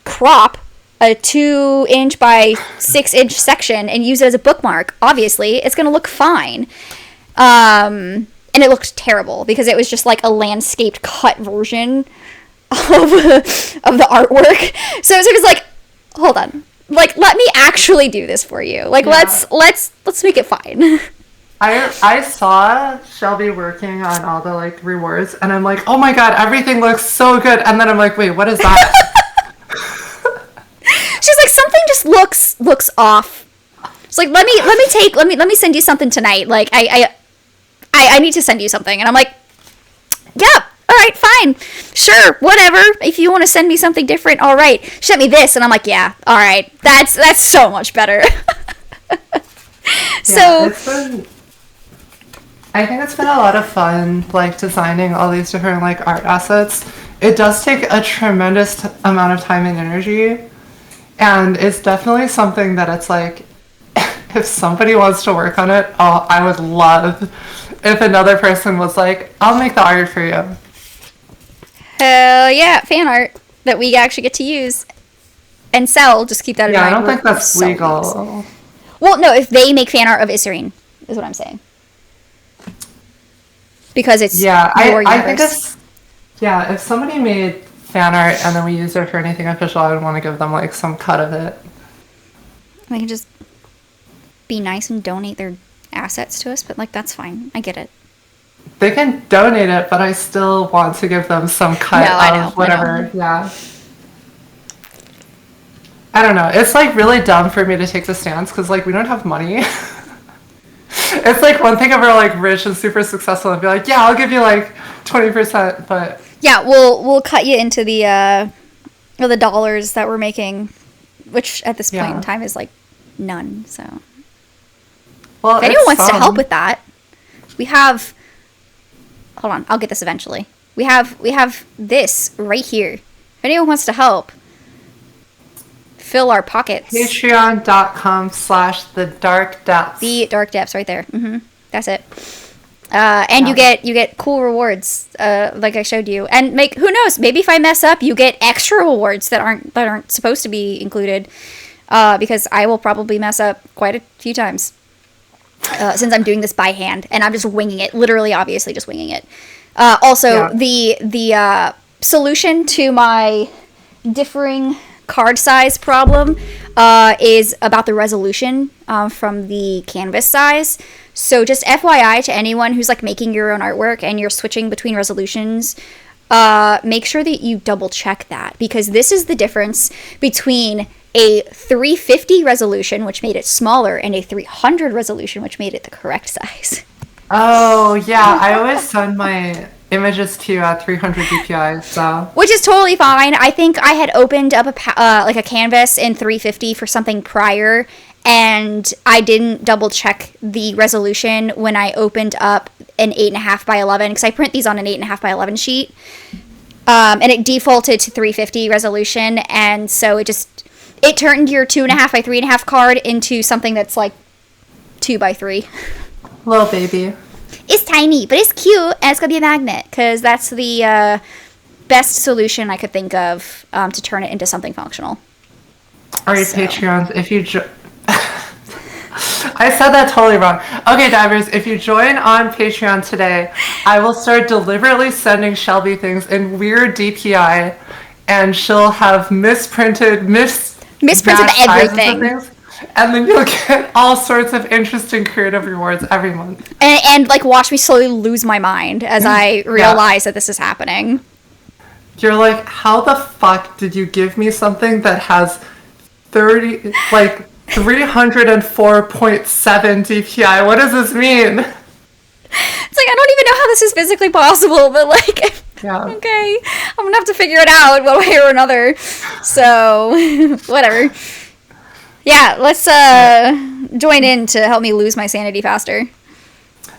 crop a 2-inch by 6-inch section and use it as a bookmark. Obviously it's gonna look fine, and it looked terrible because it was just like a landscaped cut version of the artwork. So it was like, hold on, like, let me actually do this for you. Like, yeah. let's make it fine. I saw Shelby working on all the like rewards, and I'm like, oh my god, everything looks so good. And then I'm like, wait, what is that? She's like, something just looks off. It's like, let me send you something tonight. Like, I need to send you something. And I'm like, yeah, all right, fine, sure, whatever. If you want to send me something different, all right. She sent me this, and I'm like, yeah, all right, that's so much better. So I think it's been a lot of fun, like, designing all these different like art assets. It does take a tremendous amount of time and energy, and it's definitely something that it's like, if somebody wants to work on it, I would love if another person was like, I'll make the art for you. Hell yeah, fan art that we actually get to use and sell. Just keep that in mind. Yeah, I don't think that's legal. Well, no, if they make fan art of Isarine, is what I'm saying. Because it's I think it's, if somebody made fan art and then we used it for anything official, I would want to give them like some cut of it. They can just be nice and donate their assets to us, but like, that's fine. I get it. They can donate it, but I still want to give them some cut of whatever. Yeah. I don't know. It's like really dumb for me to take the stance because like we don't have money. It's like one thing if we're like rich and super successful and be like, yeah, I'll give you like 20%, but yeah, we'll cut you into the dollars that we're making, which at this point in time is like none. So, well, if anyone wants to help with that, we have. Hold on, I'll get this eventually. We have this right here. If anyone wants to help, fill our pockets. Patreon.com/the dark depths. The dark depths, right there. That's it. And you get cool rewards, like I showed you. And who knows? Maybe if I mess up, you get extra rewards that aren't supposed to be included. Because I will probably mess up quite a few times. Since I'm doing this by hand and I'm just winging it, literally, obviously, just winging it. The solution to my differing card size problem is about the resolution from the canvas size. So just FYI to anyone who's like making your own artwork and you're switching between resolutions, make sure that you double check that, because this is the difference between a 350 resolution, which made it smaller, and a 300 resolution, which made it the correct size. Oh, yeah. I always send my images to you at 300 DPI, so. Which is totally fine. I think I had opened up a canvas in 350 for something prior, and I didn't double check the resolution when I opened up an 8.5 by 11, because I print these on an 8.5 by 11 sheet. And it defaulted to 350 resolution, and so it turned your 2.5 by 3.5 card into something that's like 2 by 3. Little baby. It's tiny, but it's cute, and it's gonna be a magnet, because that's the best solution I could think of to turn it into something functional. All right, Patreons, if you I said that totally wrong. Okay, divers, if you join on Patreon today, I will start deliberately sending Shelby things in weird DPI, and she'll have misprinted everything. And then you'll get all sorts of interesting creative rewards every month. And like watch me slowly lose my mind as I realize that this is happening. You're like, how the fuck did you give me something that has 304.7 DPI? What does this mean? It's like, I don't even know how this is physically possible, but like, okay, I'm gonna have to figure it out one way or another. So, whatever. Yeah, let's join in to help me lose my sanity faster.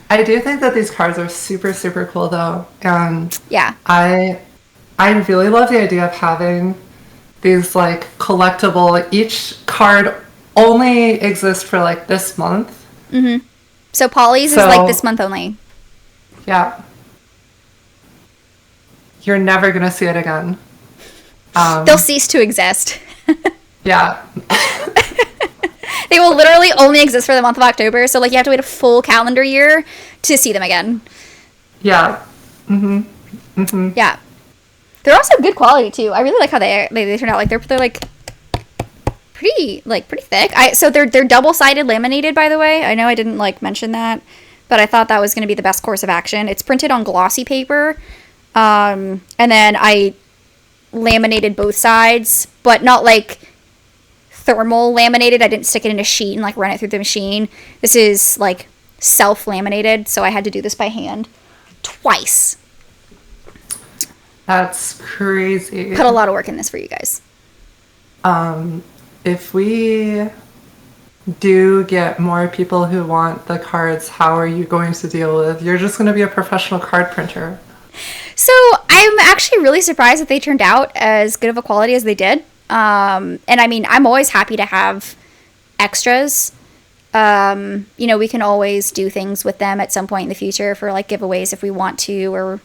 I do think that these cards are super, super cool, though. And yeah, I really love the idea of having these, like, collectible, like, each card only exists for, like, this month. Mm-hmm. So Polly's is, like, this month only. Yeah. You're never going to see it again. They'll cease to exist. Yeah. They will literally only exist for the month of October, so like you have to wait a full calendar year to see them again. Yeah. Mm-hmm. Mm-hmm. Yeah. They're also good quality too. I really like how they turn out. Like they're like pretty thick. So they're double-sided laminated, by the way. I know I didn't like mention that, but I thought that was going to be the best course of action. It's printed on glossy paper, and then I laminated both sides, but not like thermal laminated. I didn't stick it in a sheet and like run it through the machine. This is like self-laminated, so I had to do this by hand twice. That's crazy. Put a lot of work in this for you guys. If we do get more people who want the cards, how are you going to deal with? You're just going to be a professional card printer. So I'm actually really surprised that they turned out as good of a quality as they did. And I mean, I'm always happy to have extras. You know, we can always do things with them at some point in the future for like giveaways if we want to, or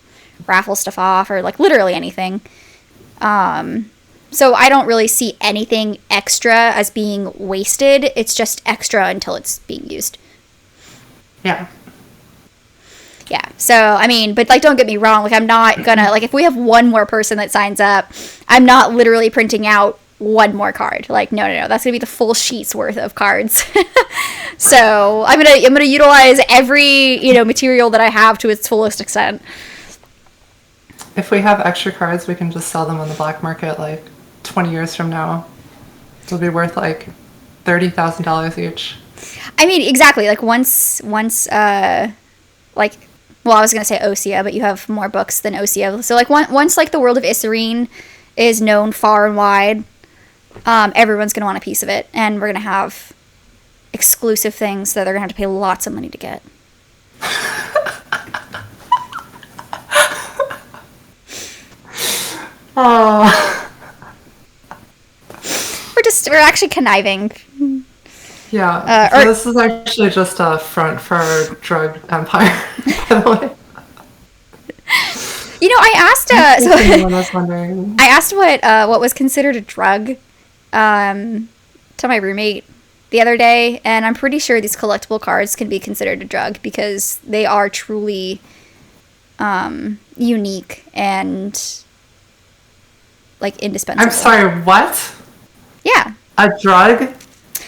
raffle stuff off, or like literally anything. So I don't really see anything extra as being wasted. It's just extra until it's being used. Yeah. Yeah. So, I mean, but like, don't get me wrong. Like, I'm not gonna, like, if we have one more person that signs up, I'm not literally printing out one more card. Like, no. That's gonna be the full sheet's worth of cards. So I'm gonna utilize every, material that I have to its fullest extent. If we have extra cards, we can just sell them on the black market like 20 years from now. It'll be worth like $30,000 each. I mean, exactly. Like once, like well, I was going to say Osea, but you have more books than Osea. So, like, once, like, the world of Isarine is known far and wide, everyone's going to want a piece of it. And we're going to have exclusive things that they're going to have to pay lots of money to get. Oh. We're actually conniving. Yeah, so this is actually just a front for our drug empire, by the way. You know, I asked. Anyone was wondering. I asked what was considered a drug, to my roommate the other day, and I'm pretty sure these collectible cards can be considered a drug because they are truly, unique and, like, indispensable. I'm sorry, what? Yeah. A drug?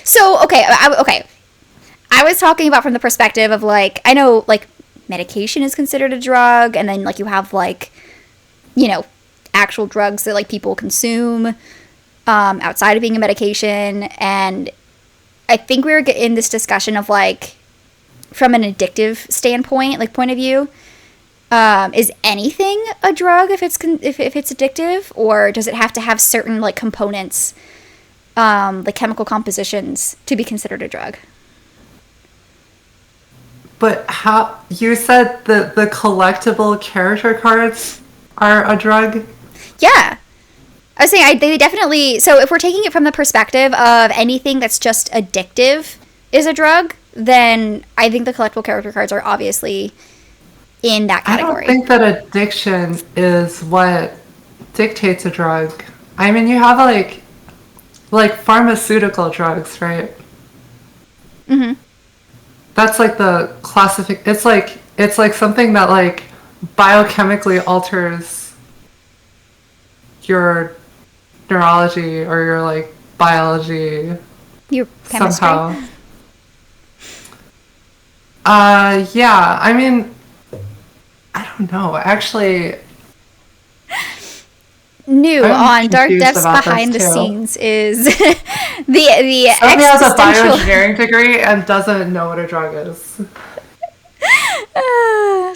So, okay. I was talking about from the perspective of, like, I know, like, medication is considered a drug, and then, like, you have, like, you know, actual drugs that, like, people consume outside of being a medication, and I think we were in this discussion of, like, from an addictive standpoint, like, point of view, is anything a drug if it's addictive, or does it have to have certain, like, components, like chemical compositions, to be considered a drug? But how you said that the collectible character cards are a drug? Yeah. I was saying they definitely, so if we're taking it from the perspective of anything that's just addictive is a drug, then I think the collectible character cards are obviously in that category. I don't think that addiction is what dictates a drug. I mean, you have like pharmaceutical drugs, right? Mm-hmm. That's like the classic. It's like something that like biochemically alters your neurology or your like biology. Your chemistry. Somehow. Yeah. I mean, I don't know. Actually, new I'm on Dark confused Depths about Behind the this, too. Scenes is the Sophie has a existential. bioengineering degree and doesn't know what a drug is.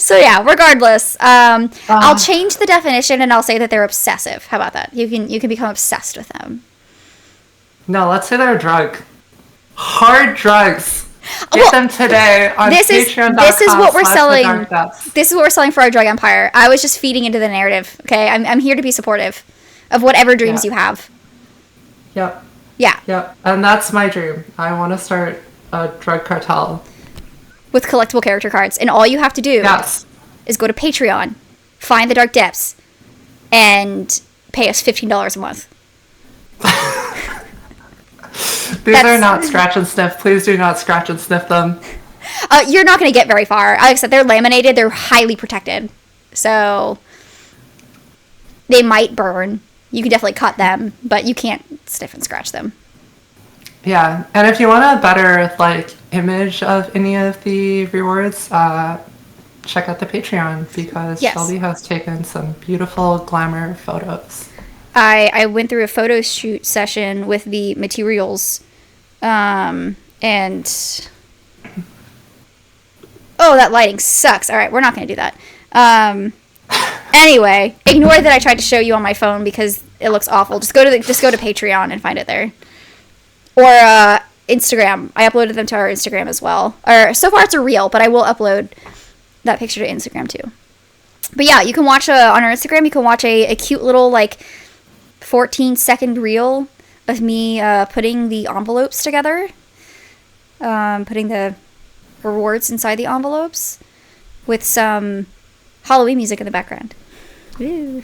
So yeah, regardless, I'll change the definition and I'll say that they're obsessive. How about that? You can become obsessed with them. No, let's say they're a drug. Hard drugs. Get them today on Patreon.com. This is what we're selling. /thedarkdepths. This is what we're selling for our drug empire. I was just feeding into the narrative. Okay, I'm here to be supportive of whatever dreams you have. Yep. Yeah. Yep. And that's my dream. I want to start a drug cartel. With collectible character cards, and all you have to do is go to Patreon, find the Dark Depths, and pay us $15 a month. These are not scratch and sniff. Please do not scratch and sniff them. You're not going to get very far. Like I said, they're laminated. They're highly protected. So they might burn. You can definitely cut them, but you can't sniff and scratch them. Yeah. And if you want a better like image of any of the rewards, check out the Patreon because Shelby has taken some beautiful glamour photos. I went through a photo shoot session with the materials, and that lighting sucks. All right, we're not going to do that. Anyway, ignore that I tried to show you on my phone because it looks awful. Just go to Patreon and find it there, or Instagram. I uploaded them to our Instagram as well. Or so far it's a reel, but I will upload that picture to Instagram too. But yeah, you can watch on our Instagram. You can watch a cute little like 14-second reel of me putting the envelopes together, putting the rewards inside the envelopes with some Halloween music in the background. Ooh.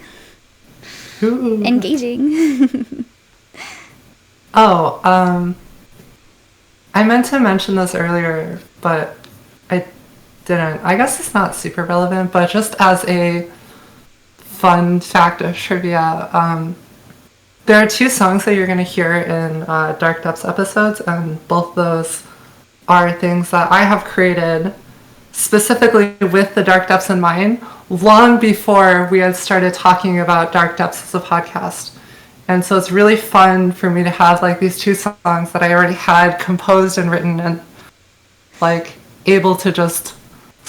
Engaging. I meant to mention this earlier, but I didn't. I guess it's not super relevant, but just as a fun fact of trivia, there are 2 songs that you're going to hear in Dark Depths episodes, and both those are things that I have created specifically with the Dark Depths in mind, long before we had started talking about Dark Depths as a podcast. And so it's really fun for me to have like these 2 songs that I already had composed and written and like able to just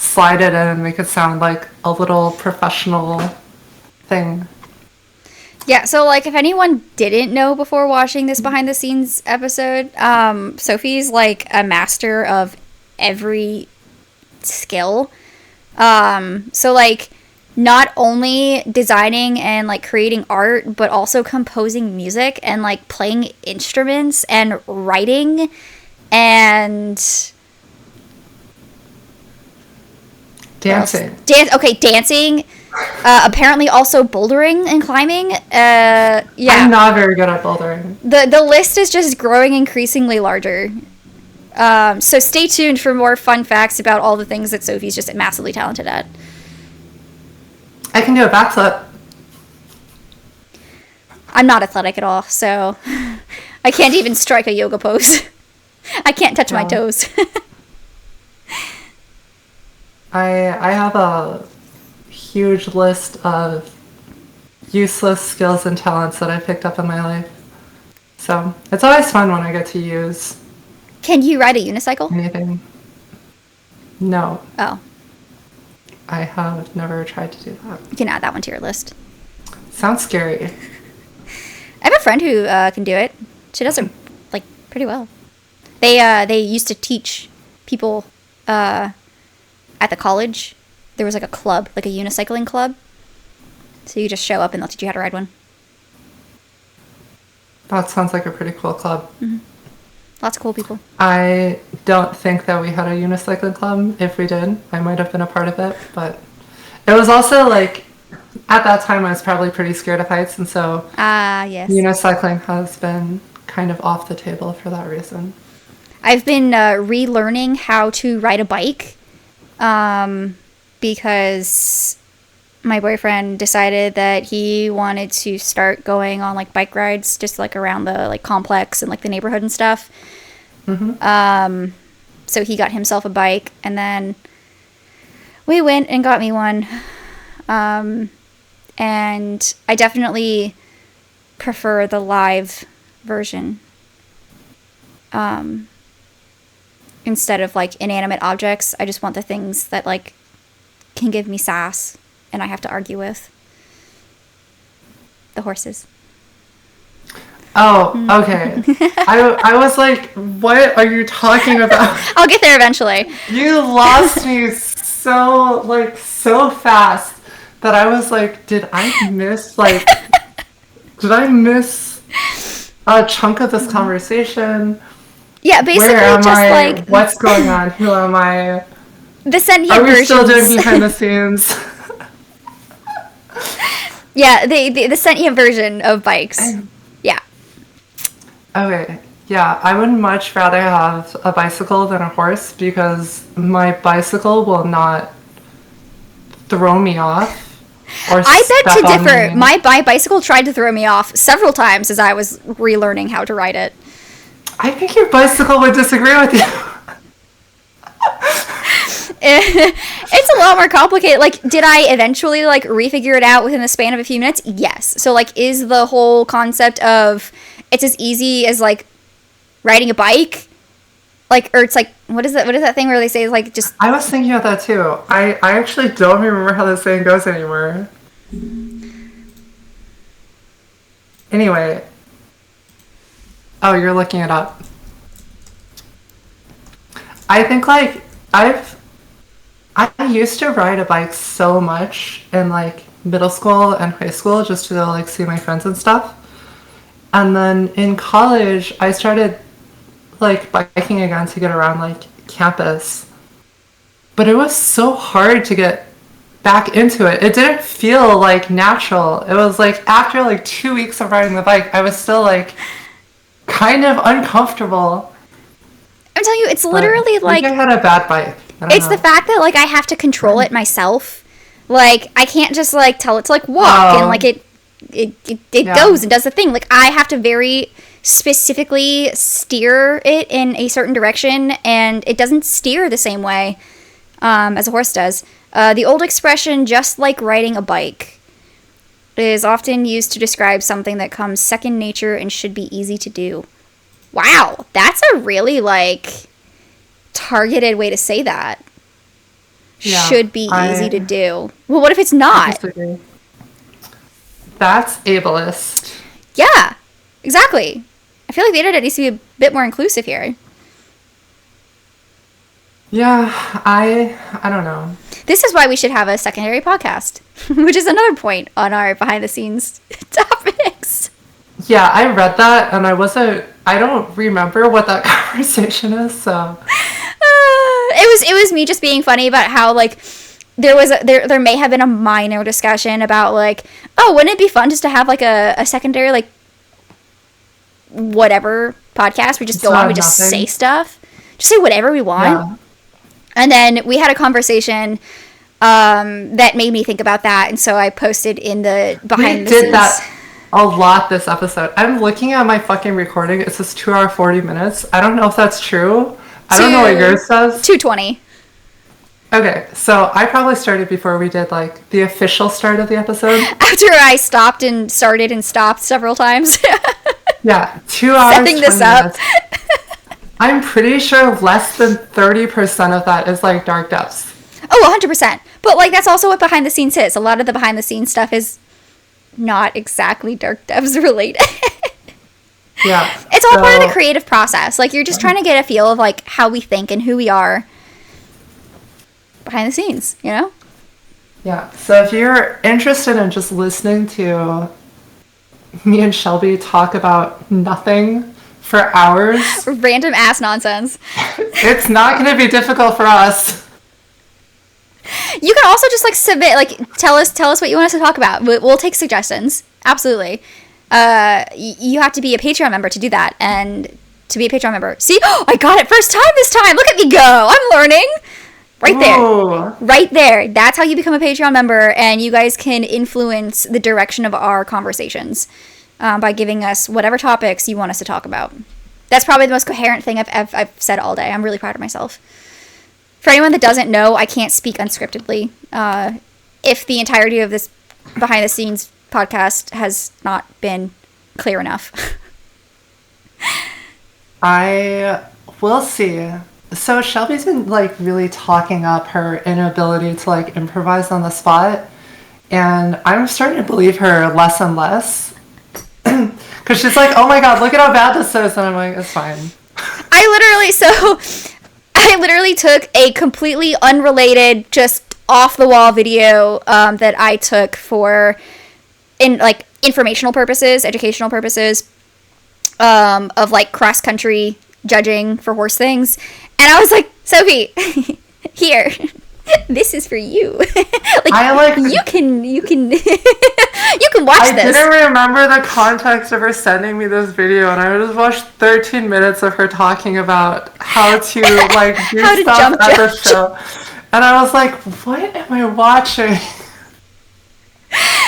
slide it in and make it sound like a little professional thing. Yeah, so like if anyone didn't know before watching this behind the scenes episode, Sophie's like a master of every skill. So like not only designing and like creating art, but also composing music and like playing instruments and writing and dancing. Dancing. Apparently also bouldering and climbing. Yeah. I'm not very good at bouldering. The list is just growing increasingly larger. So stay tuned for more fun facts about all the things that Sophie's just massively talented at. I can do a backflip. I'm not athletic at all, so I can't even strike a yoga pose. I can't touch my toes. I have a huge list of useless skills and talents that I picked up in my life. So it's always fun when I get to use. Can you ride a unicycle? Anything. No. Oh. I have never tried to do that. You can add that one to your list. Sounds scary. I have a friend who can do it. She does it like pretty well. They used to teach people at the college. There was like a club, like a unicycling club. So you just show up and they'll teach you how to ride one. That sounds like a pretty cool club. Mm-hmm. Lots of cool people. I don't think that we had a unicycling club. If we did, I might have been a part of it. But it was also like, at that time I was probably pretty scared of heights. And so yes. Unicycling has been kind of off the table for that reason. I've been relearning how to ride a bike because my boyfriend decided that he wanted to start going on like bike rides just like around the like complex and like the neighborhood and stuff. Mm-hmm. So he got himself a bike and then we went and got me one. And I definitely prefer the live version. Instead of like inanimate objects, I just want the things that like can give me sass and I have to argue with. The horses. Oh, okay. I was like, what are you talking about? I'll get there eventually. You lost me so fast that I was like, did I miss a chunk of this conversation? Yeah, basically Where am just I? like What's going on? Who am I? the sentient Are we versions. still doing behind the scenes? Yeah, the sentient version of bikes. Yeah. Okay. Yeah, I would much rather have a bicycle than a horse because my bicycle will not throw me off. Or I beg to step on differ. me. My bicycle tried to throw me off several times as I was relearning how to ride it. I think your bicycle would disagree with you. It's a lot more complicated. Like, did I eventually like refigure it out within the span of a few minutes? Yes. So like, is the whole concept of it's as easy as like riding a bike? Like, or it's like, what is that thing where they say like just... I was thinking of that too. I actually don't remember how this saying goes anymore. Anyway. Oh, you're looking it up. I think like I used to ride a bike so much in like middle school and high school just to like see my friends and stuff. And then in college, I started like biking again to get around like campus. But it was so hard to get back into it. It didn't feel like natural. It was like after like 2 weeks of riding the bike, I was still like kind of uncomfortable. I'm telling you, it's literally like... I had a bad bike. It's the fact that like I have to control it myself. Like, I can't just like tell it to like walk and like it goes and does the thing. Like, I have to very specifically steer it in a certain direction, and it doesn't steer the same way as a horse does. The old expression, just like riding a bike, is often used to describe something that comes second nature and should be easy to do. Wow, that's a really like targeted way to say that. should be easy to do. Well, what if it's not? That's ableist. Yeah, exactly. I feel like the internet needs to be a bit more inclusive here. Yeah, I don't know. This is why we should have a secondary podcast, which is another point on our behind the scenes topics. Yeah, I read that and I don't remember what that conversation is, so. It was me just being funny about how, like, there may have been a minor discussion about, like, oh, wouldn't it be fun just to have, like, a secondary, like, whatever podcast? We just go on, we just say stuff. Just say whatever we want. Yeah. And then we had a conversation that made me think about that, and so I posted in the behind the scenes. We did that a lot this episode. I'm looking at my fucking recording. It says 2 hours 40 minutes. I don't know if that's true. I don't know what yours says. 2:20. Okay, so I probably started before we did, like, the official start of the episode. After I stopped and started and stopped several times. Yeah, 2 hours, setting this up. Minutes. I'm pretty sure less than 30% of that is, like, Dark Depths. Oh, 100%. But, like, that's also what behind the scenes is. A lot of the behind the scenes stuff is not exactly Dark Depths related. Yeah. It's all part of the creative process. Like, you're just trying to get a feel of, like, how we think and who we are behind the scenes, you know? Yeah. So if you're interested in just listening to me and Shelby talk about nothing for hours. Random ass nonsense. It's not going to be difficult for us. You can also just, like, submit, like, tell us what you want us to talk about. We'll take suggestions. Absolutely. You have to be a Patreon member to do that. And to be a Patreon member. See? Oh, I got it first time this time. Look at me go. I'm learning. Right there. Ooh. Right there. That's how you become a Patreon member. And you guys can influence the direction of our conversations by giving us whatever topics you want us to talk about. That's probably the most coherent thing I've said all day. I'm really proud of myself. For anyone that doesn't know, I can't speak unscriptedly. If the entirety of this behind the scenes podcast has not been clear enough. I will see. So Shelby's been, like, really talking up her inability to, like, improvise on the spot. And I'm starting to believe her less and less. Because she's like, oh my god, look at how bad this is. And I'm like, it's fine. I literally took a completely unrelated, just off-the-wall video that I took for, informational purposes, educational purposes, of, like, cross-country judging for horse things. And I was like, Sophie, here, this is for you. You can you can watch this. I didn't remember the context of her sending me this video, and I just watched 13 minutes of her talking about how to, like, do stuff at the show. And I was like, what am I watching?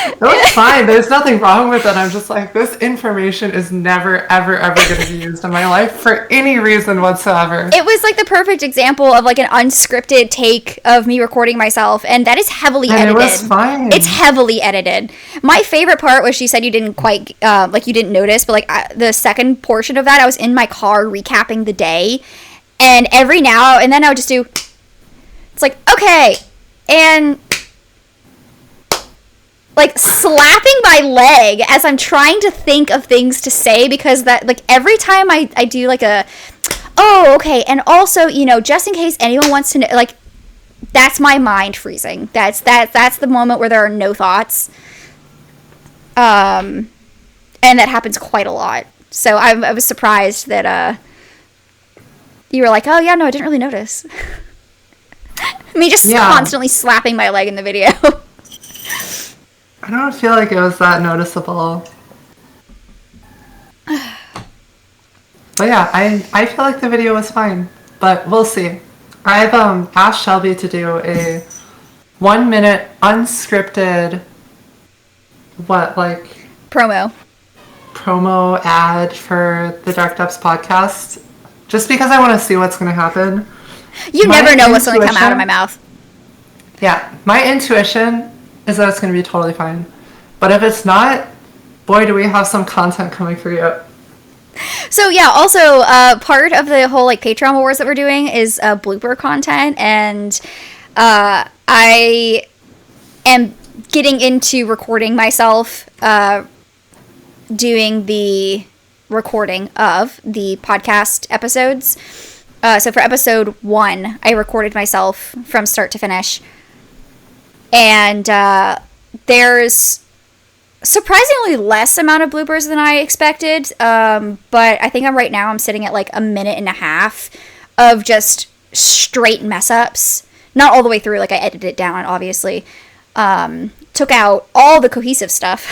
It was fine. There's nothing wrong with it. I'm just like, this information is never, ever, ever going to be used in my life for any reason whatsoever. It was, like, the perfect example of, like, an unscripted take of me recording myself, and that is heavily edited. It was fine. It's heavily edited. My favorite part was she said you didn't quite, you didn't notice, but, like, the second portion of that, I was in my car recapping the day, and every now and then I would just do, it's like, okay, and, like, slapping my leg as I'm trying to think of things to say, because that, like, every time I do, like, oh, okay, and also, you know, just in case anyone wants to know, like, that's my mind freezing. That's the moment where there are no thoughts. And that happens quite a lot. So I was surprised that, you were like, oh, yeah, no, I didn't really notice. Me just constantly slapping my leg in the video. I don't feel like it was that noticeable. But yeah, I feel like the video was fine. But we'll see. I've asked Shelby to do a 1 minute unscripted promo ad for the Dark Depths podcast. Just because I want to see what's going to happen. You never know what's going to come out of my mouth. Yeah, my intuition is that it's going to be totally fine. But if it's not, boy, do we have some content coming for you. So yeah, also part of the whole, like, Patreon awards that we're doing is blooper content, and I am getting into recording myself, doing the recording of the podcast episodes. So for episode 1, I recorded myself from start to finish. And there's surprisingly less amount of bloopers than I expected. But I think I'm sitting at like a minute and a half of just straight mess ups. Not all the way through, like I edited it down, obviously. Took out all the cohesive stuff.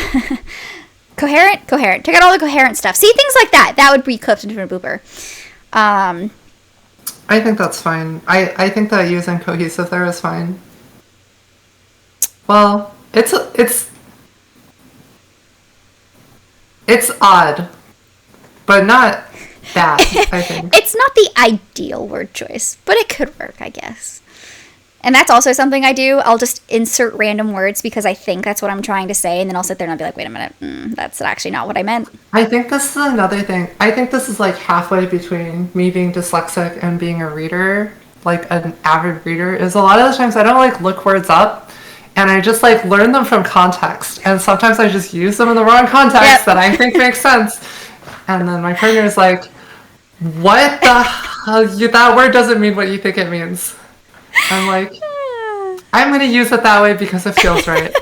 Coherent. Took out all the coherent stuff. See, things like that. That would be clipped into a blooper. I think that's fine. I think that using cohesive there is fine. Well, it's odd, but not bad, I think. It's not the ideal word choice, but it could work, I guess. And that's also something I do. I'll just insert random words because I think that's what I'm trying to say, and then I'll sit there and I'll be like, wait a minute, that's actually not what I meant. I think this is another thing. I think this is like halfway between me being dyslexic and being a reader, like an avid reader, is a lot of the times I don't like look words up, and I just like learn them from context. And sometimes I just use them in the wrong context that I think makes sense. And then my partner is like, what the hell? That word doesn't mean what you think it means. I'm like, I'm going to use it that way because it feels right.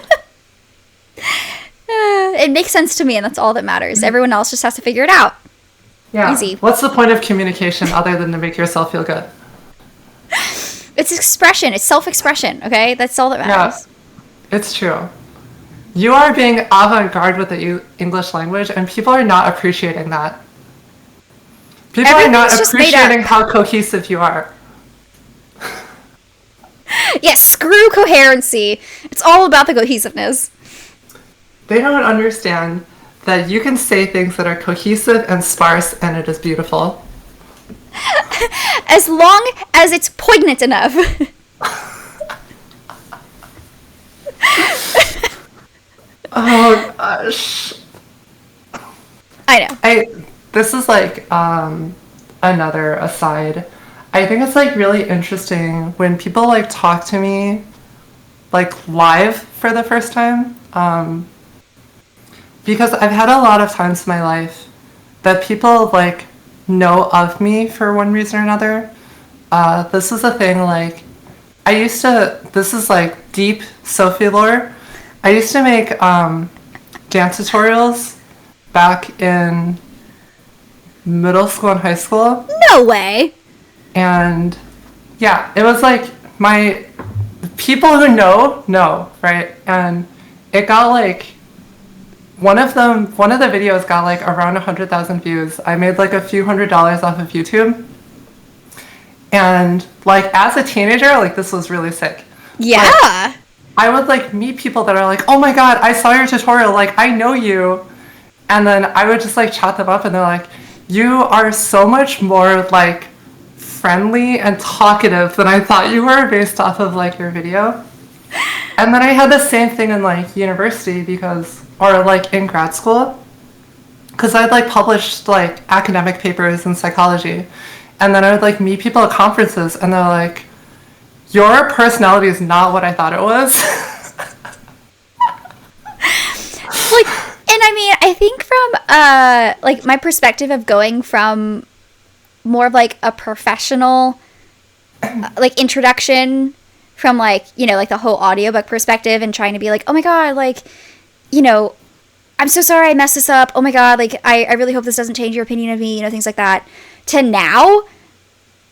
It makes sense to me, and that's all that matters. Everyone else just has to figure it out. Yeah. Easy. What's the point of communication other than to make yourself feel good? It's expression. It's self-expression, okay? That's all that matters. Yeah, it's true. You are being avant-garde with the English language, and people are not appreciating that. People are not appreciating how cohesive you are. Yes, screw coherency. It's all about the cohesiveness. They don't understand that you can say things that are cohesive and sparse, and it is beautiful. As long as it's poignant enough. Oh, gosh. I know. This is like another aside. I think it's like really interesting when people like talk to me like live for the first time, because I've had a lot of times in my life that people like know of me for one reason or another. This is a thing, like this is like deep Sophie lore. I used to make dance tutorials back in middle school and high school. No way. And yeah, it was like my people who know, right? And it got like one of the videos got like around 100,000 views. I made like a few $100s off of YouTube. And like as a teenager, like this was really sick. Yeah. Like, I would like meet people that are like, oh my God, I saw your tutorial. Like, I know you. And then I would just like chat them up and they're like, you are so much more like friendly and talkative than I thought you were based off of like your video. And then I had the same thing in like university or like in grad school, because I'd like published like academic papers in psychology. And then I would like meet people at conferences and they're like, your personality is not what I thought it was. Like, and I mean, I think from like my perspective of going from more of like a professional like introduction from like, you know, like the whole audiobook perspective and trying to be like, oh my God, like, you know, I'm so sorry I messed this up. Oh my God, like I really hope this doesn't change your opinion of me, you know, things like that. To now,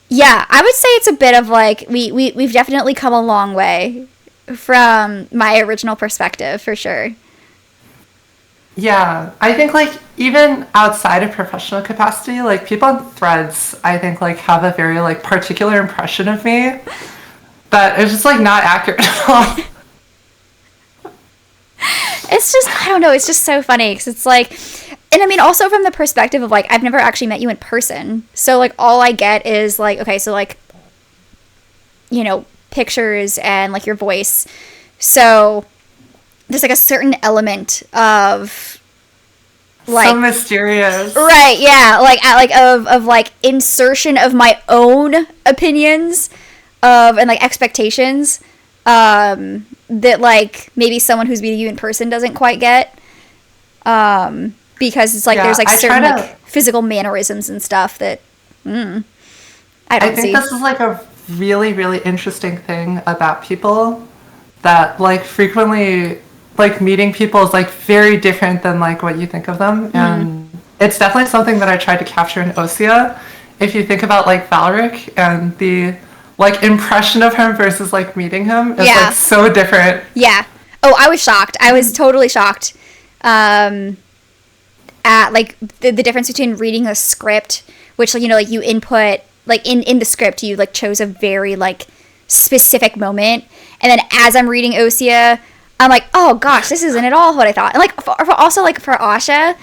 yeah, I would say it's a bit of like we've definitely come a long way from my original perspective, for sure. Yeah, I think like even outside of professional capacity, like people on Threads, I think like have a very like particular impression of me that is just like not accurate at all. It's just, I don't know, it's just so funny because it's like, and I mean also from the perspective of like I've never actually met you in person, so like all I get is like, okay, so like, you know, pictures and like your voice, so there's like a certain element of like so mysterious, right? Yeah, like of like insertion of my own opinions of and like expectations that like maybe someone who's meeting you in person doesn't quite get, because it's like there's like certain like physical mannerisms and stuff that I think this is like a really, really interesting thing about people, that like frequently like meeting people is like very different than like what you think of them. And it's definitely something that I tried to capture in Osea. If you think about like Valric and the like impression of him versus like meeting him is like so different. Yeah. Oh, I was shocked. I was totally shocked at like the difference between reading a script, which, you know, like you input like in the script you like chose a very like specific moment, and then as I'm reading Osea, I'm like, oh gosh, this isn't at all what I thought. And like also like for Asha,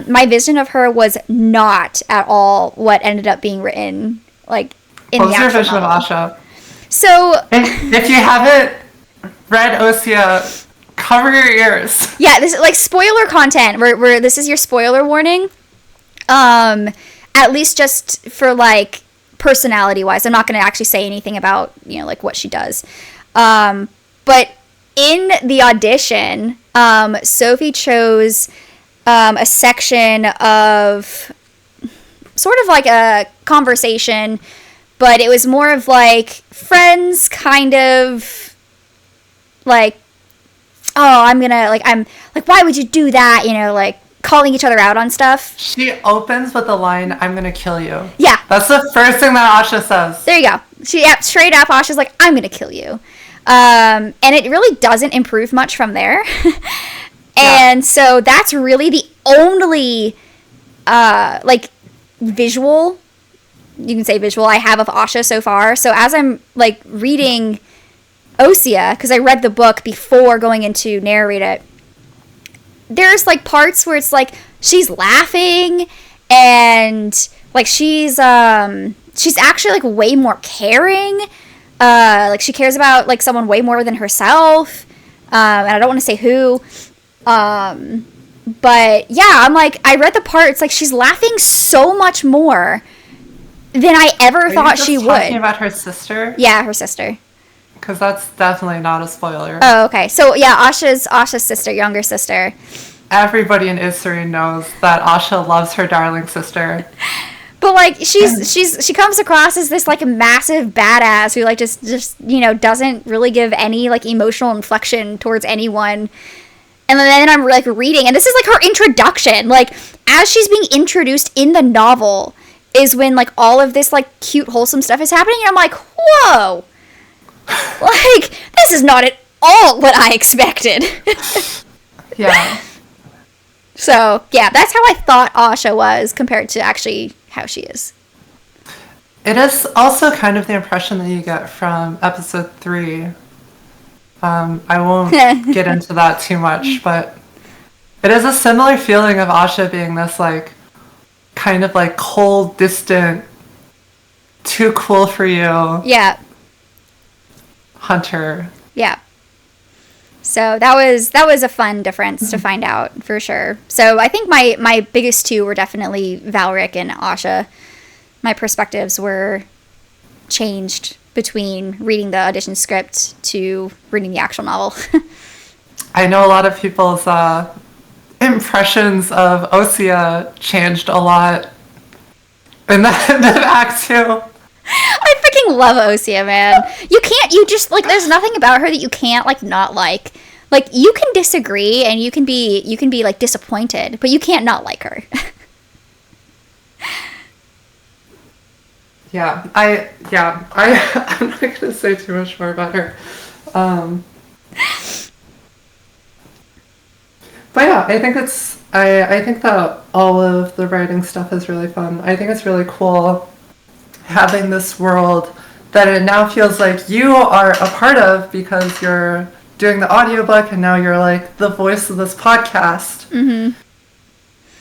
my vision of her was not at all what ended up being written like in the actual vision novel. of Asha? So if you haven't read Osea, cover your ears. Yeah, this is like spoiler content. Where this is your spoiler warning. At least just for like personality wise, I'm not going to actually say anything about, you know, like what she does. But in the audition, Sophie chose a section of sort of like a conversation, but it was more of like friends kind of like, oh, I'm like, why would you do that? You know, like calling each other out on stuff. She opens with the line, I'm gonna kill you. Yeah. That's the first thing that Asha says. There you go. Straight up, Asha's like, I'm gonna kill you. And it really doesn't improve much from there. And so that's really the only, like, visual, you can say visual, I have of Asha so far. So as I'm, like, reading Osea, because I read the book before going in to narrate it, there's, like, parts where it's, like, she's laughing, and, like, she's actually, like, way more caring. Like, she cares about, like, someone way more than herself. And I don't want to say who. But, yeah, I'm, like, I read the part, it's, like, she's laughing so much more than I ever thought she would. Are you talking about her sister? Yeah, her sister. Because that's definitely not a spoiler. Oh, okay. So, yeah, Asha's sister, younger sister. Everybody in Isarine knows that Asha loves her darling sister. But, like, she comes across as this, like, massive badass who, like, just you know, doesn't really give any, like, emotional inflection towards anyone. And then I'm, like, reading, and this is, like, her introduction. Like, as she's being introduced in the novel is when, like, all of this, like, cute, wholesome stuff is happening, and I'm like, whoa! Like, this is not at all what I expected. Yeah. So, yeah, that's how I thought Asha was compared to actually how she is. It is also kind of the impression that you get from episode 3. I won't get into that too much, but it is a similar feeling of Asha being this, like, kind of, like, cold, distant, too cool for you. Yeah. Hunter. Yeah. So that was a fun difference to find out, for sure. So I think my biggest two were definitely Valric and Asha. My perspectives were changed between reading the audition script to reading the actual novel. I know a lot of people's impressions of Osea changed a lot in the Act 2. I freaking love Osea, man. You just, like, there's nothing about her that you can't, like, not like. Like, you can disagree and you can be like disappointed, but you can't not like her. I'm not gonna say too much more about her. But yeah, I think I think that all of the writing stuff is really fun. I think it's really cool having this world that it now feels like you are a part of because you're doing the audiobook and now you're like the voice of this podcast. Mm-hmm.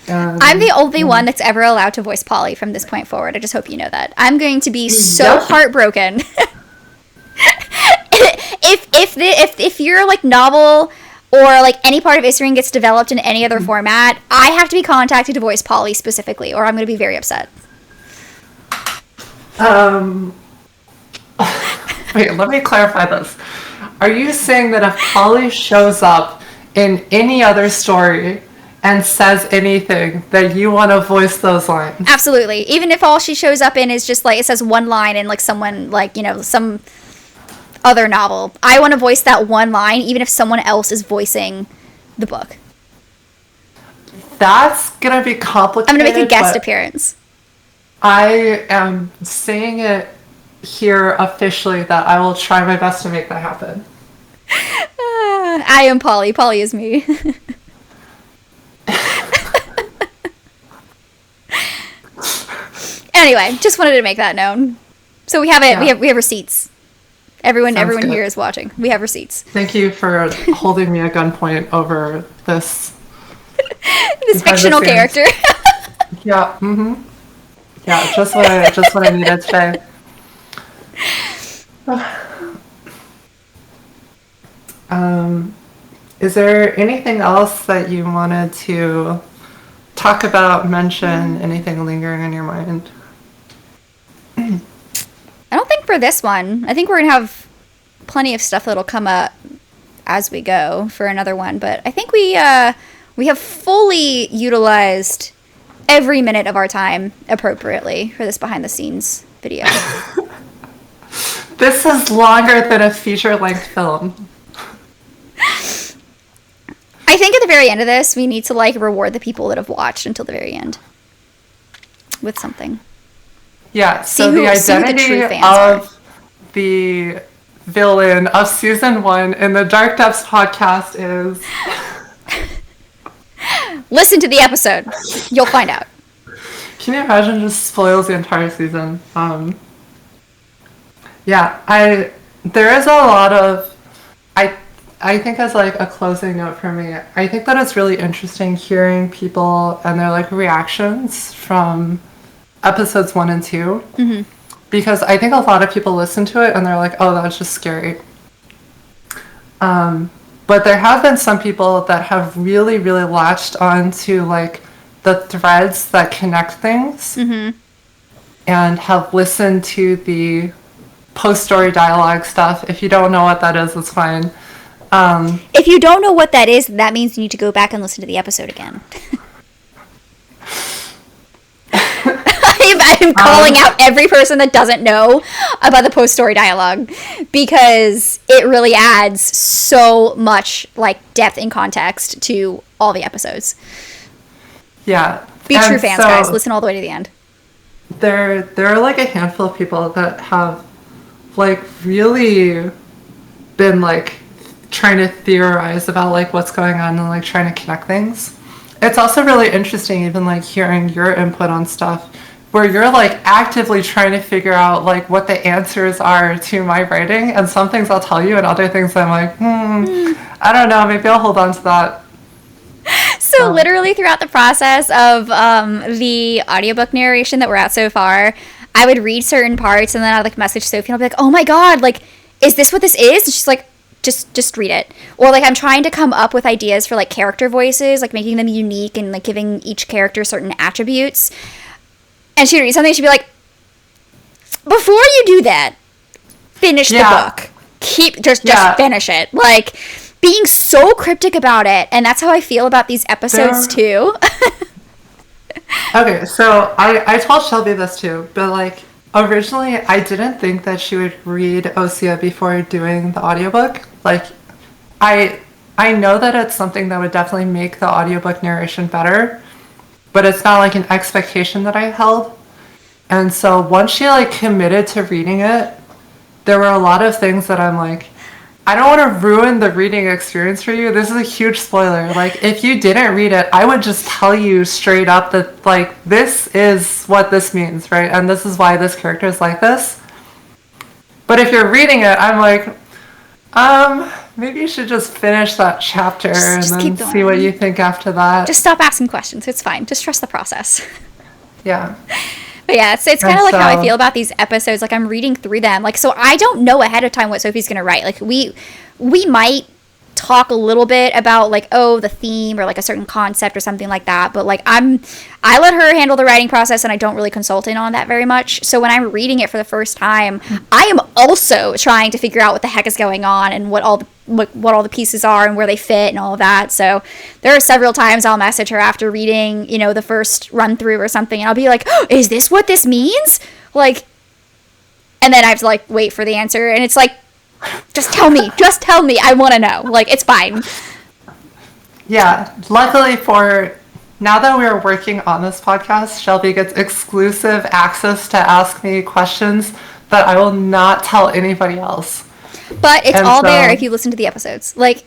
I'm the only one that's ever allowed to voice Polly from this point forward. I just hope you know that. I'm going to be so heartbroken. if your, like, novel or, like, any part of Isarine gets developed in any other format, I have to be contacted to voice Polly specifically, or I'm going to be very upset. Wait, let me clarify this. Are you saying that if Polly shows up in any other story and says anything, that you want to voice those lines? Absolutely. Even if all she shows up in is just like, it says one line in like someone, like, you know, some other novel, I want to voice that one line, even if someone else is voicing the book. That's going to be complicated. I'm going to make a guest appearance. I am saying it here officially that I will try my best to make that happen. I am Polly. Polly is me. Anyway, just wanted to make that known. So we have it. Yeah. We have receipts. Everyone good. Here is watching. We have receipts. Thank you for holding me at gunpoint over this this fictional character. Yeah. Mm-hmm. Yeah, just what I needed today. Is there anything else that you wanted to talk about, mention, anything lingering in your mind? I don't think for this one. I think we're going to have plenty of stuff that'll come up as we go for another one, but I think we have fully utilized every minute of our time appropriately for this behind the scenes video. This is longer than a feature-length film. I think at the very end of this, we need to like reward the people that have watched until the very end with something. Yeah, so the identity of the villain of season 1 in the Dark Depths podcast is... Listen to the episode. You'll find out. Can you imagine? Just spoils the entire season. Yeah, there is a lot of... I think as like a closing note for me, I think that it's really interesting hearing people and their like reactions from episodes 1 and 2. Mm-hmm. Because I think a lot of people listen to it and they're like, oh, that's just scary. But there have been some people that have really, really latched on to like the threads that connect things, mm-hmm. and have listened to the post-story dialogue stuff. If you don't know what that is, it's fine. If you don't know what that is, that means you need to go back and listen to the episode again. I'm calling out every person that doesn't know about the post-story dialogue because it really adds so much like depth and context to all the episodes. Yeah. Be true fans, guys. Listen all the way to the end. There are like a handful of people that have like really been like trying to theorize about like what's going on and like trying to connect things. It's also really interesting even like hearing your input on stuff where you're like actively trying to figure out like what the answers are to my writing, and some things I'll tell you and other things I'm like, I don't know, maybe I'll hold on to that. So literally throughout the process of the audiobook narration that we're at so far, I would read certain parts and then I'd like message Sophie and I'll be like, oh my god, like, is this what this is? And she's like, just read it. Or like I'm trying to come up with ideas for like character voices, like making them unique and like giving each character certain attributes. And she'd read something, she'd be like, before you do that, finish the book. Just finish it. Like, being so cryptic about it. And that's how I feel about these episodes, too. Okay, so I told Shelby this, too. But, like, originally, I didn't think that she would read Osea before doing the audiobook. Like, I know that it's something that would definitely make the audiobook narration better. But it's not like an expectation that I held. And so once she like committed to reading it, there were a lot of things that I'm like, I don't want to ruin the reading experience for you. This is a huge spoiler. Like if you didn't read it, I would just tell you straight up that like this is what this means, right? And this is why this character is like this. But if you're reading it, I'm like, maybe you should just finish that chapter and then see what you think after that. Just stop asking questions. It's fine. Just trust the process. Yeah. But yeah, it's kind of like how I feel about these episodes. Like I'm reading through them. Like, so I don't know ahead of time what Sophie's going to write. Like we might talk a little bit about like, oh, the theme or like a certain concept or something like that, but like I let her handle the writing process, and I don't really consult in on that very much. So when I'm reading it for the first time, I am also trying to figure out what the heck is going on and what all the pieces are and where they fit and all of that. So there are several times I'll message her after reading, you know, the first run through or something, and I'll be like, oh, is this what this means? Like, and then I have to like wait for the answer, and it's like, just tell me, I want to know. Like, it's fine. Yeah, luckily for now that we're working on this podcast, Shelby gets exclusive access to ask me questions that I will not tell anybody else. But it's all there if you listen to the episodes. Like,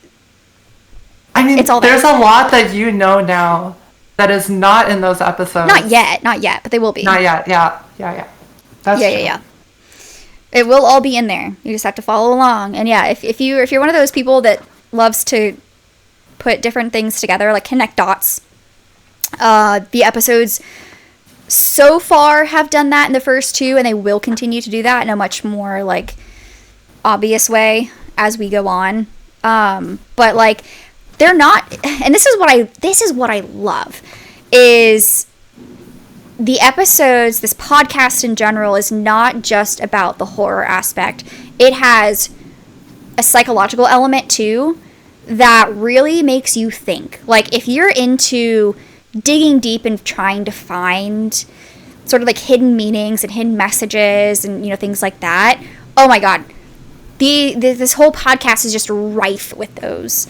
I mean, it's all there. There's a lot that you know now that is not in those episodes. Not yet, but they will be. Not yet, yeah. That's true. Yeah. It will all be in there. You just have to follow along. And yeah, if you're one of those people that loves to put different things together, like connect dots, the episodes so far have done that in the first two, and they will continue to do that in a much more like obvious way as we go on. But like, they're not, and this is what I love, is the episodes, this podcast in general, is not just about the horror aspect. It has a psychological element too that really makes you think. Like, if you're into digging deep and trying to find sort of like hidden meanings and hidden messages and, you know, things like that, oh my god, this whole podcast is just rife with those.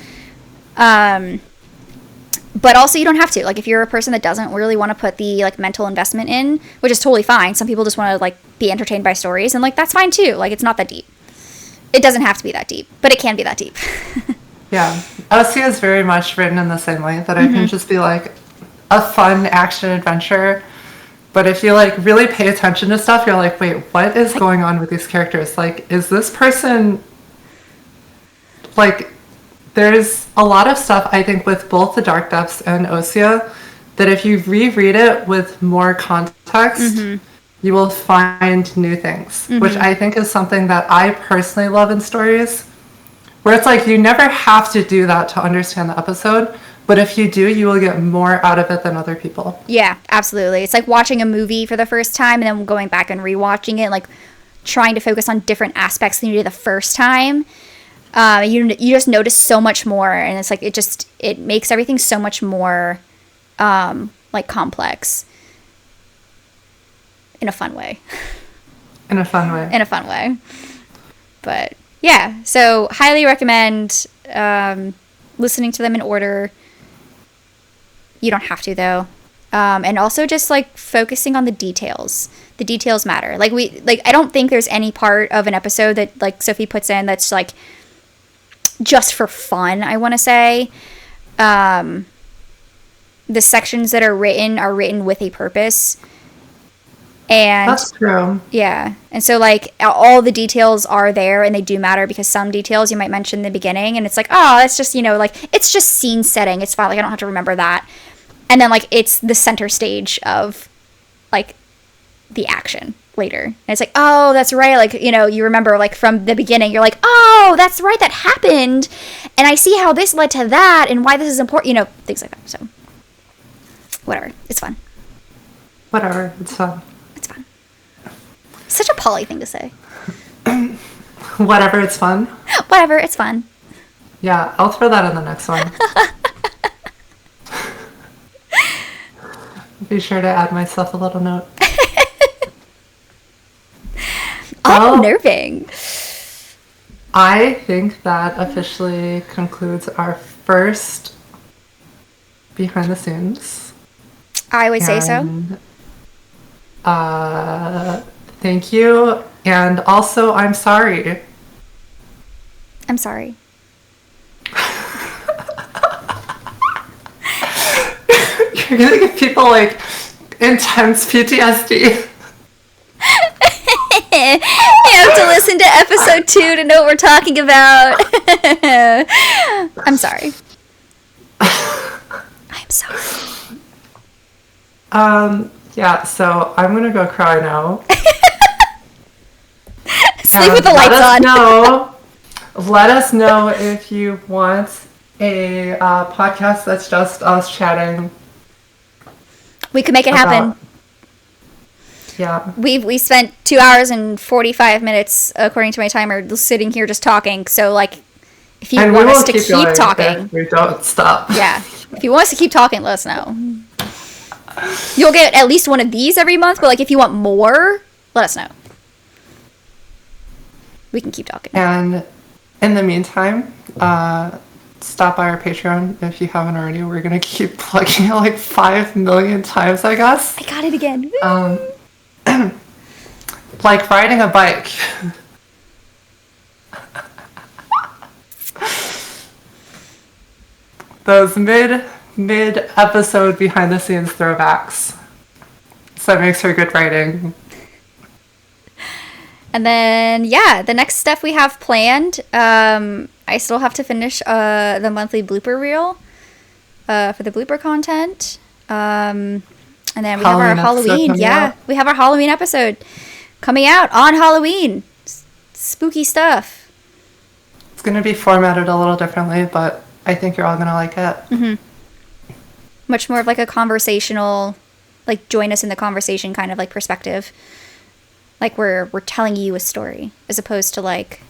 But also, you don't have to. Like, if you're a person that doesn't really want to put the like mental investment in, which is totally fine. Some people just want to like be entertained by stories, and like that's fine too. Like, it's not that deep. It doesn't have to be that deep, but it can be that deep. Yeah, Osea is very much written in the same way that it can just be like a fun action adventure. But if you like really pay attention to stuff, you're like, wait, what is going on with these characters? Like, is this person like? There's a lot of stuff, I think, with both the Dark Depths and Osea that if you reread it with more context, you will find new things, which I think is something that I personally love in stories, where it's like you never have to do that to understand the episode, but if you do, you will get more out of it than other people. Yeah, absolutely. It's like watching a movie for the first time and then going back and rewatching it, like trying to focus on different aspects than you did the first time. You just notice so much more, and it's like it makes everything so much more like complex in a fun way. In a fun way. But yeah, so highly recommend listening to them in order. You don't have to though. And also just like focusing on the details. The details matter. Like I don't think there's any part of an episode that like Sophie puts in that's like just for fun, I want to say. The sections that are written with a purpose. And that's true. Yeah. And so like all the details are there, and they do matter, because some details you might mention in the beginning and it's like, oh, that's just, you know, like it's just scene setting. It's fine. Like I don't have to remember that. And then like it's the center stage of like the action later. And it's like, oh, that's right. Like, you know, you remember like from the beginning, you're like, oh, that's right, that happened. And I see how this led to that and why this is important, you know, things like that. So whatever. It's fun. Whatever. It's fun. It's fun. Such a Polly thing to say. Whatever. It's fun. Whatever. It's fun. Yeah. I'll throw that in the next one. Be sure to add myself a little note. Unnerving. I think that officially concludes our first behind the scenes. I would say so. Thank you. And also, I'm sorry. I'm sorry. You're gonna give people like intense PTSD. You have to listen to episode 2 to know what we're talking about. I'm sorry. I'm sorry. Yeah, so I'm gonna go cry now. Sleep with the lights on. Let us know if you want a podcast that's just us chatting. We could make it happen. Yeah. We spent 2 hours and 45 minutes, according to my timer, sitting here just talking. So, like, if you want us to keep talking, we don't stop. Yeah. If you want us to keep talking, let us know. You'll get at least one of these every month, but, like, if you want more, let us know. We can keep talking. And in the meantime, stop by our Patreon if you haven't already. We're going to keep plugging it like 5 million times, I guess. I got it again. Like riding a bike. Those mid-episode behind-the-scenes throwbacks. So that makes for good writing. And then, yeah, the next stuff we have planned, I still have to finish the monthly blooper reel for the blooper content. And then we have our Halloween. Yeah, we have our Halloween episode coming out on Halloween. Spooky stuff. It's going to be formatted a little differently, but I think you're all going to like it. Mm-hmm. Much more of like a conversational, like join us in the conversation kind of like perspective. Like we're telling you a story as opposed to like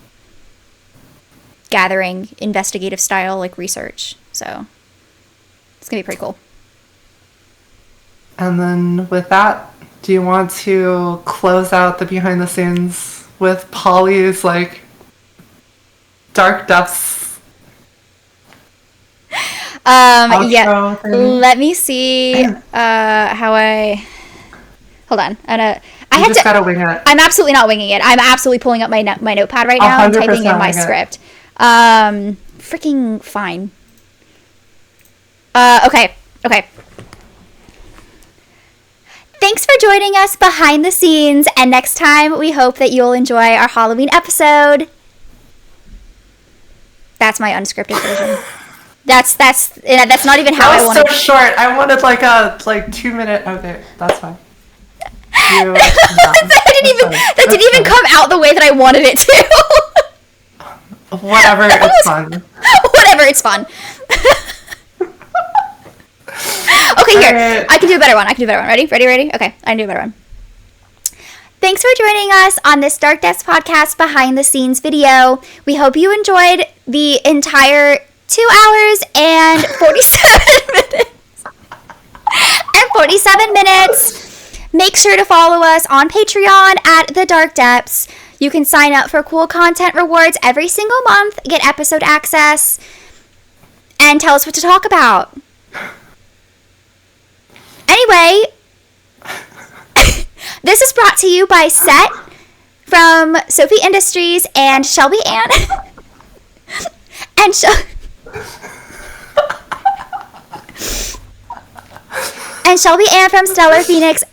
gathering investigative style like research. So it's going to be pretty cool. And then with that, do you want to close out the behind the scenes with Polly's like dark depths? Yeah. Let me see how I. Hold on. I just gotta wing it. I'm absolutely not winging it. I'm absolutely pulling up my notepad right now and typing in my script. Freaking fine. Okay. Thanks for joining us behind the scenes, and next time we hope that you'll enjoy our Halloween episode. That's my unscripted version. That's not even how I wanted. That was so short. I wanted like a 2 minute. Okay, that's fine. That didn't even come out the way that I wanted it to. Whatever, it's fun. Whatever, it's fun. Okay, here. Right. I can do a better one. Ready? Okay, I can do a better one. Thanks for joining us on this Dark Depths Podcast behind the scenes video. We hope you enjoyed the entire 2 hours and 47 minutes. Make sure to follow us on Patreon at The Dark Depths. You can sign up for cool content rewards every single month, get episode access, and tell us what to talk about. Anyway, this is brought to you by Set from Sophie Industries and Shelby Ann. and Shelby Ann from Stellar Phoenix.